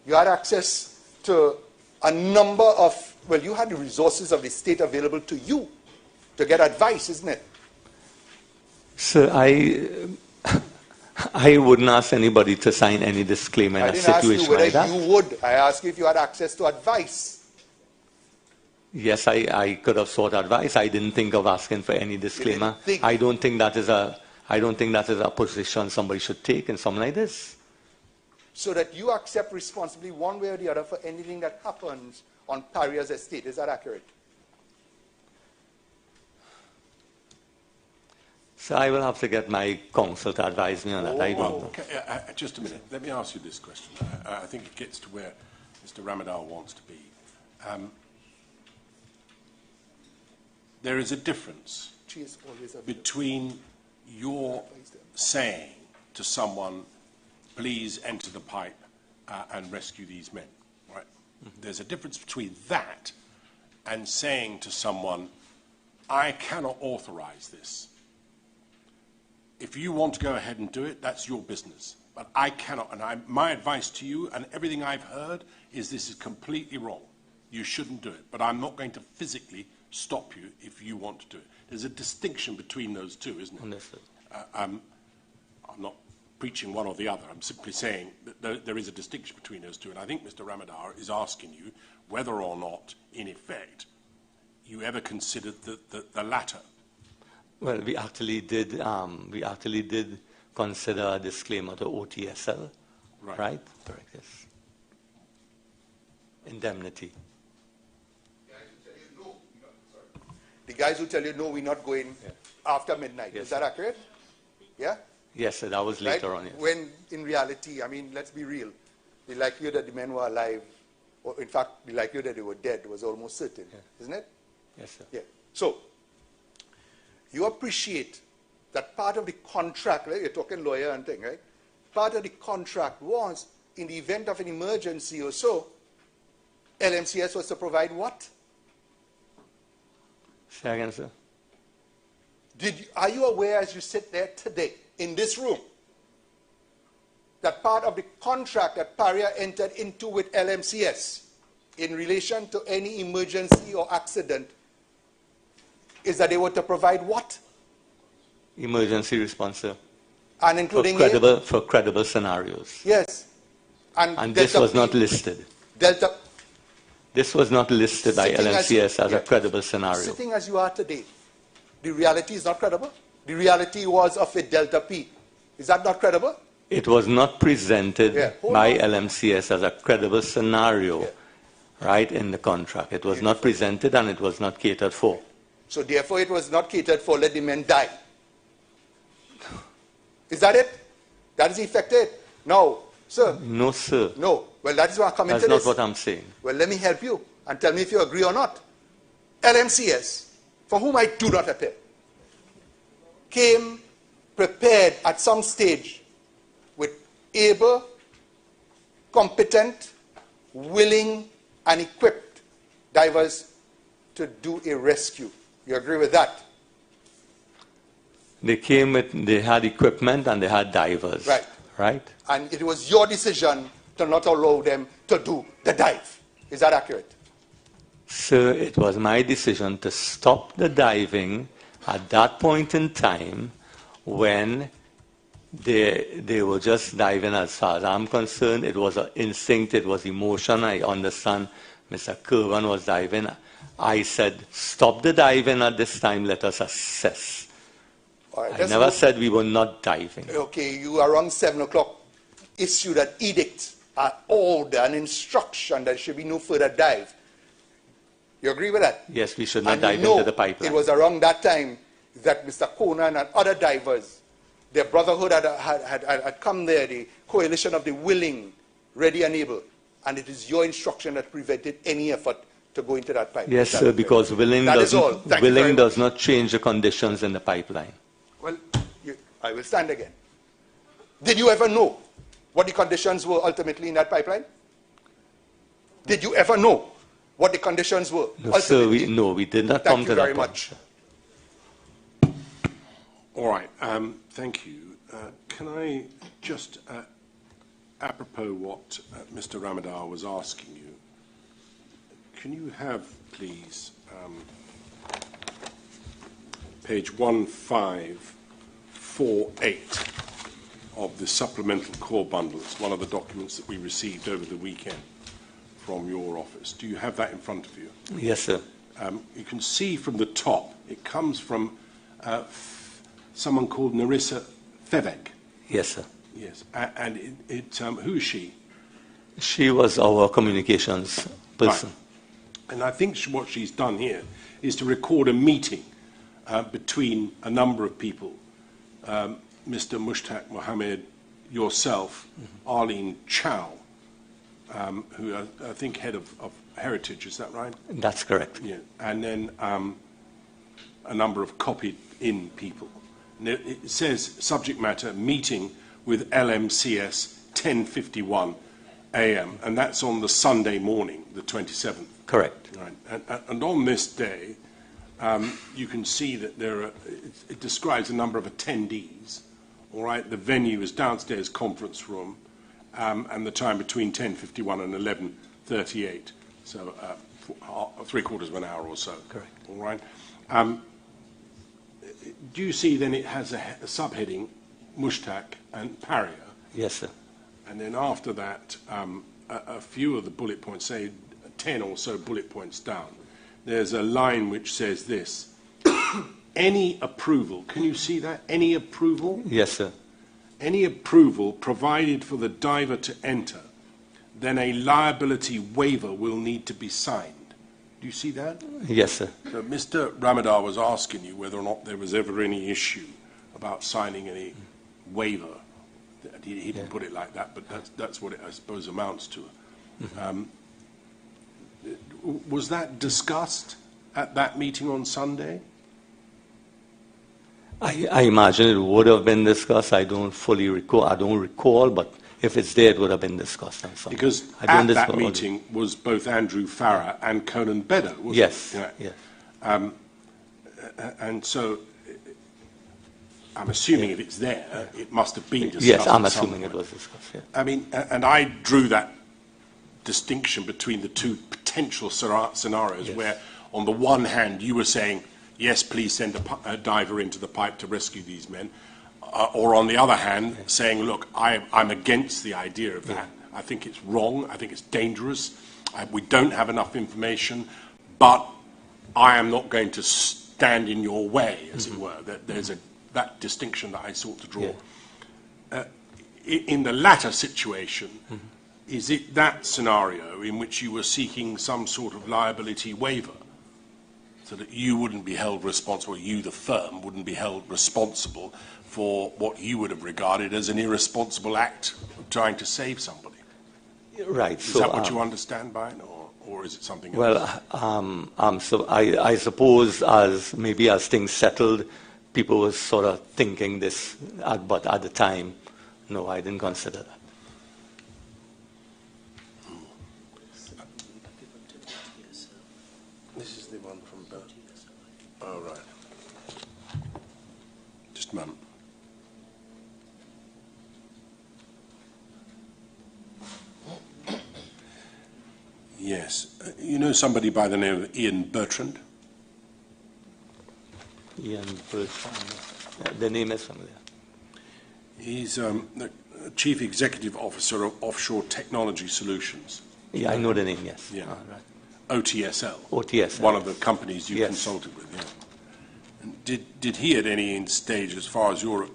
You had access to a number of Well, you had the resources of the state available to you to get advice, isn't it? Sir, I wouldn't ask anybody to sign any disclaimer in I a didn't ask you situation like whether that. you would. I asked you if you had access to advice. Yes, I could have sought advice. I didn't think of asking for any disclaimer. think. I don't think that is a position somebody should take in something like this. So that you accept responsibility one way or the other for anything that happens on PARIA's estate. Is that accurate? So I will have to get my counsel to advise me on that. I don't know. Okay, just a minute. Let me ask you this question. I think it gets to where Mr. Ramadar wants to be. There is a difference between your saying to someone, please enter the pipe and rescue these men, right? There's a difference between that and saying to someone, I cannot authorize this. If you want to go ahead and do it, that's your business. But I cannot, and my advice to you and everything I've heard is this is completely wrong. You shouldn't do it. But I'm not going to physically stop you if you want to do it. There's a distinction between those two, isn't it? Understood. I'm not preaching one or the other. I'm simply saying that there is a distinction between those two. And I think Mr. Ramadar is asking you whether or not, in effect, you ever considered the latter. Well, we actually did consider a disclaimer to OTSL, right? Correct, yes. Indemnity. The guys who tell you, no, we're not going after midnight. Yes, is that accurate? Yeah? Yes, sir, that was later on, yes. When, in reality, I mean, let's be real, the likelihood that the men were alive, or in fact, the likelihood that they were dead was almost certain, isn't it? Yes, sir. Yeah. So, you appreciate that part of the contract, right? You're talking lawyer and thing, right? Part of the contract was, in the event of an emergency or so, LMCS was to provide what? Say again, sir. Are you aware, as you sit there today, in this room, that part of the contract that PARIA entered into with LMCS in relation to any emergency or accident is that they were to provide what? Emergency response, sir. And including for credible scenarios. Yes. And this was not listed. This was not listed by LMCS as a credible scenario. Sitting as you are today, the reality is not credible. The reality was of a Delta P. Is that not credible? It was not presented by LMCS as a credible scenario, right, in the contract. It was not presented and it was not catered for. So therefore it was not catered for, let the men die. Is that it? That is effective? No, sir. No, sir. No. Well, that is why I'm coming to this. That's not what I'm saying. Well, let me help you and tell me if you agree or not. LMCS, for whom I do not appear, came prepared at some stage with able, competent, willing, and equipped divers to do a rescue. You agree with that? They had equipment and they had divers. Right. Right? And it was your decision to not allow them to do the dive. Is that accurate? Sir, it was my decision to stop the diving at that point in time when they were just diving. As far as I'm concerned, it was an instinct, it was emotion. I understand Mr. Kerwin was diving. I said, stop the diving at this time, let us assess. Right, I never said we were not diving. Okay, you around 7 o'clock issued an edict, an order, an instruction that there should be no further dive. You agree with that? Yes, we should not dive into the pipeline. It was around that time that Mr. Conan and other divers, their brotherhood had come there, the coalition of the willing, ready and able, and it is your instruction that prevented any effort to go into that pipeline. Yes, sir, because willing does not change the conditions in the pipeline. Well, I will stand again. Did you ever know what the conditions were ultimately in that pipeline? Did you ever know what the conditions were? No, sir, we did not come to that point. Thank you very much. All right, thank you. Can I just, apropos what Mr. Ramadar was asking you, can you have, please, page 1548 of the supplemental core bundle? It's one of the documents that we received over the weekend from your office. Do you have that in front of you? Yes, sir. You can see from the top, it comes from someone called Narissa Fevek. Yes, sir. Yes, and who is she? She was our communications person. Right. And I think what she's done here is to record a meeting between a number of people, Mr. Mushtaq Mohammed, yourself, Arlene Chow, who I think head of Heritage, is that right? That's correct. Yeah, and then a number of copied in people. And it says subject matter meeting with LMCS 10:51 a.m. and that's on the Sunday morning, the 27th. Correct. Right. And on this day, you can see that it describes a number of attendees. All right, the venue is downstairs conference room, and the time between 10:51 and 11:38. So 3/4 of an hour or so. Correct. All right. Do you see then it has a subheading, Mushtaq and PARIA? Yes, sir. And then after that, a few of the bullet points, say 10 or so bullet points down, there's a line which says this, any approval, can you see that? Any approval? Yes, sir. Any approval provided for the diver to enter, then a liability waiver will need to be signed. Do you see that? Yes, sir. So Mr. Ramadar was asking you whether or not there was ever any issue about signing any waiver. He didn't put it like that, but that's what it, I suppose, amounts to. Was that discussed at that meeting on Sunday? I imagine it would have been discussed. I don't fully recall. I don't recall, but if it's there, it would have been discussed on Sunday. Because at that meeting was both Andrew Farah and Conan Bedder, wasn't yes, it? Yes. And so I'm assuming if it's there, it must have been discussed. Yes, I'm assuming it was discussed. Yeah. I mean, and I drew that distinction between the two potential scenarios where, on the one hand, you were saying, yes, please send a diver into the pipe to rescue these men, or on the other hand, saying, look, I'm against the idea of that. I think it's wrong. I think it's dangerous. We don't have enough information, but I am not going to stand in your way, as it were. There's that distinction that I sought to draw. In the latter situation, is it that scenario in which you were seeking some sort of liability waiver so that you wouldn't be held responsible, you, the firm, wouldn't be held responsible for what you would have regarded as an irresponsible act of trying to save somebody? Right. Is that what you understand by it, or is it something else? Well, so I suppose as things settled, people were sort of thinking this, but at the time, no, I didn't consider that. This is the one from Bert. Oh, right. Just a moment. Yes. You know somebody by the name of Ian Bertrand? Ian Bertrand. The name is familiar. He's the Chief Executive Officer of Offshore Technology Solutions. Yeah, I know the name, yes. Yeah. Right. OTSL. OTSL. One of the companies you Yes. consulted with. Yeah. And did he at any stage, as far as you're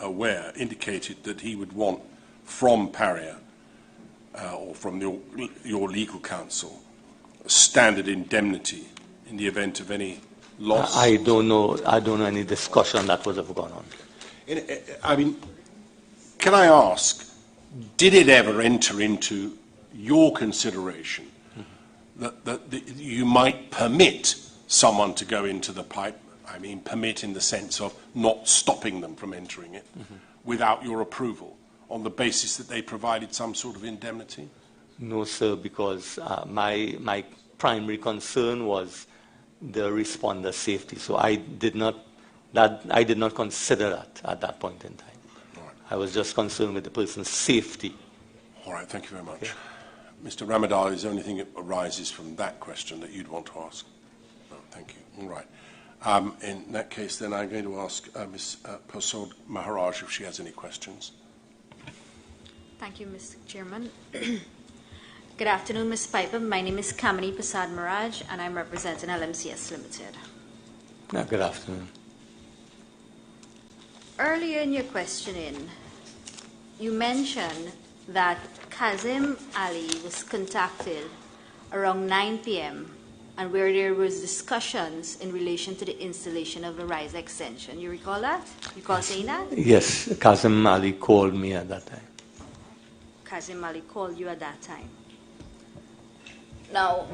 aware, indicated that he would want from PARIA or from your legal counsel a standard indemnity in the event of any loss? I don't know any discussion that would have gone on. I mean, can I ask, did it ever enter into your consideration that you might permit someone to go into the pipe? I mean, permit in the sense of not stopping them from entering it without your approval, on the basis that they provided some sort of indemnity? No, sir, because my primary concern was the responder safety. So I did not consider that at that point in time. All right. I was just concerned with the person's safety. All right, thank you very much. Yeah. Mr. Ramadal, is there anything that arises from that question that you'd want to ask? No, thank you. All right. In that case, then I'm going to ask Ms. Persod Maharaj if she has any questions. Thank you, Mr. Chairman. Good afternoon, Ms. Piper. My name is Kamini Prasad Maharaj, and I'm representing LMCS Limited. Good afternoon. Earlier in your questioning, you mentioned that Kazim Ali was contacted around 9 p.m. and where there was discussions in relation to the installation of the RISE extension. You recall that? You recall saying that? Yes, Kazim Ali called me at that time. Kazim Ali called you at that time. Now,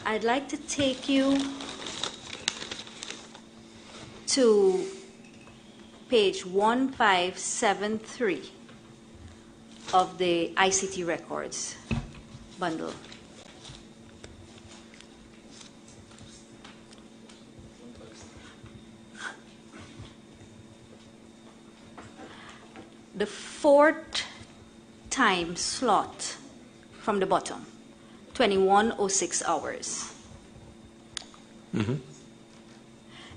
I'd like to take you to page 1573 of the ICT records bundle. The fourth time slot from the bottom, 21:06 hours. Mm-hmm.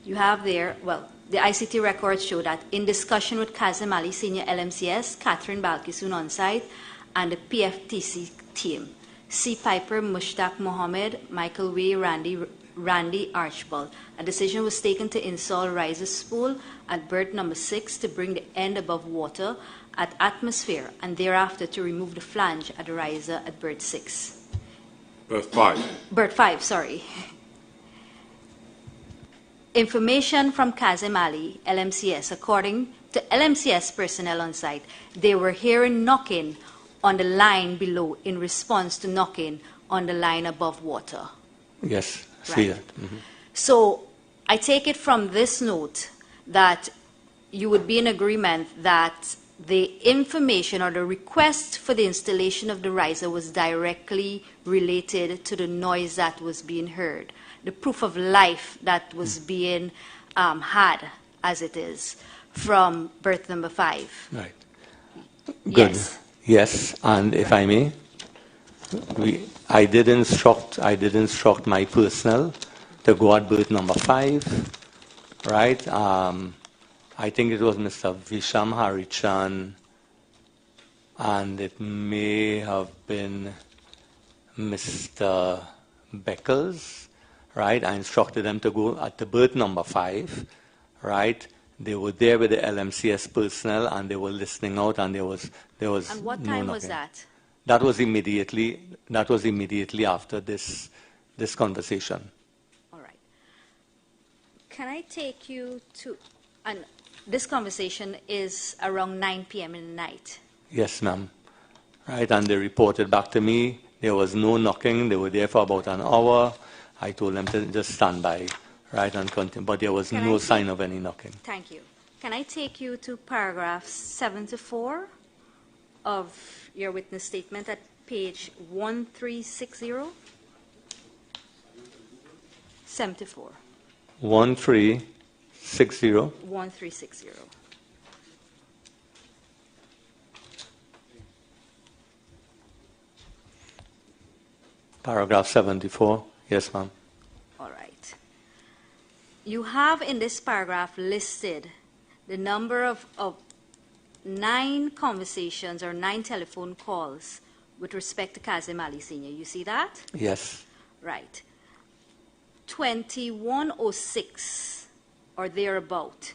You have there, well, the ICT records show that in discussion with Kazim Ali, Senior LMCS, Catherine Balkisoon on site, and the PFTC team, C. Piper, Mushtaq Mohammed, Michael Way, Randy Archibald. A decision was taken to install riser spool at berth number 6 to bring the end above water at atmosphere, and thereafter to remove the flange at the riser at berth 6. Berth 5. Berth 5, sorry. Information from Kazim Ali, LMCS. According to LMCS personnel on site, they were hearing knocking on the line below in response to knocking on the line above water. Yes, see Right. that. Mm-hmm. So I take it from this note that you would be in agreement that the information or the request for the installation of the riser was directly related to the noise that was being heard, the proof of life that was being had, as it is, from berth number 5. Right. Good. Yes. Yes, and if I may, I did instruct my personnel to go at berth number 5, right? I think it was Mr. Visham Harichan, and it may have been Mr. Beckles, right? I instructed them to go at the berth number 5, right? They were there with the LMCS personnel, and they were listening out, and there was And what no time was knocking. that? That was immediately after this conversation. All right. Can I take you to, and this conversation is around 9 p.m. in the night. Yes, ma'am. Right, and they reported back to me. There was no knocking. They were there for about an hour. I told them to just stand by, right, and continue. But there was no sign of any knocking. Thank you. Can I take you to paragraph 74 of your witness statement at page 1360? 74. 1360. 1360. Paragraph 74. Yes, ma'am. All right. You have in this paragraph listed the number of 9 conversations or 9 telephone calls with respect to Kazim Ali Sr. You see that? Yes. Right. 21:06 or thereabout.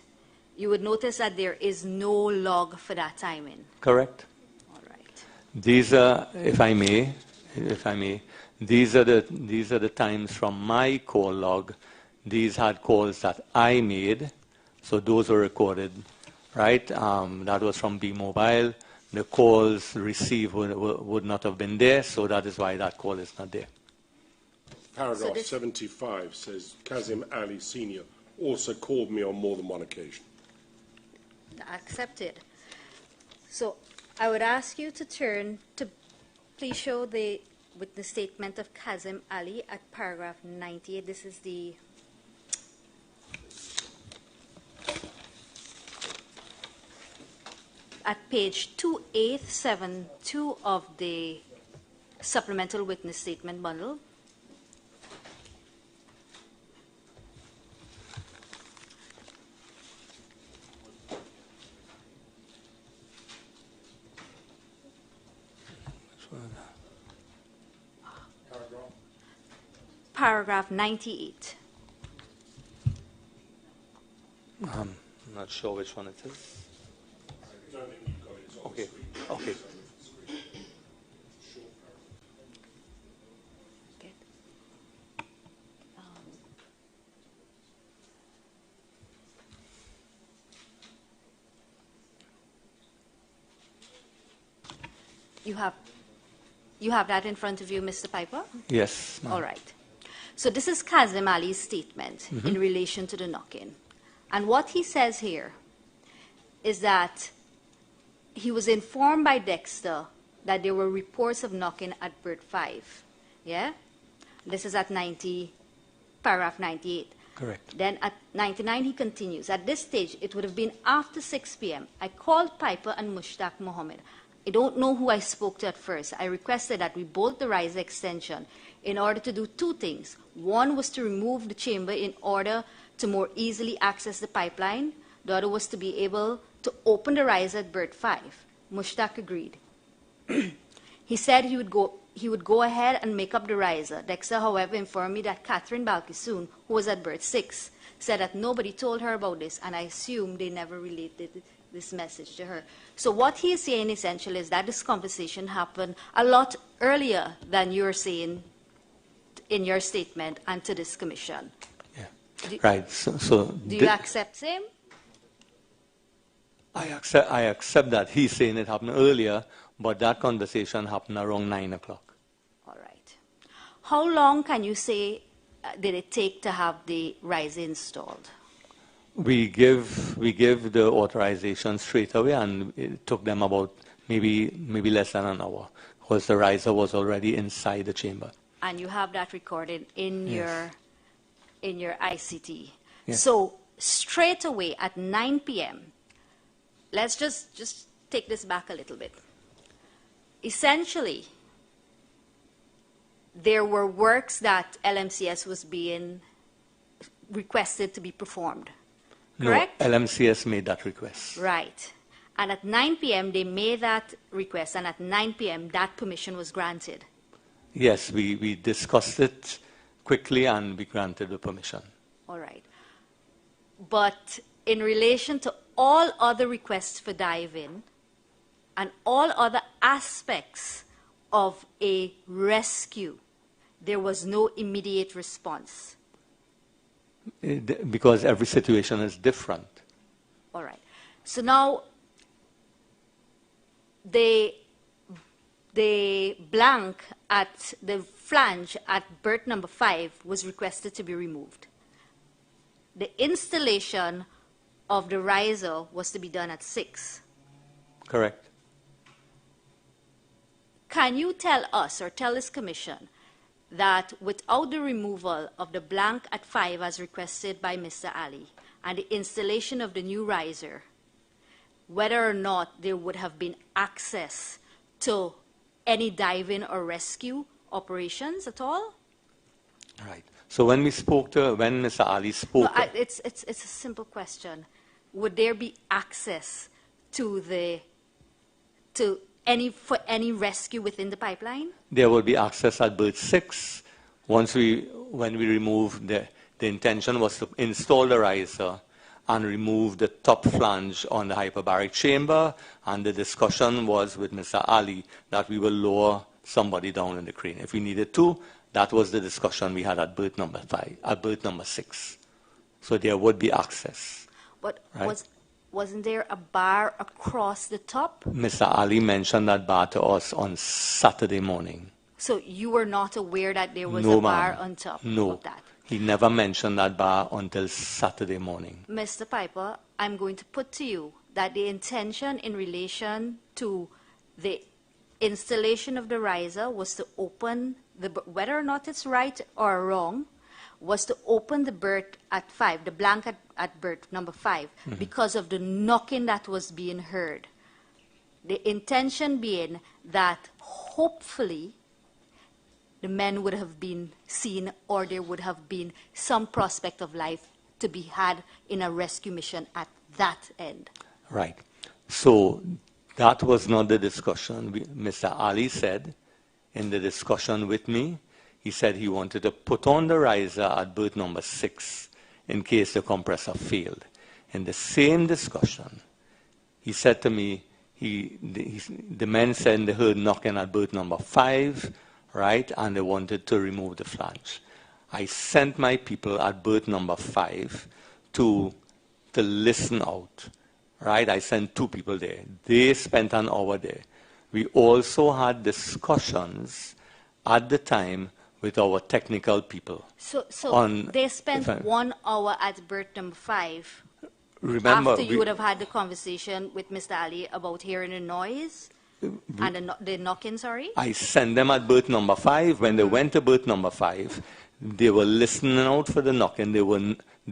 You would notice that there is no log for that timing. Correct. All right. These are, if I may, these are the times from my call log. These had calls that I made, so those were recorded, right? That was from B-Mobile. The calls received would not have been there, so that is why that call is not there. Paragraph 75 says Kazim Ali Sr. also called me on more than one occasion. Accepted. So I would ask you to turn to, please show the witness statement of Kazim Ali at paragraph 98. This is the at page 2872 of the supplemental witness statement bundle. Paragraph 98. I'm not sure which one it is. Okay. Okay. You have that in front of you, Mr. Piper? Yes, ma'am. All right. So this is Kazim Ali's statement in relation to the knock-in. And what he says here is that he was informed by Dexter that there were reports of knock-in at Bert 5. Yeah? This is at paragraph 98. Correct. Then at 99, he continues. At this stage, it would have been after 6 p.m. I called Piper and Mushtaq Mohammed. I don't know who I spoke to at first. I requested that we bolt the riser extension in order to do two things. One was to remove the chamber in order to more easily access the pipeline. The other was to be able to open the riser at Bert 5. Mushtaq agreed. He said he would go ahead and make up the riser. Dexter, however, informed me that Catherine Balkisoon, who was at Bert 6, said that nobody told her about this, and I assume they never related this message to her. So what he is saying essentially is that this conversation happened a lot earlier than you're saying in your statement and to this commission. Yeah. Right. So do you accept him? I accept that he's saying it happened earlier, but that conversation happened around 9 o'clock. All right. How long can you say did it take to have the riser installed? We give the authorization straight away, and it took them about maybe less than an hour, because the riser was already inside the chamber. And you have that recorded in your ICT. Yes. So straight away at 9 p.m., let's just take this back a little bit. Essentially, there were works that LMCS was being requested to be performed. Correct? No, LMCS made that request. Right. And at 9 p.m., they made that request, and at 9 p.m., that permission was granted. Yes, we discussed it quickly, and we granted the permission. All right. But in relation to all other requests for dive-in and all other aspects of a rescue, there was no immediate response. Because every situation is different. All right. So now, the blank at the flange at berth number 5 was requested to be removed. The installation of the riser was to be done at 6. Correct. Can you tell us or tell this commission that without the removal of the blank at 5 as requested by Mr. Ali and the installation of the new riser, whether or not there would have been access to any dive-in or rescue operations at all? Right. So when Mr. Ali spoke... No, it's a simple question. Would there be access to any rescue within the pipeline? There will be access at berth 6. When we remove the intention was to install the riser and remove the top flange on the hyperbaric chamber, and the discussion was with Mr. Ali that we will lower somebody down in the crane if we needed to. That was the discussion we had at berth number 6. So there would be access. But right? Wasn't there a bar across the top? Mr. Ali mentioned that bar to us on Saturday morning. So you were not aware that there was No, a bar ma'am. on top No. of that? He never mentioned that bar until Saturday morning. Mr. Piper, I'm going to put to you that the intention in relation to the installation of the riser was to open, whether or not it's right or wrong, was to open the berth at 5, the blank at berth number 5, because of the knocking that was being heard. The intention being that hopefully the men would have been seen, or there would have been some prospect of life to be had in a rescue mission at that end. Right. So that was not the discussion. Mr. Ali said in the discussion with me, he said he wanted to put on the riser at berth number 6 in case the compressor failed. In the same discussion, he said to me, the men said they heard knocking at berth number 5, right, and they wanted to remove the flange. I sent my people at berth number 5 to listen out, right? I sent 2 people there. They spent an hour there. We also had discussions at the time with our technical people. So they spent 1 hour at berth number 5. Remember, after you would have had the conversation with Mr. Ali about hearing the noise and the knocking, sorry? I sent them at berth number 5. When they went to berth number 5, they were listening out for the knocking. They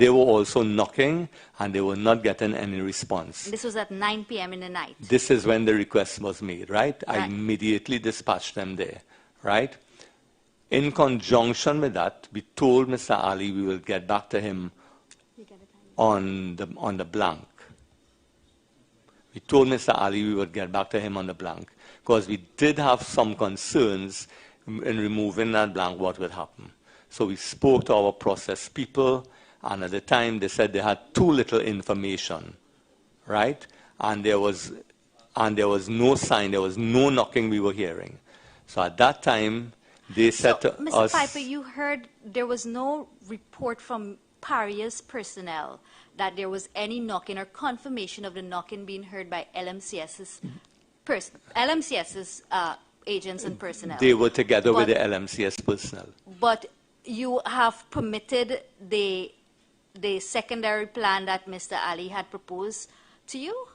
were also knocking, and they were not getting any response. This was at 9 p.m. in the night. This is when the request was made, right? I immediately dispatched them there, right? In conjunction with that, we told Mr. Ali we will get back to him on the blank. We told Mr. Ali we would get back to him on the blank because we did have some concerns in removing that blank, what would happen. So we spoke to our process people, and at the time they said they had too little information, right? And there was no sign, there was no knocking we were hearing. So at that time, they said to Mr. us... Piper, you heard there was no report from PARIA's personnel that there was any knocking or confirmation of the knocking being heard by LMCS's agents and personnel. They were together with the LMCS personnel. But you have permitted the secondary plan that Mr. Ali had proposed to you?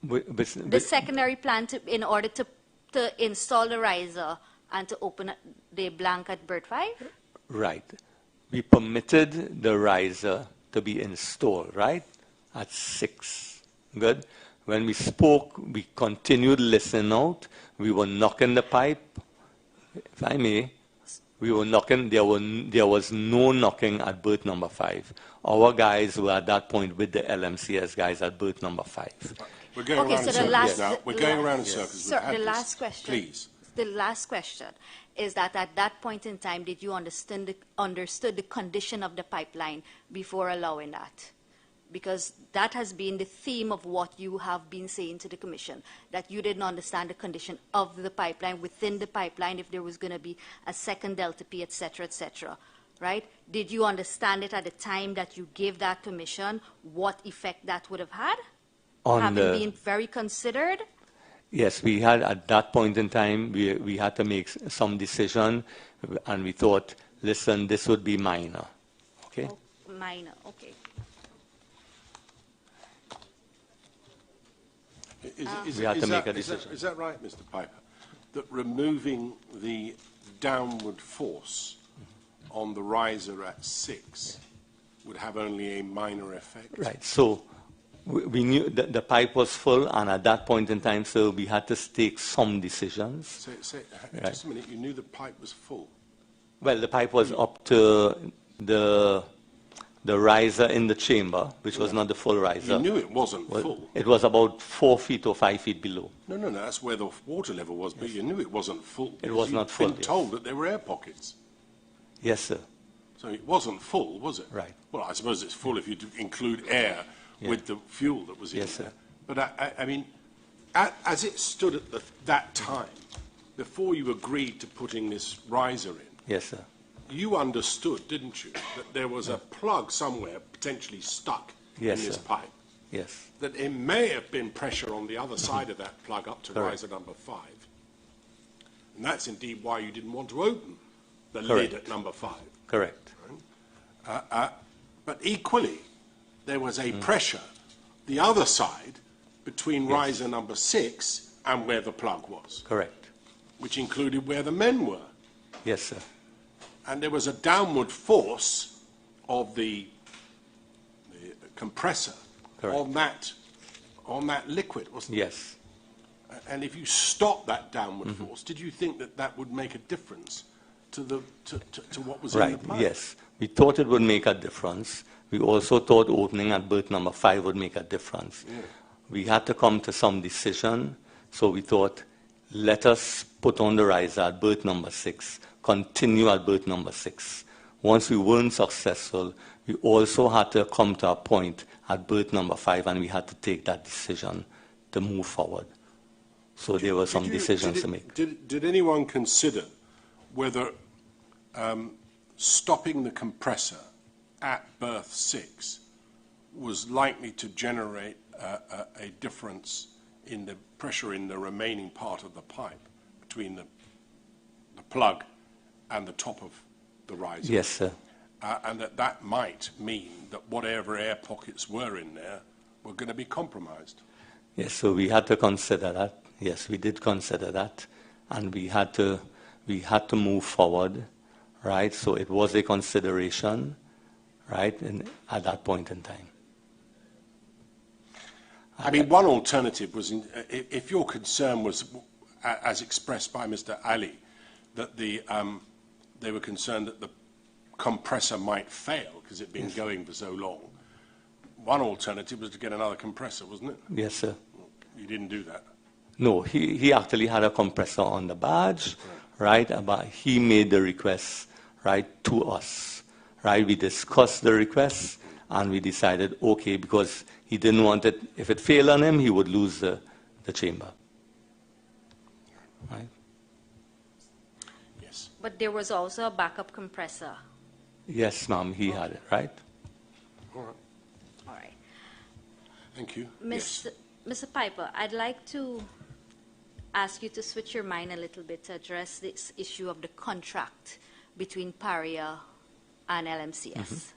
The secondary plan in order to install the riser and to open the blank at berth 5? Right. We permitted the riser to be installed, right, at 6. Good. When we spoke, we continued listening out. We were knocking the pipe, if I may. We were knocking. There was no knocking at berth number 5. Our guys were at that point with the LMCS guys at berth number 5. We're going around in circles now. We're going around in circles. Sir, the last question. Please. The last question is that at that point in time, did you understood the condition of the pipeline before allowing that? Because that has been the theme of what you have been saying to the Commission, that you didn't understand the condition of the pipeline, within the pipeline, if there was going to be a second Delta P, et cetera, right? Did you understand it at the time that you gave that permission, what effect that would have had? Having been very considered? Yes, we had, at that point in time, we had to make some decision, and we thought, listen, this would be minor. Okay? Oh, minor, okay. We had to make a decision. Is that right, Mr. Piper, that removing the downward force on the riser at 6 would have only a minor effect? Right. So we knew that the pipe was full, and at that point in time, so we had to take some decisions. Just a minute. You knew the pipe was full. Well, the pipe was up to the riser in the chamber, which was not the full riser. You knew it wasn't full. It was about 4 feet or 5 feet below. No, that's where the water level was, but you knew it wasn't full. It was not full. You've been told that there were air pockets. Yes, sir. So it wasn't full, was it? Right. Well, I suppose it's full if you include air with the fuel that was in there. Yes, sir. But I mean, as it stood at that time, before you agreed to putting this riser in, yes, sir, you understood, didn't you, that there was a plug somewhere potentially stuck in this pipe? Yes. That it may have been pressure on the other side of that plug up to Correct. riser number 5. And that's indeed why you didn't want to open the Correct. lid at number 5. Correct. But equally, there was a pressure the other side between riser number 6 and where the plug was. Correct. Which included where the men were. Yes, sir. And there was a downward force of the compressor Correct. on that liquid, wasn't Yes. And if you stop that downward force, did you think that that would make a difference to what was in the pipe? Yes. We thought it would make a difference. We also thought opening at berth number 5 would make a difference. Yeah. We had to come to some decision, so we thought, let us put on the riser at berth number 6, continue at berth number 6. Once we weren't successful, we also had to come to a point at berth number 5, and we had to take that decision to move forward. So there were some decisions to make. Did anyone consider whether stopping the compressor at berth 6 was likely to generate a difference in the pressure in the remaining part of the pipe between the plug and the top of the riser? Yes, sir. And that might mean that whatever air pockets were in there were going to be compromised? Yes, so we had to consider that. Yes, we did consider that, and we had to move forward, right? So it was a consideration, right, at that point in time. I mean, one alternative was, if your concern was, as expressed by Mr. Ali, that they were concerned that the compressor might fail because it had been going for so long. One alternative was to get another compressor, wasn't it? Yes, sir. You didn't do that? No, he actually had a compressor on the barge, right? But he made the request, right, to us, right? We discussed the request, and we decided, okay, because he didn't want it, if it failed on him, he would lose the chamber, right? Yes. But there was also a backup compressor. Yes, ma'am, he had it, right? All right. All right. Thank you. Mr. Piper, I'd like to ask you to switch your mind a little bit to address this issue of the contract between PARIA and LMCS.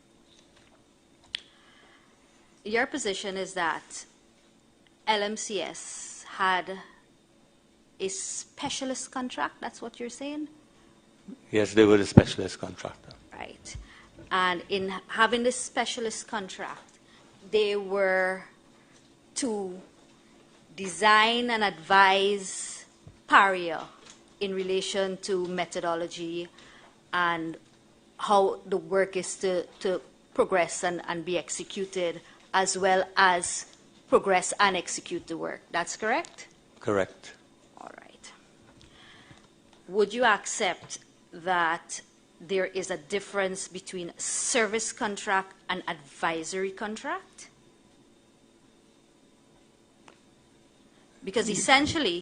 Your position is that LMCS had a specialist contract, that's what you're saying? Yes, they were the specialist contractor. Right. And in having this specialist contract, they were to design and advise PARIA in relation to methodology and how the work is to progress and be executed, as well as progress and execute the work. That's correct? Correct. All right. Would you accept that there is a difference between service contract and advisory contract? Because essentially,